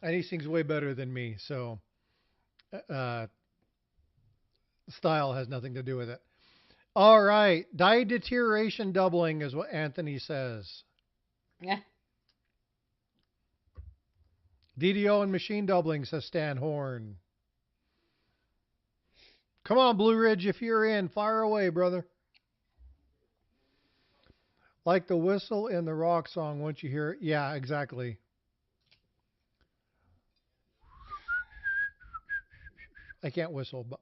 S1: And he sings way better than me, so uh, style has nothing to do with it. All right. Die deterioration doubling is what Anthony says.
S3: Yeah.
S1: DDO and machine doubling, says Stan Horn. Come on, Blue Ridge, if you're in, fire away, brother. Like the whistle in the rock song once you hear it. Yeah, exactly. I can't whistle, but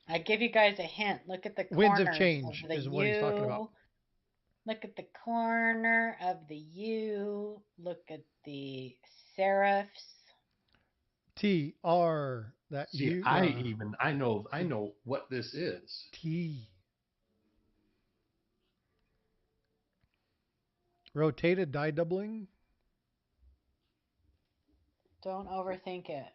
S3: I give you guys a hint. Look at the
S1: winds of
S3: corners of
S1: change
S3: the
S1: is what he's talking about.
S3: U. Look at the corner of the U. Look at the serifs.
S1: TR, that
S2: See,
S1: U,
S2: I know what this is.
S1: T. Rotated die doubling.
S3: Don't overthink it.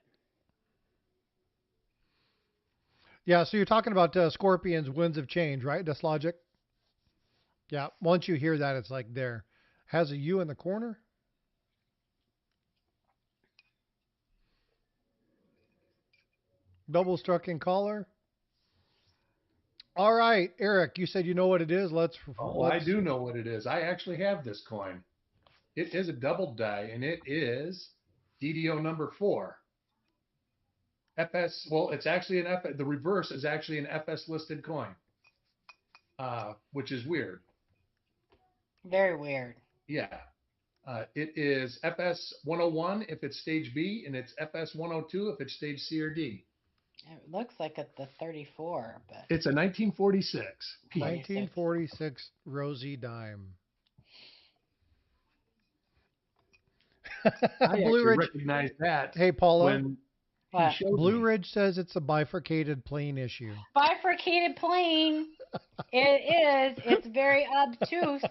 S1: Yeah, so you're talking about Scorpion's winds of change, right? That's logic. Yeah, once you hear that, it's like there. Has a U in the corner. Double struck in collar. All right, Eric, you said you know what it is.
S2: Oh, I do know what it is. I actually have this coin. It is a double die, and it is DDO number 4. FS. Well, it's actually an FS. The reverse is actually an FS listed coin, which is weird.
S3: Very weird.
S2: Yeah. It is FS 101 if it's stage B, and it's FS 102 if it's stage C or D.
S3: It looks like it's the 34, but
S2: It's a 1946 P.
S1: 1946 Rosie dime.
S2: I
S1: Blue
S2: actually
S1: Ridge.
S2: recognized that
S1: Hey, Paula.
S2: when he
S3: what?
S2: showed
S1: Blue
S2: me.
S1: Ridge says it's a bifurcated plane issue.
S3: Bifurcated plane. It is. It's very obtuse.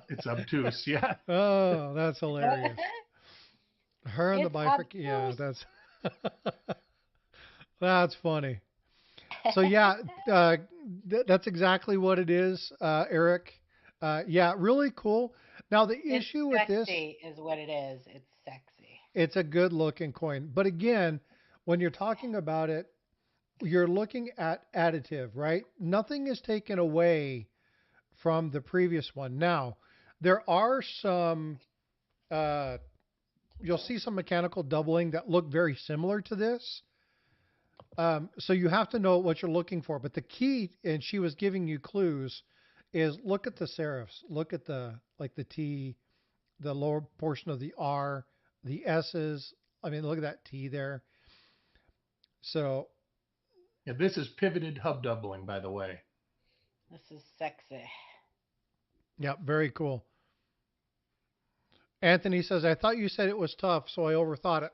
S2: It's obtuse, yeah.
S1: Oh, that's hilarious. Her and the
S3: It's
S1: bifurcated. Yeah,
S3: obtuse.
S1: that's funny. So yeah, that's exactly what it is, Eric. Yeah, really cool. Now the
S3: It's
S1: issue with this,
S3: sexy is what it is. It's sexy.
S1: it's a good looking coin. But again, when you're talking about it, you're looking at additive, right? Nothing is taken away from the previous one. Now, there are some, you'll see some mechanical doubling that look very similar to this. So you have to know what you're looking for. But the key, and she was giving you clues, is look at the serifs. Look at the T, the lower portion of the R, the S's. I mean, look at that T there. So
S2: Yeah, this is pivoted hub doubling, by the way.
S3: This is sexy.
S1: yeah, very cool. Anthony says, I thought you said it was tough, so I overthought it.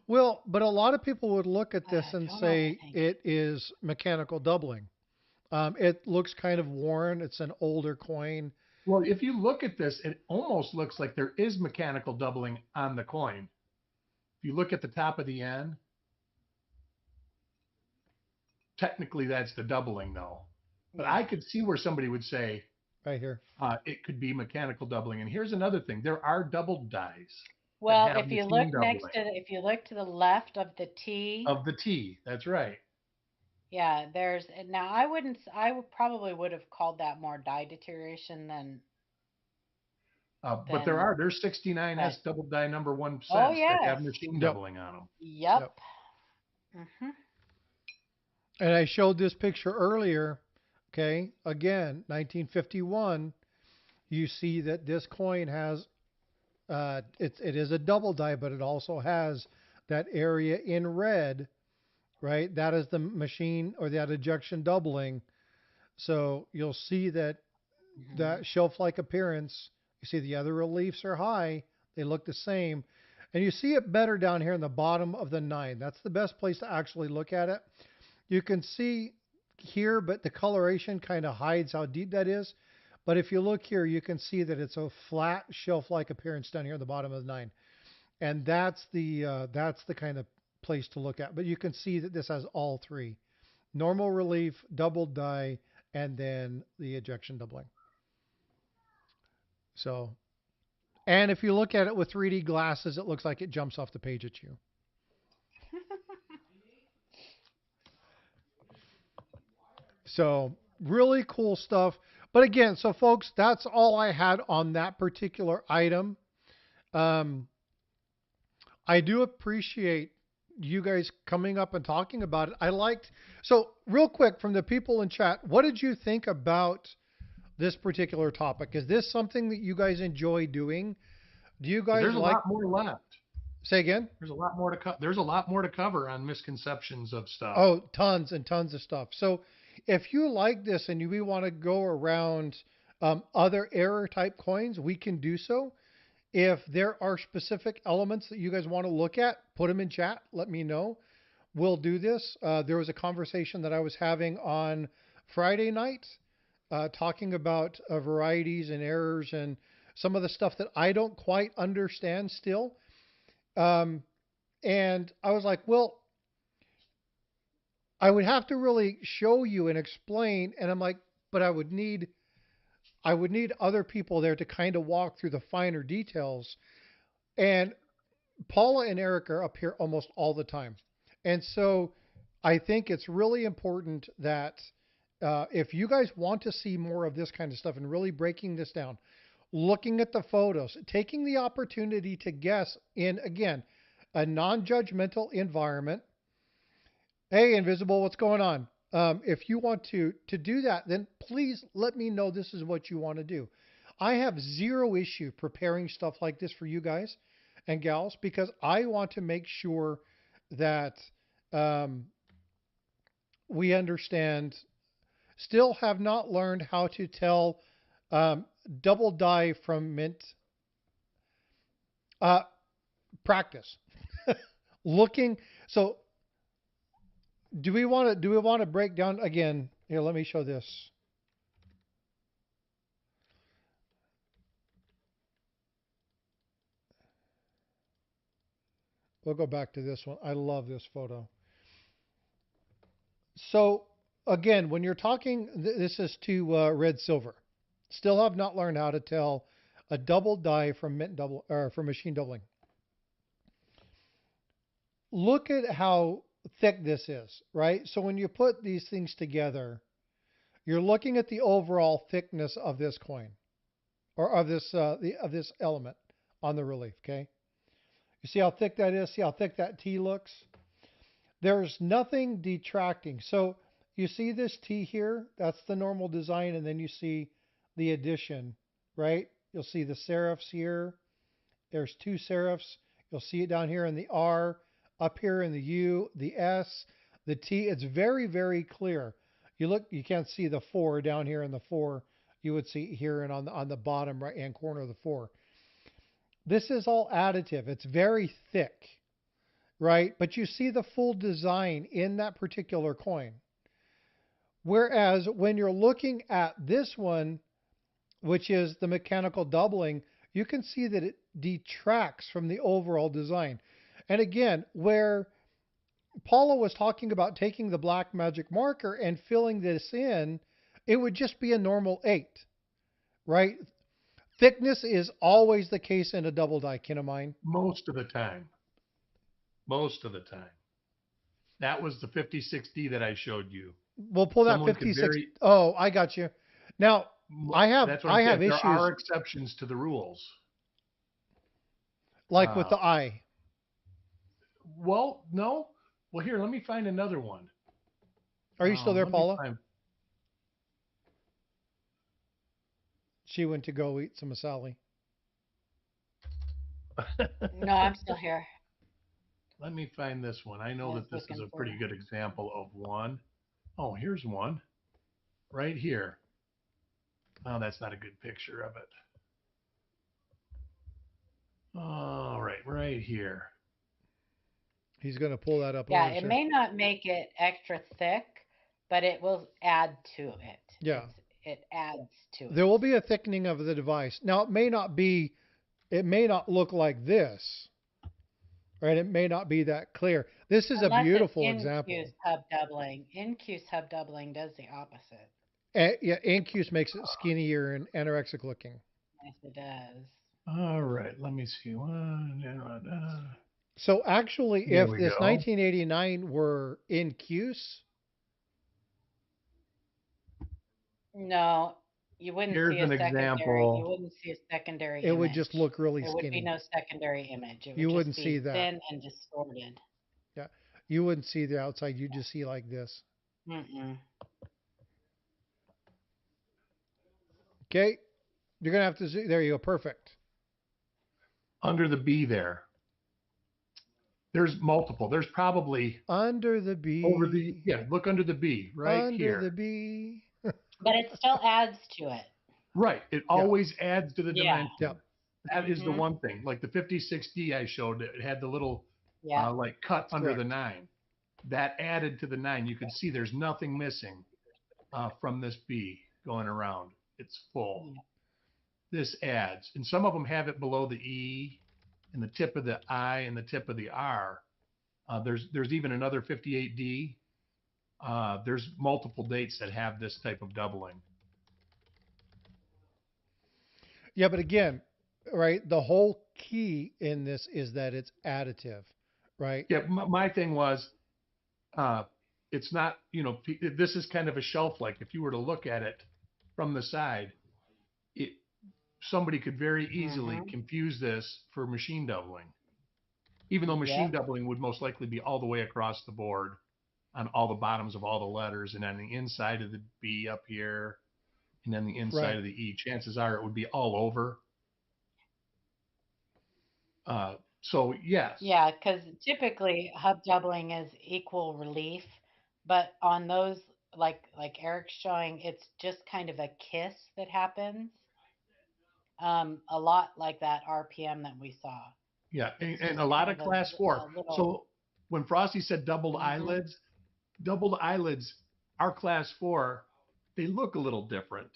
S1: Well, but a lot of people would look at this and
S3: don't
S1: say
S3: overthink
S1: it is mechanical doubling. It looks kind of worn. It's an older coin.
S2: Well, if you look at this, it almost looks like there is mechanical doubling on the coin. If you look at the top of the N, technically that's the doubling though. But I could see where somebody would say
S1: Right here.
S2: it could be mechanical doubling. And here's another thing: there are doubled dies
S3: Well,
S2: have
S3: if you
S2: machine
S3: look next
S2: doubling.
S3: to if you look to the left of the T,
S2: of the T. That's right.
S3: yeah, there's now I wouldn't I would probably would have called that more die deterioration than
S2: But there's 69S
S3: but
S2: double die number one
S3: oh
S2: cents that have
S3: yes.
S2: machine
S1: Yep.
S2: doubling on them.
S3: Yep. Mhm.
S1: And I showed this picture earlier. Okay. Again, 1951. You see that this coin has, it is a double die, but it also has that area in red, right? That is the machine or that ejection doubling. So you'll see that that shelf-like appearance. You see the other reliefs are high. They look the same. And you see it better down here in the bottom of the 9. That's the best place to actually look at it. You can see here, but the coloration kind of hides how deep that is. But if you look here, you can see that it's a flat shelf-like appearance down here at the bottom of the 9. And that's the kind of place to look at. But you can see that this has all three: normal relief, double die, and then the ejection doubling. So, and if you look at it with 3D glasses, it looks like it jumps off the page at you. So really cool stuff. But again, so folks, that's all I had on that particular item. I do appreciate you guys coming up and talking about it. So real quick from the people in chat, what did you think about this particular topic? Is this something that you guys enjoy doing? Do you guys
S2: There's a
S1: like?
S2: lot more left.
S1: Say again?
S2: There's a lot more to There's a lot more to cover on misconceptions of stuff.
S1: Oh, tons and tons of stuff. So if you like this and we want to go around other error type coins, we can do so. If there are specific elements that you guys want to look at, put them in chat. Let me know. We'll do this. There was a conversation that I was having on Friday night talking about varieties and errors and some of the stuff that I don't quite understand still. And I was like, well, I would have to really show you and explain. And I'm like, but I would need other people there to kind of walk through the finer details. And Paula and Eric are up here almost all the time. And so I think it's really important that if you guys want to see more of this kind of stuff and really breaking this down, looking at the photos, taking the opportunity to guess in, again, a non-judgmental environment. Hey, Invisible, what's going on? If you want to do that, then please let me know this is what you want to do. I have zero issue preparing stuff like this for you guys and gals because I want to make sure that um, we understand. Still have not learned how to tell um, double die from mint. Uh, Practice looking. So do we want to break down again? Here, let me show this. We'll go back to this one. I love this photo. So again, when you're talking, this is to red silver. Still have not learned how to tell a double die from mint double or from machine doubling. Look at how thick this is, right? So when you put these things together, you're looking at the overall thickness of this coin or of this element on the relief. Okay, you see how thick that is. See how thick that T looks. There's nothing detracting. So you see this T here, that's the normal design, and then you see the addition, right? You'll see the serifs here. There's two serifs. You'll see it down here in the R, up here in the U, the S, the T. It's very, very clear. You look, you can't see the 4 down here in the 4. You would see here and on the bottom right hand corner of the 4. This is all additive. It's very thick, right? But you see the full design in that particular coin. Whereas when you're looking at this one, which is the mechanical doubling, you can see that it detracts from the overall design. And again, where Paula was talking about taking the black magic marker and filling this in, it would just be a normal 8, right? Thickness is always the case in a double die, kin of mine.
S2: Most of the time. Most of the time. That was the 56D that I showed you.
S1: We'll pull that
S2: Someone could
S1: 56.
S2: very,
S1: Oh, I got you. Now,
S2: that's what
S1: I
S2: I'm
S1: have
S2: saying.
S1: issues
S2: There are exceptions to the rules.
S1: like with the eye.
S2: Well, no. Well, here, let me find another one.
S1: Are you still there,
S2: Let me
S1: Paula?
S2: find-
S1: She went to go eat some masali.
S3: No, I'm still here.
S2: Let me find this one. I know
S3: I was
S2: that this is
S3: looking
S2: a
S3: for
S2: pretty
S3: it.
S2: good example of one. Oh, here's one right here. Oh, that's not a good picture of it. All right here.
S1: He's going to pull that up.
S3: Yeah,
S1: Over
S3: it
S1: here.
S3: may not make it extra thick, but it will add to it.
S1: Yeah.
S3: It adds to it.
S1: There will be a thickening of the device. Now, it may not look like this, right? It may not be that clear. This is
S3: Unless
S1: a beautiful
S3: it's
S1: example.
S3: incuse hub doubling. Incuse hub doubling does the opposite.
S1: Yeah, Incuse makes it skinnier and anorexic looking.
S3: Yes, it does.
S2: All right, let me see.
S1: So actually,
S2: There
S1: if
S2: we
S1: this
S2: go.
S1: 1989 were Incuse,
S3: No, you wouldn't
S2: Here's
S3: see a
S2: an
S3: secondary.
S2: example.
S3: You wouldn't see a secondary
S1: it
S3: image.
S1: would just look really
S3: There would be
S1: skinny.
S3: no secondary image. It would
S1: You
S3: just
S1: wouldn't
S3: be
S1: see that.
S3: thin and distorted.
S1: Yeah, you wouldn't see the outside. You'd just see like this.
S3: Mm-mm.
S1: Okay, you're gonna have to zoom. There you go. Perfect.
S2: Under the B there. There's multiple. There's probably
S1: Under the B.
S2: over the, yeah, look under the B right
S1: Under
S2: here.
S1: the B.
S3: But it still adds to it.
S2: Right. It always adds to the
S3: Yeah.
S2: dimension.
S1: Yep.
S2: That is the
S3: Mhm.
S2: one thing. Like the 56D I showed, it had the little
S3: Yeah.
S2: like cut under the
S1: correct.
S2: 9. That added to the 9. You can see there's nothing missing from this B going around. It's full.
S3: Yeah.
S2: This adds. And some of them have it below the E and the tip of the I and the tip of the R. There's even another 58D. There's multiple dates that have this type of doubling.
S1: Yeah, but again, right, the whole key in this is that it's additive, right?
S2: Yeah, my thing was, it's not, this is kind of a shelf like. If you were to look at it from the side, somebody could very easily
S3: Mhm.
S2: confuse this for machine doubling. Even though machine
S3: Yeah.
S2: doubling would most likely be all the way across the board on all the bottoms of all the letters and on the inside of the B up here and then the inside
S1: Right.
S2: of the E. Chances are it would be all over. So yes.
S3: Yeah, because typically hub doubling is equal relief, but on those, like Eric's showing, it's just kind of a kiss that happens. A lot like that RPM that we saw.
S2: Yeah,
S3: It's
S2: and
S3: just
S2: a lot
S3: kind
S2: of
S3: of
S2: class
S3: a
S2: four.
S3: little.
S2: So when Frosty said
S3: Hmm.
S2: doubled eyelids, our class four, they look a little different,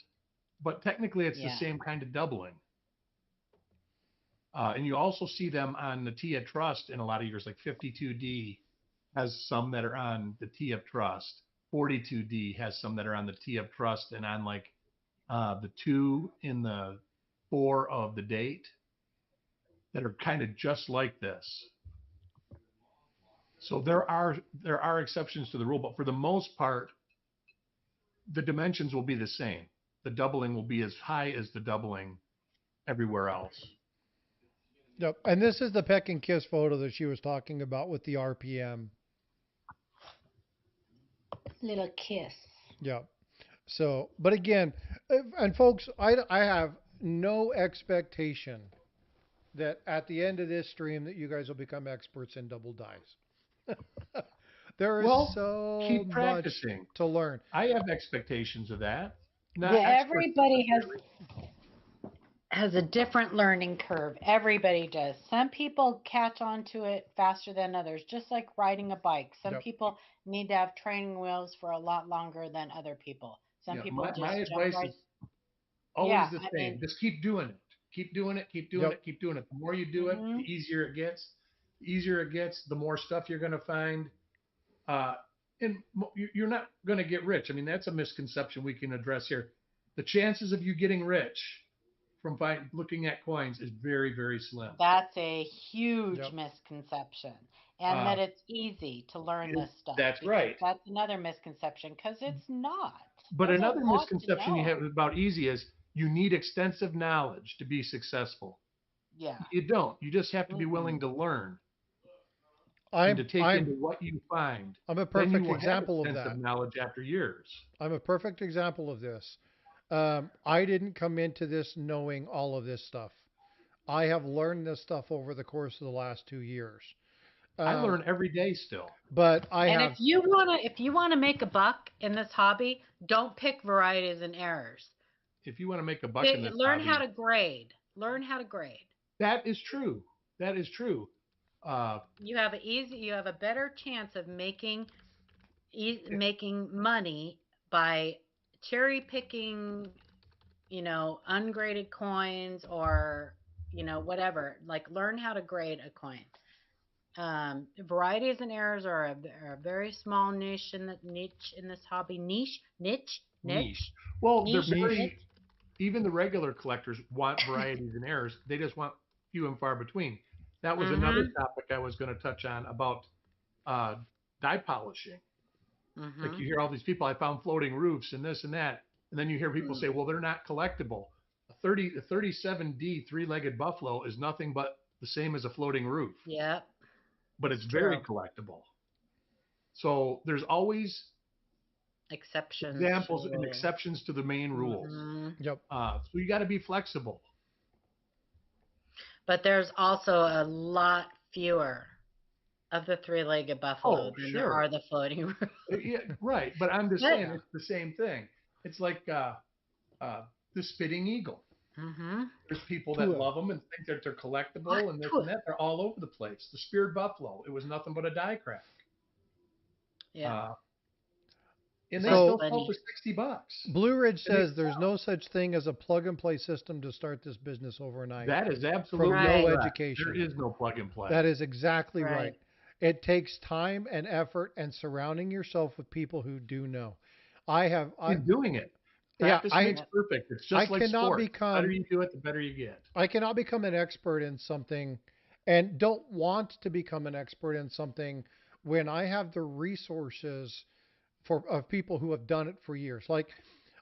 S2: but technically it's the
S3: Yeah.
S2: same kind of doubling. And you also see them on the T of Trust in a lot of years, like 52D has some that are on the T of Trust. 42D has some that are on the T of Trust and on like the 2 in the 4 of the date that are kind of just like this. So there are exceptions to the rule, but for the most part, the dimensions will be the same. The doubling will be as high as the doubling everywhere else.
S1: Yep. And this is the peck and kiss photo that she was talking about with the RPM.
S3: Little kiss.
S1: Yep. So, but again, and folks, I have no expectation that at the end of this stream that you guys will become experts in double dice. There is
S2: Well,
S1: so
S2: keep
S1: much
S2: practicing.
S1: to learn.
S2: I have expectations of that. Not
S3: Well,
S2: experts
S3: everybody
S2: necessarily.
S3: has a different learning curve. Everybody does. Some people catch on to it faster than others, just like riding a bike. Some
S1: Yep.
S3: people need to have training wheels for a lot longer than other people. Some
S2: Yeah,
S3: people
S2: my
S3: just jump
S2: advice
S3: right.
S2: is always
S3: Yeah,
S2: the
S3: I
S2: same.
S3: mean,
S2: Just keep doing it. Keep doing it. Keep doing
S1: Yep.
S2: it. Keep doing it. The more you do it, the
S3: hmm
S2: easier it gets. The easier it gets, the more stuff you're going to find. Uh, and you're not going to get rich. I mean, that's a misconception we can address here. The chances of you getting rich from looking at coins is very, very slim.
S3: that's a huge
S1: Yep.
S3: misconception. And
S2: Uh,
S3: that it's easy to learn this stuff
S2: that's
S3: because
S2: right.
S3: that's another misconception because it's not.
S2: But
S3: There's a
S2: another
S3: lot to
S2: misconception you have
S3: know.
S2: about easy is you need extensive knowledge to be successful.
S3: Yeah.
S2: You don't. You just have to be
S3: Mm-mm.
S2: willing to learn and
S1: I'm
S2: to take
S1: I'm
S2: into what you find.
S1: I'm a
S2: Then you
S1: perfect
S2: will have
S1: example of
S2: extensive
S1: that.
S2: knowledge after years.
S1: I'm a perfect example of this. I didn't come into this knowing all of this stuff. I have learned this stuff over the course of the last 2 years.
S2: I
S1: Um,
S2: learn every day still.
S1: but I
S3: And
S1: have,
S3: if you wanna make a buck in this hobby, don't pick varieties and errors.
S2: If you want to make a buck in this
S3: Learn how
S2: hobby,
S3: to grade. Learn how to grade.
S2: that is true. That is true.
S3: You have a better chance of making money by cherry picking, ungraded coins or whatever. Like learn how to grade a coin. Varieties and errors are a very small niche in this hobby.
S2: Niche. Well, they're
S3: Niche,
S1: niche.
S3: niche.
S2: very, even the regular collectors want varieties and errors. They just want few and far between. That was another
S3: Mm-hmm.
S2: topic I was going to touch on about uh, die polishing. Like
S3: Mm-hmm.
S2: you hear all these people, I found floating roofs and this and that. And then you hear people say, well, they're not collectible. A 37D three-legged buffalo is nothing but the same as a floating roof,
S3: Yep,
S2: but
S3: it's
S2: it's very
S3: true.
S2: collectible. So there's always
S3: Exceptions to
S2: examples
S3: the
S2: and
S3: rule.
S2: exceptions to the main rules.
S3: Hmm.
S1: Yep.
S2: So you got to be flexible.
S3: But there's also a lot fewer of the three-legged buffalo
S2: Oh,
S3: than there
S2: sure.
S3: are the floating roof.
S2: Yeah, right. But I'm just saying
S3: Yeah.
S2: it's the same thing. It's like the spitting eagle.
S3: Mm-hmm.
S2: There's people that
S1: Tua.
S2: love them and think that they're
S3: What?
S2: collectible and this and that. They're all over the place. The speared buffalo, it was nothing but a die crack.
S3: Yeah.
S2: Uh, and they
S3: That's
S1: So
S2: still sell for
S3: funny.
S2: $60.
S1: Blue Ridge
S2: And they
S1: says there's no such thing as a plug and play system to start this business overnight
S2: that is
S1: from
S2: absolutely
S1: no
S3: Right.
S2: correct. There
S1: education.
S2: is no plug and play.
S1: That is exactly right.
S3: Right.
S1: It takes time and effort and surrounding yourself with people who do know.
S2: In doing it.
S1: Yeah,
S2: Practice
S1: I,
S2: makes perfect. It's
S1: I
S2: just like
S1: cannot
S2: sports. The better
S1: become,
S2: you do it, the better you get.
S1: I cannot become an expert in something and don't want to become an expert in something when I have the resources of people who have done it for years. Like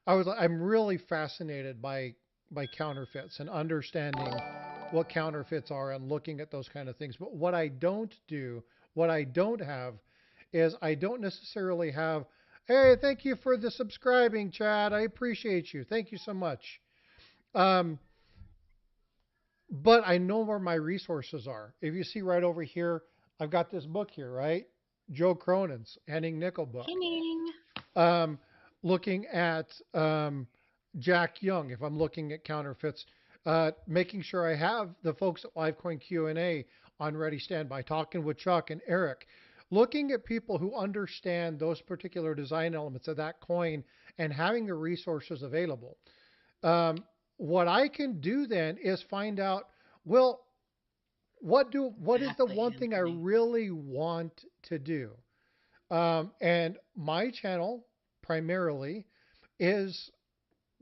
S1: I'm really fascinated by counterfeits and understanding what counterfeits are and looking at those kind of things. But what I don't have is I don't necessarily have Hey, thank you for the subscribing, Chad. I appreciate you. Thank you so much. Um, but I know where my resources are. If you see right over here, I've got this book here, right? Joe Cronin's Henning Nickel book.
S3: Henning.
S1: Um, looking at Jack Young, if I'm looking at counterfeits, making sure I have the folks at Livecoin Q&A on ready standby, talking with Chuck and Eric, looking at people who understand those particular design elements of that coin and having the resources available. What I can do then is find out, well, what is the
S3: Exactly,
S1: one thing I
S3: Anthony.
S1: really want to do? And my channel primarily is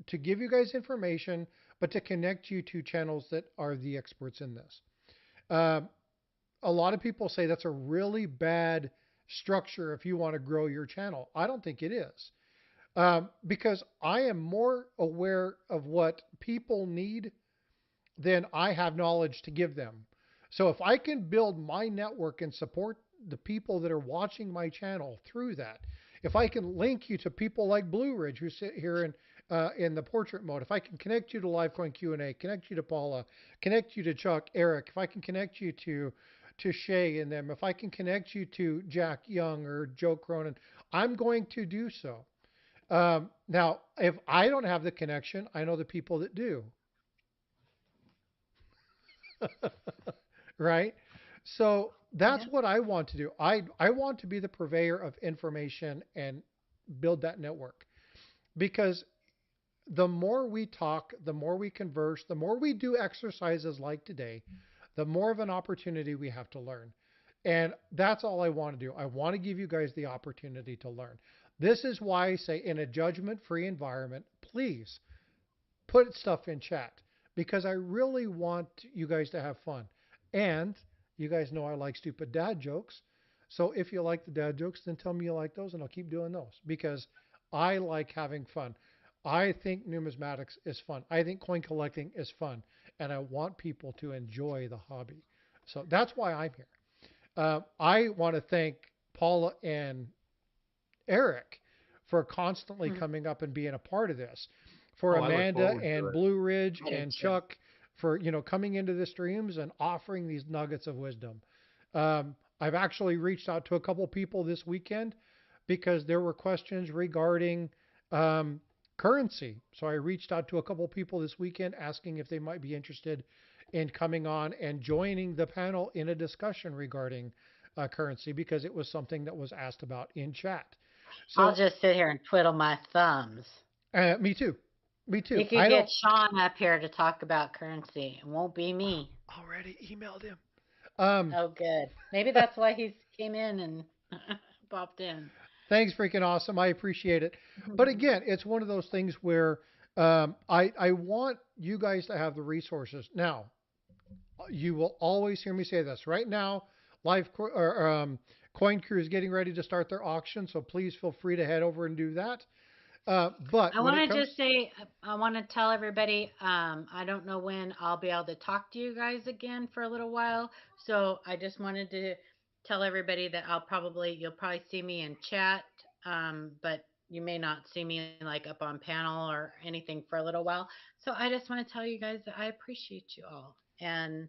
S1: to give you guys information, but to connect you to channels that are the experts in this. Uh, a lot of people say that's a really bad structure if you want to grow your channel. I don't think it is. Because I am more aware of what people need than I have knowledge to give them. So if I can build my network and support the people that are watching my channel through that, if I can link you to people like Blue Ridge who sit here in the portrait mode, if I can connect you to Livecoin Q&A, connect you to Paula, connect you to Chuck, Eric, if I can connect you to Shay and them, if I can connect you to Jack Young or Joe Cronin, I'm going to do so. Now, if I don't have the connection, I know the people that do. Right? So that's
S3: Yeah.
S1: what I want to do. I want to be the purveyor of information and build that network because the more we talk, the more we converse, the more we do exercises like today, the more of an opportunity we have to learn. And that's all I want to do. I want to give you guys the opportunity to learn. This is why I say in a judgment free environment, please put stuff in chat because I really want you guys to have fun. And you guys know I like stupid dad jokes. So if you like the dad jokes, then tell me you like those and I'll keep doing those because I like having fun. I think numismatics is fun. I think coin collecting is fun. And I want people to enjoy the hobby. So that's why I'm here. I want to thank Paula and Eric for constantly
S3: Mhm.
S1: coming up and being a part of this. For
S2: Oh, I look
S1: Amanda
S2: forward to
S1: and
S2: it.
S1: Blue Ridge
S3: I do
S1: and
S3: too.
S1: Chuck for coming into the streams and offering these nuggets of wisdom. I've actually reached out to a couple people this weekend because there were questions regarding currency. So I reached out to a couple people this weekend asking if they might be interested in coming on and joining the panel in a discussion regarding currency because it was something that was asked about in chat.
S3: I'll
S1: So
S3: just sit here and twiddle my thumbs.
S1: me too. Me
S3: You
S1: too.
S3: could
S1: I
S3: get
S1: don't
S3: Sean up here to talk about currency. It won't be me.
S1: already emailed him. Um,
S3: Oh, good. Maybe that's why he came in and popped in.
S1: Thanks, freaking awesome. I appreciate it. But again, it's one of those things where I want you guys to have the resources. Now, you will always hear me say this. Right now, Coin Crew is getting ready to start their auction, so please feel free to head over and do that. But
S3: I
S1: when
S3: want
S1: it
S3: to
S1: comes,
S3: just say, I want to tell everybody, I don't know when I'll be able to talk to you guys again for a little while. So I just wanted to tell everybody that you'll probably see me in chat, but you may not see me like up on panel or anything for a little while. So I just want to tell you guys that I appreciate you all and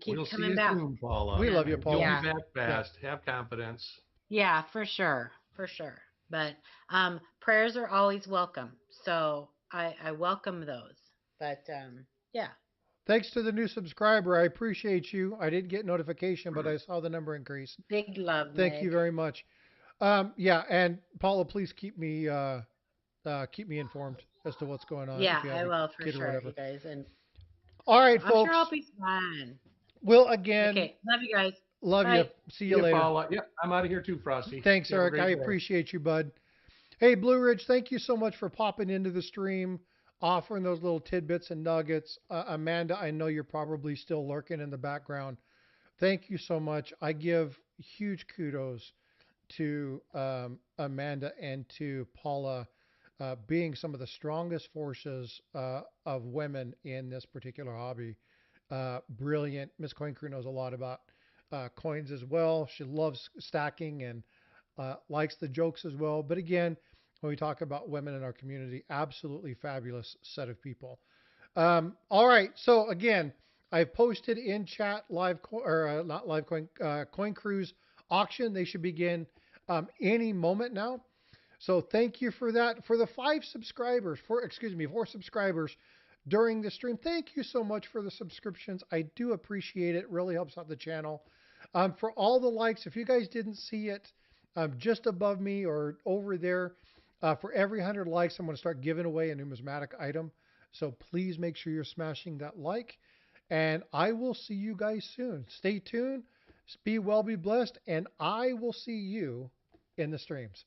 S3: keep
S2: We'll see
S3: coming
S2: you
S3: back.
S2: soon, Paula.
S1: we love you,
S3: And
S2: You'll
S1: Paula.
S2: be
S3: yeah,
S2: back
S1: Yeah.
S2: fast. Have confidence.
S3: yeah, for sure, for sure. But prayers are always welcome, so I welcome those. But yeah,
S1: Thanks to the new subscriber. I appreciate you. I didn't get notification, but I saw the number increase.
S3: big love,
S1: Thank you
S3: Meg.
S1: very much. Yeah, and Paula, please keep me informed as to what's going on
S3: Yeah,
S1: if you have
S3: I
S1: a
S3: will for
S1: kid or
S3: sure,
S1: whatever.
S3: you guys, and
S1: All right,
S3: I'm sure I'll
S1: folks.
S3: be fine.
S1: Well, again,
S3: Okay, love you guys.
S1: love you.
S3: Bye.
S1: See
S2: See
S1: you
S2: you,
S1: later.
S2: Paula. Yep, I'm out of here too, Frosty.
S1: Thanks,
S2: You have a
S1: Eric. I
S2: great day.
S1: appreciate you, bud. Hey, Blue Ridge, thank you so much for popping into the stream, offering those little tidbits and nuggets. Amanda, I know you're probably still lurking in the background. Thank you so much. I give huge kudos to Amanda and to Paula being some of the strongest forces of women in this particular hobby. Brilliant. Miss Coin Crew knows a lot about coins as well. She loves stacking and likes the jokes as well. But again, when we talk about women in our community. Absolutely fabulous set of people. All right. So again, I've posted in chat not live coin cruise auction. They should begin any moment now. So thank you for that. For the 4 subscribers during the stream, thank you so much for the subscriptions. I do appreciate it. Really helps out the channel. For all the likes, if you guys didn't see it, just above me or over there, for every 100 likes, I'm going to start giving away a numismatic item. So please make sure you're smashing that like. And I will see you guys soon. Stay tuned. Be well, be blessed. And I will see you in the streams.